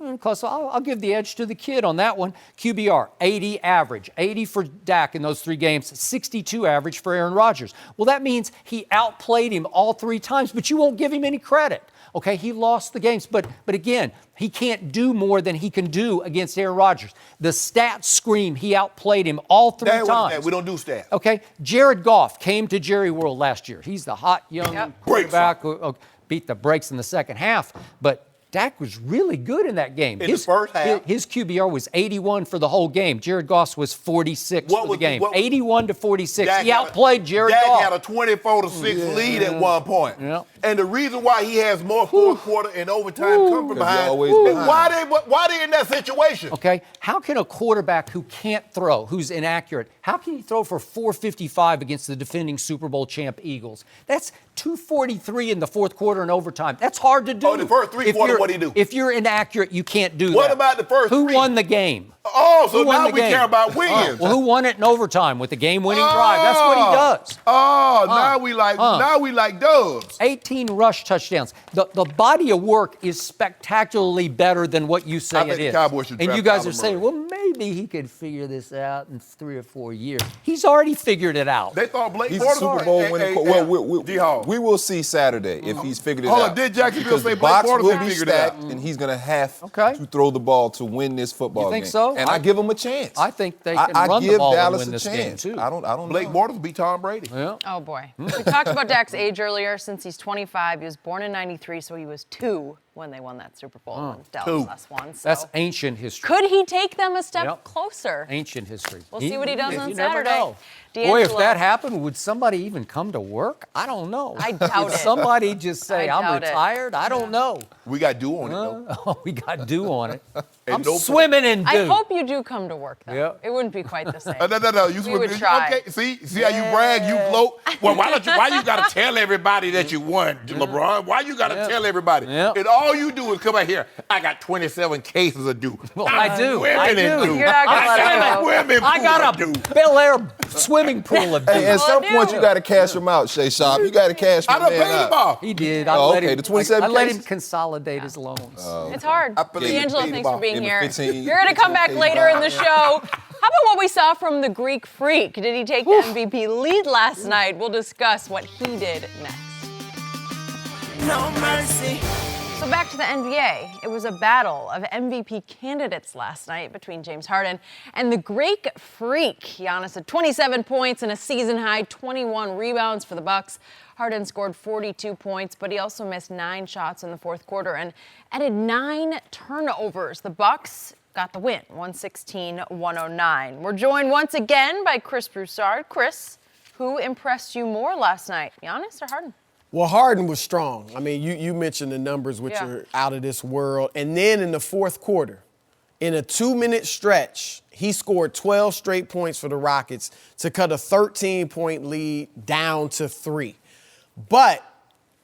Because I'll give the edge to the kid on that one. QBR, 80 average. 80 for Dak in those 3 games, 62 average for Aaron Rodgers. Well, that means he outplayed him all 3 times, but you won't give him any credit. Okay, he lost the games, but again, he can't do more than he can do against Aaron Rodgers. The stats scream he outplayed him all 3 times. We don't do stats. Okay, Jared Goff came to Jerry World last year. He's the hot young quarterback who beat the brakes in the second half, but Dak was really good in that game. In the first half. His QBR was 81 for the whole game. Jared Goff was 46 for the game. 81-46. He outplayed Jared Goff. Dak had a 24-6 lead at one point. Yeah. And the reason why he has more fourth quarter and overtime come from behind is why they in that situation? Okay, how can a quarterback who can't throw, who's inaccurate, how can he throw for 455 against the defending Super Bowl champ Eagles? That's 243 in the fourth quarter and overtime. That's hard to do. Oh, the first 3 quarters, what do you do? If you're inaccurate, you can't do that. What about the first 3? Who won the game? Oh, so now we care about wins. Well, who won it in overtime with the game-winning drive? That's what he does. Now we like Dubs. 18 rush touchdowns. The body of work is spectacularly better than what you say it is. The Cowboys should and draft you guys Kyler are saying, Murray. well, maybe he could figure this out in 3 or 4 years. He's already figured it out. They thought Blake He's a Bortles Super Bowl winning. D-Hall. We will see Saturday if he's figured it Hold out. on, did Jacksonville Because say the Blake box Bortles will had be figured it out? stacked, and he's going to have Okay. to throw the ball to win this football game. think so? And I give him a chance. I think they can I run the give ball Dallas and win a this game, chance. too. I don't Blake know. Bortles beat Tom Brady. Yeah. Oh, boy. We talked about Dak's age earlier. Since he's 25, he was born in 93, so he was 2 when they won that Super Bowl. And Dallas last one. So. That's ancient history. Could he take them a step Yep. closer? Ancient history. We'll see what he does on you never Saturday. know. D'Angelo. Boy, if that happened, would somebody even come to work? I don't know. I doubt Would it. somebody just say, I I'm doubt it. retired? I don't know. We got dew on it, though. Oh, we got dew on it. And I'm no- swimming in dew. I hope you do come to work, though. Yeah. It wouldn't be quite the same. No. We would try. Okay, see how you brag, you gloat. Well, why you gotta tell everybody that you won, LeBron? Why you gotta tell everybody? Yeah. And all you do is come out here. I got 27 cases of dew. Well, I do. Swimming I in do. dew. You're not gonna I let got it a go. swimming I pool got of a dew. Bel Air swimming pool of dew. Hey, at some point, you got to cash him out, Shay Sharpe. You got to cash I my done man paid him out. off. He did. okay, the 27 I let him cases? consolidate his loans. It's hard. believe D'Angelo, it. thanks for being In the here. 15 You're going to come back 15 later in the show. How about what we saw from the Greek Freak? Did he take the MVP lead last night? We'll discuss what he did next. No mercy. So back to the NBA. It was a battle of MVP candidates last night between James Harden and the Greek Freak. Giannis had 27 points and a season-high 21 rebounds for the Bucks. Harden scored 42 points, but he also missed 9 shots in the fourth quarter and added 9 turnovers. The Bucks got the win, 116-109. We're joined once again by Chris Broussard. Chris, who impressed you more last night, Giannis or Harden? Well, Harden was strong. I mean, you mentioned the numbers, which are out of this world. And then in the fourth quarter, in a 2-minute stretch, he scored 12 straight points for the Rockets to cut a 13-point lead down to 3. But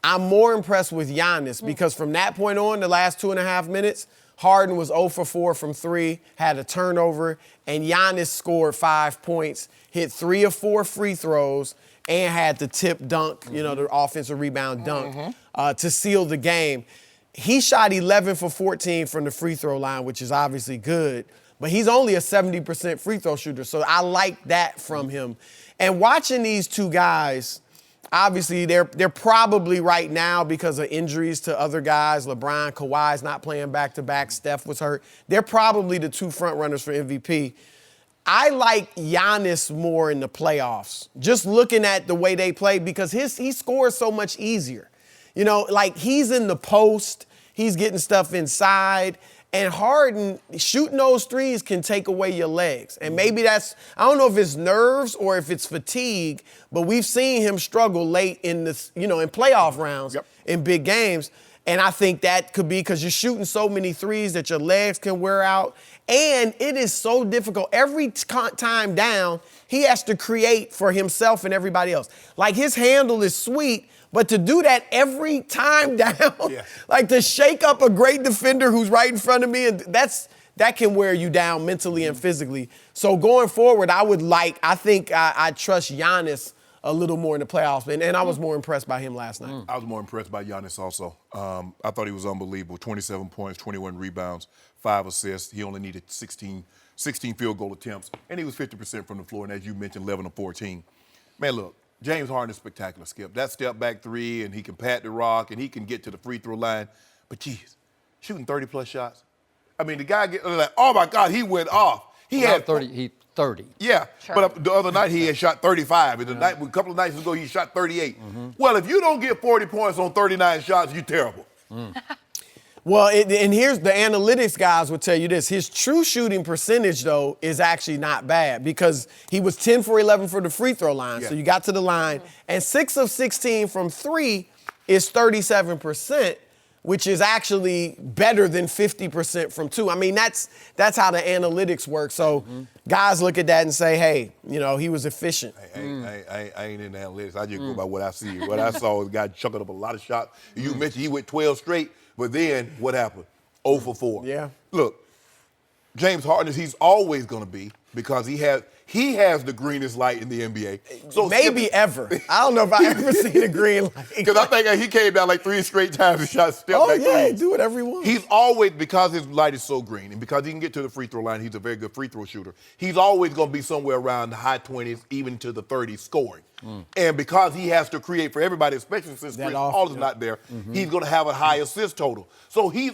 I'm more impressed with Giannis because from that point on, the last 2.5 minutes, Harden was 0 for 4 from 3, had a turnover, and Giannis scored 5 points, hit 3 of 4 free throws, and had the tip dunk, the offensive rebound dunk, to seal the game. He shot 11 for 14 from the free throw line, which is obviously good, but he's only a 70% free throw shooter, so I like that from him. And watching these two guys, obviously they're probably right now because of injuries to other guys. LeBron, Kawhi's not playing back-to-back. Steph was hurt. They're probably the 2 front runners for MVP. I like Giannis more in the playoffs. Just looking at the way they play because he scores so much easier. You know, like he's in the post, he's getting stuff inside, and Harden shooting those threes can take away your legs. And maybe that's, I don't know if it's nerves or if it's fatigue, but we've seen him struggle late in this, in playoff rounds, in big games. And I think that could be because you're shooting so many threes that your legs can wear out. And it is so difficult. Every time down, he has to create for himself and everybody else. Like his handle is sweet, but to do that every time down, like to shake up a great defender who's right in front of me, and that can wear you down mentally and physically. So going forward, I think I trust Giannis a little more in the playoffs, and I was more impressed by him last night. I was more impressed by Giannis also. I thought he was unbelievable. 27 points, 21 rebounds, 5 assists. He only needed 16 field goal attempts, and he was 50% from the floor, and as you mentioned, 11 of 14. Man, look, James Harden is spectacular, Skip. That step back three, and he can pat the rock, and he can get to the free throw line. But, geez, shooting 30-plus shots. I mean, the guy like, oh, my God, he went off. He had 30. 30. Yeah, sure. But the other night he had shot 35. And a couple of nights ago he shot 38. Well, if you don't get 40 points on 39 shots, you're terrible. Well, and here's the analytics guys will tell you this. His true shooting percentage, though, is actually not bad because he was 10 for 11 for the free throw line. So you got to the line. And 6 of 16 from 3 is 37%. Which is actually better than 50% from 2. I mean, that's how the analytics work. So guys look at that and say, hey, he was efficient. I ain't in the analytics. I just go by what I see. What I saw was a guy chucking up a lot of shots. You mentioned he went 12 straight, but then what happened? 0 for 4. Yeah. Look, James Harden, he's always going to be because he has the greenest light in the NBA. So maybe ever. I don't know if I ever seen a green light. Because I think he came down like 3 straight times and shot step back threes. Do whatever he wants. He's always, because his light is so green and because he can get to the free throw line, he's a very good free throw shooter. He's always going to be somewhere around the high 20s, even to the 30s scoring. And because he has to create for everybody, especially since Chris Paul is not there, he's going to have a high assist total. So he's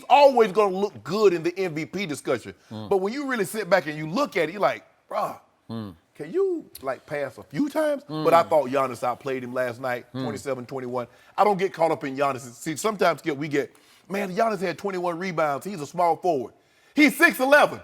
always going to look good in the MVP discussion. But when you really sit back and you look at it, you're like, bruh, can you pass a few times? But I thought Giannis outplayed him last night, 27-21. I don't get caught up in Giannis. See, sometimes Giannis had 21 rebounds. He's a small forward. He's 6'11".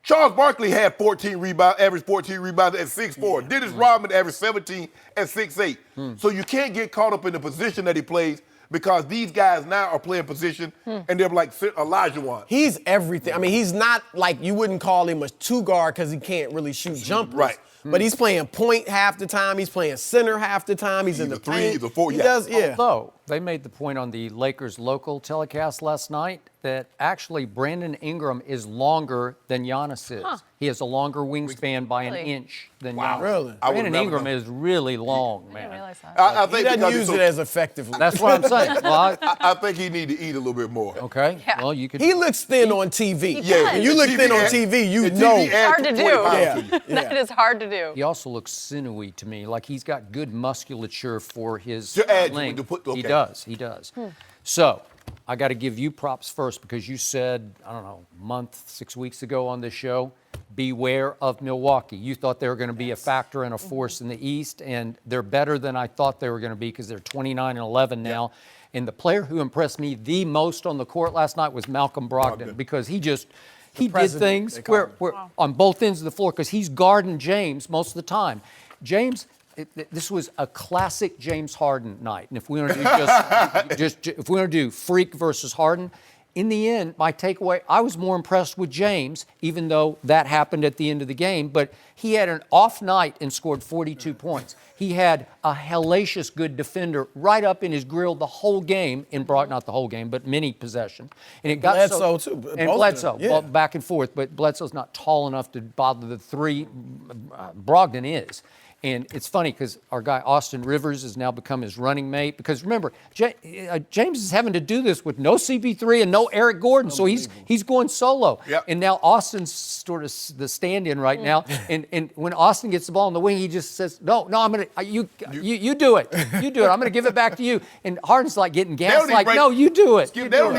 Charles Barkley had 14 rebounds, averaged 14 rebounds at 6'4". Dennis Rodman averaged 17 at 6'8". So you can't get caught up in the position that he plays because these guys now are playing position and they're like Olajuwon. He's everything. I mean, he's not like you wouldn't call him a 2-guard because he can't really shoot jumpers. Right. But he's playing point half the time. He's playing center half the time. He's in the paint. He's a 4. He does, Although they made the point on the Lakers local telecast last night that actually Brandon Ingram is longer than Giannis is. He has a longer wingspan by an inch than Giannis. Really? Brandon Ingram is really long, man. I didn't realize that. I think he doesn't use it as effectively. That's what I'm saying. Well, I think he need to eat a little bit more. okay. Yeah. Well, you could. He looks thin on TV. Yeah, when you look thin on TV, you know. It's hard to do. Yeah. That is hard to do. He also looks sinewy to me, like he's got good musculature for his To add length. to put- okay. He does. So I got to give you props first because you said, I don't know, a month, 6 weeks ago on this show, beware of Milwaukee. You thought they were going to be a factor and a force in the East, and they're better than I thought they were going to be because they're 29-11 now. And the player who impressed me the most on the court last night was Malcolm Brogdon because he did things where on both ends of the floor because he's guarding James most of the time. James, this was a classic James Harden night. And if we want to do if we want to do freak versus Harden, in the end, my takeaway, I was more impressed with James, even though that happened at the end of the game. But he had an off night and scored 42 points. He had a hellacious good defender right up in his grill the whole game, not the whole game, but many possession. And it got Bledsoe, too. And Bledsoe, well, back and forth. But Bledsoe's not tall enough to bother the three. Brogdon is. And it's funny because our guy Austin Rivers has now become his running mate. Because remember, James is having to do this with no CP3 and no Eric Gordon, so he's going solo. Yep. And now Austin's sort of the stand-in right now. And when Austin gets the ball in the wing, he just says, "No, I'm gonna you do it, you do it. I'm gonna give it back to you." And Harden's like getting gassed, like, "No, you do it." They won't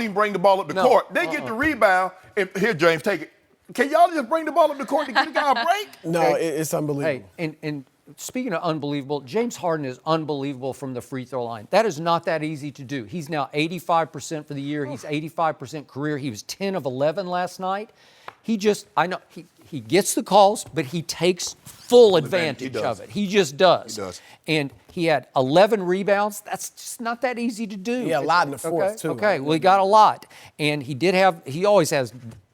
even bring the ball up the court. They get the rebound, and here, James, take it. Can y'all just bring the ball up the court to get the guy a break? No, it's unbelievable. Hey, and speaking of unbelievable, James Harden is unbelievable from the free throw line. That is not that easy to do. He's now 85% for the year. He's 85% career. He was 10 of 11 last night. He gets the calls, but he takes full advantage of it. He just does. He does. And he had 11 rebounds. That's just not that easy to do. Yeah, a lot in the fourth, too. Okay, well, he got a lot. And he always has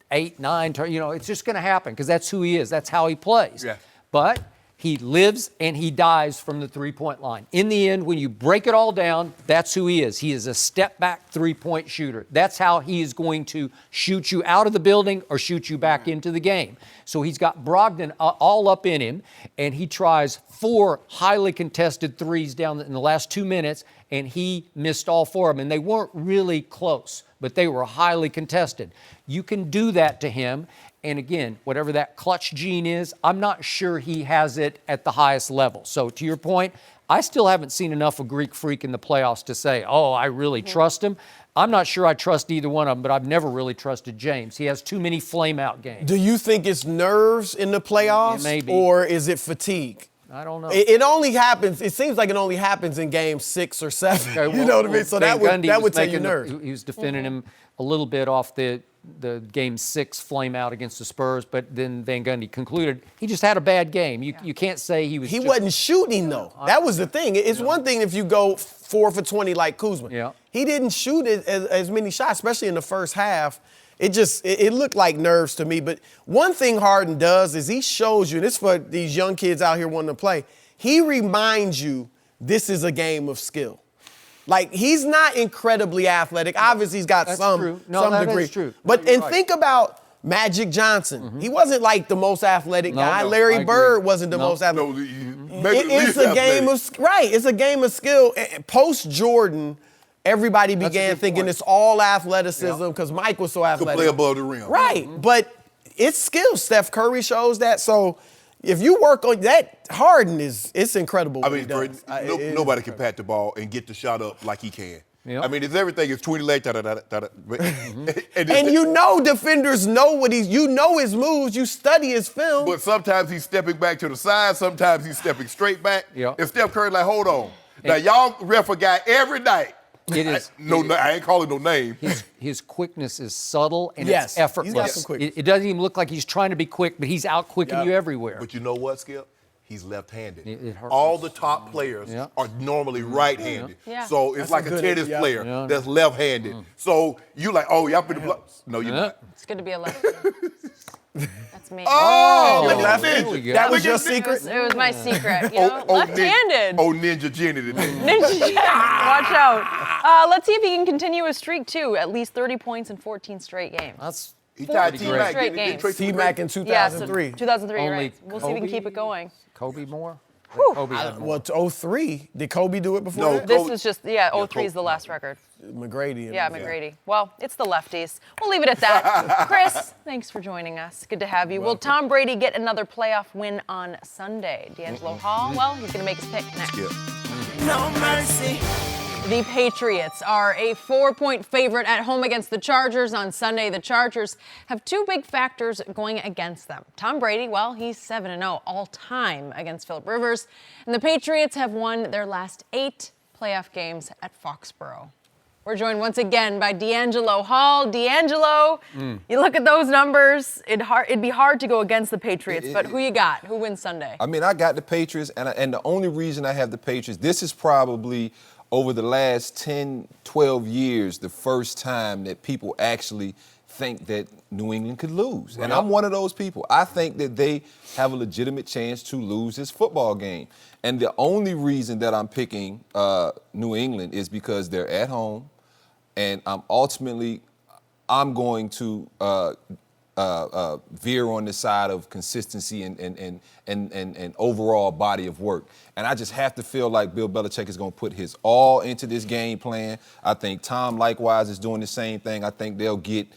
8, 9, it's just going to happen because that's who he is. That's how he plays. Yeah. But he lives and he dies from the three-point line. In the end, when you break it all down, that's who he is. He is a step-back three-point shooter. That's how he is going to shoot you out of the building or shoot you back into the game. So he's got Brogdon all up in him, and he tries 4 highly contested threes down in the last 2 minutes, and he missed all 4 of them. And they weren't really close, but they were highly contested. You can do that to him. And again, whatever that clutch gene is, I'm not sure he has it at the highest level. So to your point, I still haven't seen enough of Greek Freak in the playoffs to say, oh, I really trust him. I'm not sure I trust either one of them, but I've never really trusted James. He has too many flame-out games. Do you think it's nerves in the playoffs? It may be. Or is it fatigue? I don't know. It only happens, it seems like it only happens in game 6 or 7. Okay, You know what I mean? So that would tell you nerves. He was defending him a little bit off the game 6 flame out against the Spurs, but then Van Gundy concluded he just had a bad game. You can't say he was. He wasn't shooting though. That was the thing. It's one thing if you go 4 for 20 like Kuzma. Yeah. He didn't shoot as many shots, especially in the first half. It looked like nerves to me. But one thing Harden does is he shows you, and this is for these young kids out here wanting to play, he reminds you this is a game of skill. Like, he's not incredibly athletic. Obviously, he's got some degree. That's true. But think about Magic Johnson. Mm-hmm. He wasn't like the most athletic guy. Larry Bird wasn't the most athletic. It's a game of It's a game of skill. Post Jordan, everybody began thinking it's all athleticism because Mike was so athletic. Could play above the rim. Right, but it's skill. Steph Curry shows that. So if you work on that, Harden it's incredible. I mean, nobody can pat the ball and get the shot up like he can. Yep. I mean, it's everything is 20 legs, and you know defenders know you know his moves, you study his film. But sometimes he's stepping back to the side, sometimes he's stepping straight back. Yep. And Steph Curry like, hold on. Now, y'all ref a guy every night. It is. I ain't calling no name. His quickness is subtle and Yes, it's effortless. he's got some quickness. It doesn't even look like he's trying to be quick, but he's out quicking you everywhere. But you know what, Skip? He's left-handed. It hurts. All the top players are normally right-handed. Yeah. So it's like a tennis player that's left-handed. So you like, oh, y'all put the block. No, you're not. It's good to be a lefty. That's me. Oh, look at there we go. That was Look your at secret? It was my secret. Left-handed. Ninja Jenny today. Ninja Jenny. Watch out. Let's see if he can continue his streak, too. At least 30 points in 14 straight games. He tied 14 T-Mac. straight games. T-Mac in 2003. Yeah, so 2003, Only right. We'll see if we can keep it going. Kobe more? Whew. Kobe had more. Well, to 03, did Kobe do it before No. that? This was just, 03 is the last record. McGrady. Yeah, McGrady. Well, it's the lefties. We'll leave it at that. Chris, thanks for joining us. Good to have you. Will Tom Brady get another playoff win on Sunday? D'Angelo Hall, well, he's going to make his pick next. No mercy. The Patriots are a 4-point favorite at home against the Chargers on Sunday. The Chargers have 2 big factors going against them. Tom Brady, well, he's 7-0 all-time against Philip Rivers. And the Patriots have won their last 8 playoff games at Foxborough. We're joined once again by D'Angelo Hall. D'Angelo, you look at those numbers, it'd be hard to go against the Patriots, but who you got? Who wins Sunday? I mean, I got the Patriots, and the only reason I have the Patriots, this is probably over the last 10, 12 years, the first time that people actually think that New England could lose. Right. And I'm one of those people. I think that they have a legitimate chance to lose this football game. And the only reason that I'm picking New England is because they're at home, and I'm going to veer on the side of consistency and overall body of work. And I just have to feel like Bill Belichick is going to put his all into this game plan. I think Tom, likewise, is doing the same thing. I think they'll get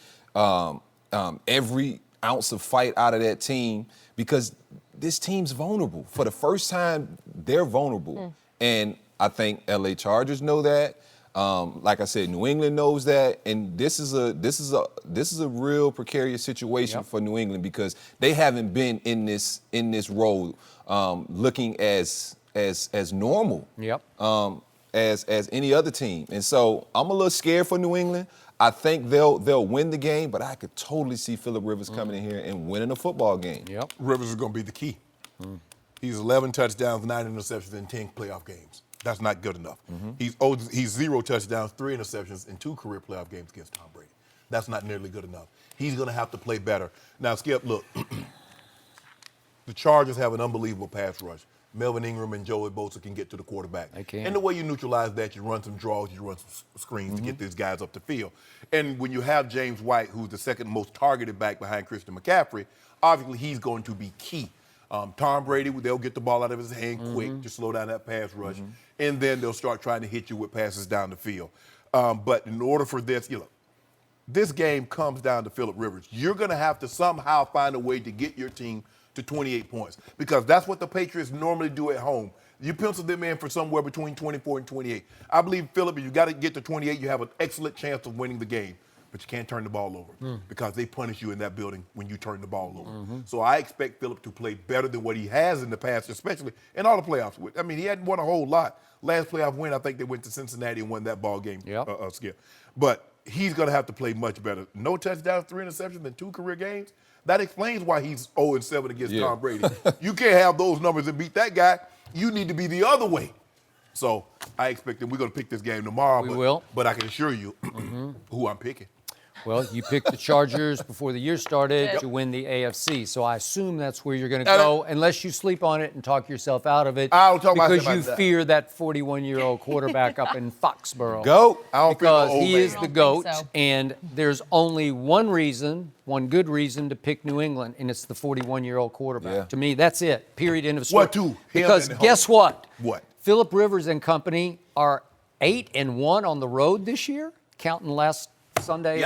every ounce of fight out of that team because this team's vulnerable. For the first time, they're vulnerable. And I think LA Chargers know that. Like I said, New England knows that, and this is a real precarious situation for New England because they haven't been in this role looking as normal as any other team. And so I'm a little scared for New England. I think they'll win the game, but I could totally see Phillip Rivers coming in here and winning a football game. Yep. Rivers is going to be the key. He's 11 touchdowns, 9 interceptions in 10 playoff games. That's not good enough. He's 0 touchdowns, 3 interceptions in 2 career playoff games against Tom Brady. That's not nearly good enough. He's going to have to play better. Now, Skip, look, the Chargers have an unbelievable pass rush. Melvin Ingram and Joey Bosa can get to the quarterback. They can. And the way you neutralize that, you run some draws, you run some screens to get these guys up the field. And when you have James White, who's the second most targeted back behind Christian McCaffrey, obviously he's going to be key. Tom Brady, they'll get the ball out of his hand quick to slow down that pass rush, and then they'll start trying to hit you with passes down the field. But in order for this, this game comes down to Phillip Rivers. You're going to have to somehow find a way to get your team to 28 points because that's what the Patriots normally do at home. You pencil them in for somewhere between 24 and 28. I believe, Phillip, if you got to get to 28, you have an excellent chance of winning the game. But you can't turn the ball over because they punish you in that building when you turn the ball over. So I expect Phillip to play better than what he has in the past, especially in all the playoffs. I mean, he hadn't won a whole lot. Last playoff win, I think they went to Cincinnati and won that ball game, Skip. But he's going to have to play much better. No touchdowns, 3 interceptions in 2 career games. That explains why he's 0-7 against Tom Brady. You can't have those numbers and beat that guy. You need to be the other way. So I expect that we're going to pick this game tomorrow. We will. But I can assure you who I'm picking. Well, you picked the Chargers before the year started to win the AFC, so I assume that's where you're going to go, unless you sleep on it and talk yourself out of it. I'll talk because about you fear that 41-year-old quarterback up in Foxborough. Goat. Because he is the think GOAT, so. and there's only one good reason to pick New England, and it's the 41-year-old quarterback. Yeah. To me, that's it. Period. End of story. What, too? Because guess what? What? Phillip Rivers and company are 8-1 on the road this year, counting last Sunday.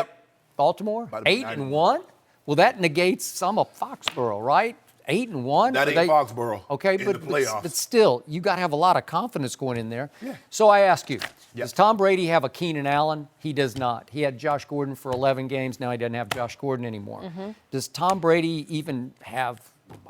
Baltimore, 8-1. Well, that negates some of Foxborough, right? 8-1. That ain't Foxborough. Okay, in but the playoffs. but still, you got to have a lot of confidence going in there. So I ask you, does Tom Brady have a Keenan Allen? He does not. He had Josh Gordon for 11 games. Now he doesn't have Josh Gordon anymore. Does Tom Brady even have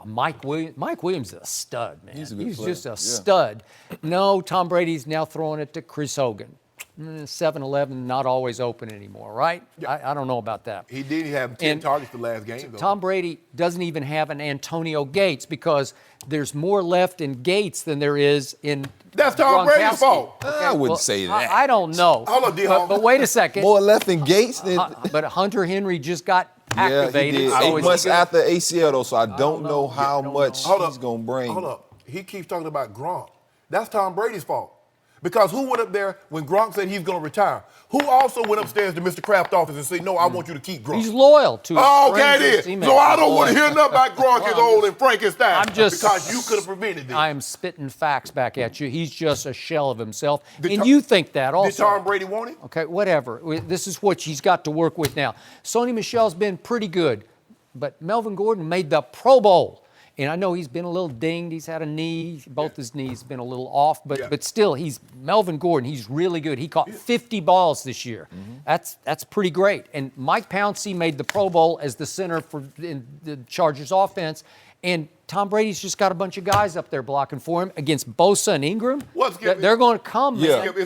Mike Williams? Mike Williams is a stud, man. He's a good He's player. just a stud. No, Tom Brady's now throwing it to Chris Hogan. 7-Eleven not always open anymore, right? I don't know about that. He did have 10 targets the last game, though. Tom Brady doesn't even have an Antonio Gates because there's more left in Gates than there is in That's Tom Brady's Gronkowski. fault. I wouldn't say that. I don't know. Hold on, D-Hall. but wait a second. More left than Gates than. But Hunter Henry just got Yeah, he activated. did. so 8 is months he gonna- after ACL, though, so I don't know how much Hold he's up. going to bring. Hold up. He keeps talking about Gronk. That's Tom Brady's fault. Because who went up there when Gronk said he's going to retire? Who also went upstairs to Mr. Kraft's office and said, no, I want you to keep Gronk? He's loyal to his Oh, okay, friends it and is. teammates. So I He's don't want to loyal. hear nothing about Gronk is old and Frankenstein. I'm just- Because you could have prevented this. I'm spitting facts back at you. He's just a shell of himself. Did And Tom- you think that also. Did Tom Brady want it? Okay, whatever. This is what she's got to work with now. Sony Michel's been pretty good, but Melvin Gordon made the Pro Bowl. And I know he's been a little dinged. He's had a knee. Both his knees been a little off, but still, he's Melvin Gordon. He's really good. He caught 50 balls this year. That's pretty great. And Mike Pouncey made the Pro Bowl as the center for in the Chargers offense. And Tom Brady's just got a bunch of guys up there blocking for him against Bosa and Ingram. They're going to come, man. Skip,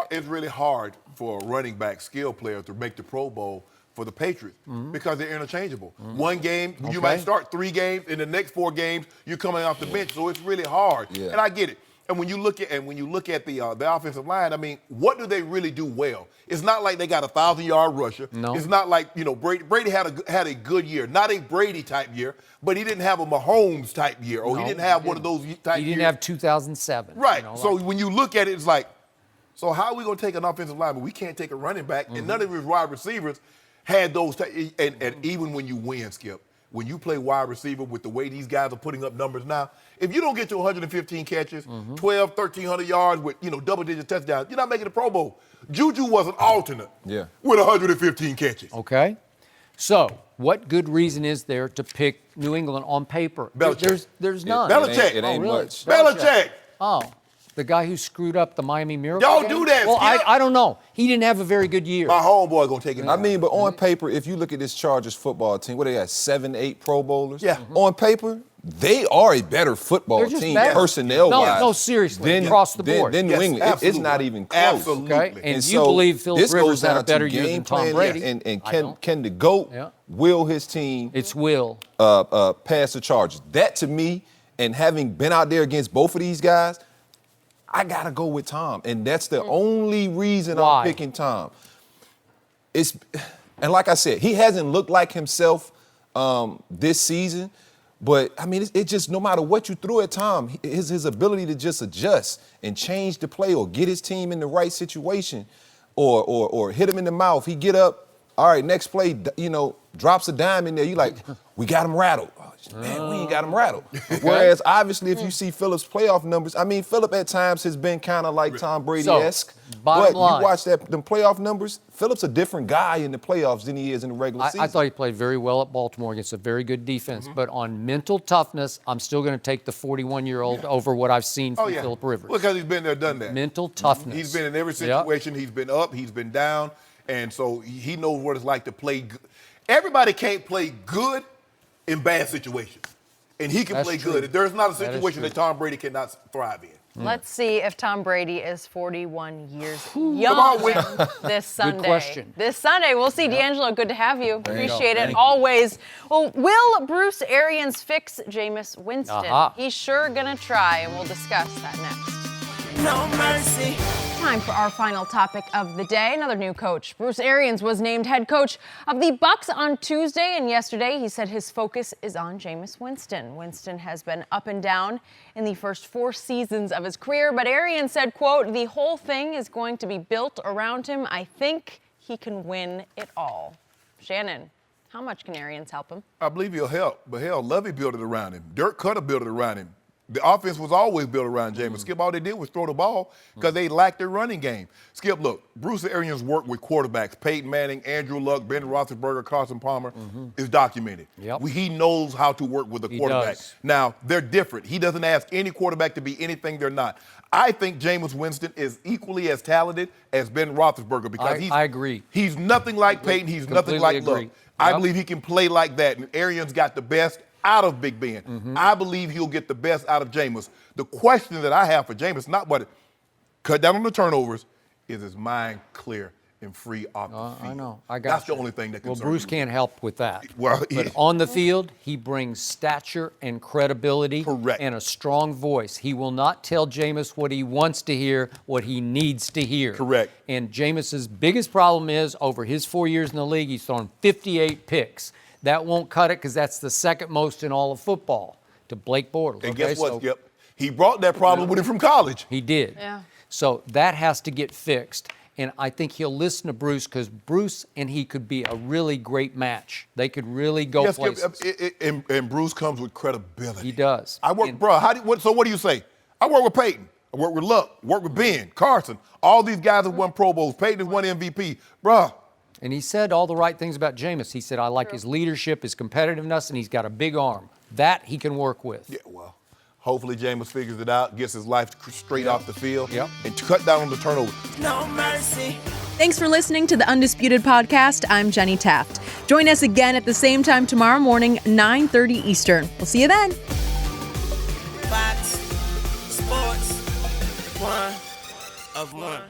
it's really hard for a running back skill player to make the Pro Bowl for the Patriots because they're interchangeable. One game, you might start 3 games. In the next 4 games, you're coming off the bench, so it's really hard. And I get it. And when you look at the offensive line, I mean, what do they really do well? It's not like they got a 1,000-yard rusher. No. It's not like Brady had a good year, not a Brady type year, but he didn't have a Mahomes type year, or he didn't have one of those type years. He didn't have 2007. Right. So when you look at it, it's like, so how are we going to take an offensive lineman? We can't take a running back, and none of his wide receivers had those. And even when you win, Skip, when you play wide receiver with the way these guys are putting up numbers now, if you don't get to 115 catches, 1,300 yards with double-digit touchdowns, you're not making the Pro Bowl. Juju was an alternate with 115 catches. Okay. So what good reason is there to pick New England on paper? Belichick. There's none. Belichick. It ain't really? much. Belichick. Oh. The guy who screwed up the Miami Miracle Don't game? do that, Well, Skip. I don't know. He didn't have a very good year. My homeboy going to take it. I mean, but on paper, if you look at this Chargers football team, what they got, 7, 8 Pro Bowlers? Yeah. On paper, they are a better football They're just team, better. personnel-wise. No, seriously, across the board. Than New Yes, England. It's absolutely. not even close. Absolutely. Okay? And you so believe Philip this Rivers goes had a down to better year game than Tom plan, Brady. And I can don't. can the GOAT Yeah. will his team It's will. pass the Chargers? That to me, and having been out there against both of these guys, I gotta go with Tom, and that's the only reason Why? I'm picking Tom. And like I said, he hasn't looked like himself this season, but I mean, it just no matter what you threw at Tom, his ability to just adjust and change the play or get his team in the right situation, or hit him in the mouth. He get up, all right, next play, drops a dime in there. You like, we got him rattled. Man, we ain't got him rattled. Whereas, obviously, if you see Philip's playoff numbers, I mean, Philip at times has been kind of like Tom Brady-esque. bottom but line. you watch them playoff numbers, Philip's a different guy in the playoffs than he is in the regular season. I thought he played very well at Baltimore against a very good defense. Mm-hmm. But on mental toughness, I'm still going to take the 41-year-old over what I've seen from Philip Rivers. Because he's been there, done that. Mental toughness. He's been in every situation. He's been up, he's been down, and so he knows what it's like to play good. Everybody can't play good in bad situations. And he can That's play true. good. There's not a That is situation true. that Tom Brady cannot thrive in. Let's see if Tom Brady is 41 years Come young on, Whit. this Sunday. question. This Sunday, we'll see. D'Angelo, good to have you. Appreciate it Thank you. always. Well, will Bruce Arians fix Jameis Winston? Aha. He's sure gonna try, and we'll discuss that next. No mercy. Time for our final topic of the day. Another new coach. Bruce Arians was named head coach of the Bucs on Tuesday, and yesterday he said his focus is on Jameis Winston. Winston has been up and down in the first 4 seasons of his career, but Arians said, quote, "The whole thing is going to be built around him. I think he can win it all." Shannon, how much can Arians help him? I believe he'll help, but hell, Lovey built it around him. Dirk Cutter built it around him. The offense was always built around Jameis. Skip, all they did was throw the ball because they lacked their running game. Skip, look, Bruce Arians worked with quarterbacks. Peyton Manning, Andrew Luck, Ben Roethlisberger, Carson Palmer is documented. Yep. He knows how to work with a quarterback. does. Now, they're different. He doesn't ask any quarterback to be anything they're not. I think Jameis Winston is equally as talented as Ben Roethlisberger because I agree. He's nothing like Peyton. He's nothing like Completely Luck. agree. I Yep. believe he can play like that, and Arians got the best out of Big Ben. I believe he'll get the best out of Jameis. The question that I have for Jameis, not what cut down on the turnovers, is his mind clear and free off the field. I know. I got That's you. the only thing that Well, concerns Bruce me. can't help with that. Well, but he- on the field, he brings stature and credibility Correct. and a strong voice. He will not tell Jameis what he wants to hear, what he needs to hear. Correct. And Jameis's biggest problem is, over his 4 years in the league, he's thrown 58 picks. That won't cut it because that's the second most in all of football to Blake Bortles. And okay? guess what, So Skip? He brought that problem with him from college. he did. Yeah. So that has to get fixed. And I think he'll listen to Bruce because Bruce and he could be a really great match. They could really go Yes, places. and Bruce comes with credibility. He does. I work, And- bro. So what do you say? I work with Peyton. I work with Luck. Work with Ben, Carson. All these guys have won Pro Bowls. Peyton has won MVP, bro. And he said all the right things about Jameis. He said, I like his leadership, his competitiveness, and he's got a big arm. That he can work with. Yeah, well, hopefully Jameis figures it out, gets his life straight off the field, Yep. and cut down on the turnovers. No mercy. Thanks for listening to the Undisputed Podcast. I'm Jenny Taft. Join us again at the same time tomorrow morning, 9:30 Eastern. We'll see you then. Fox Sports. One of one.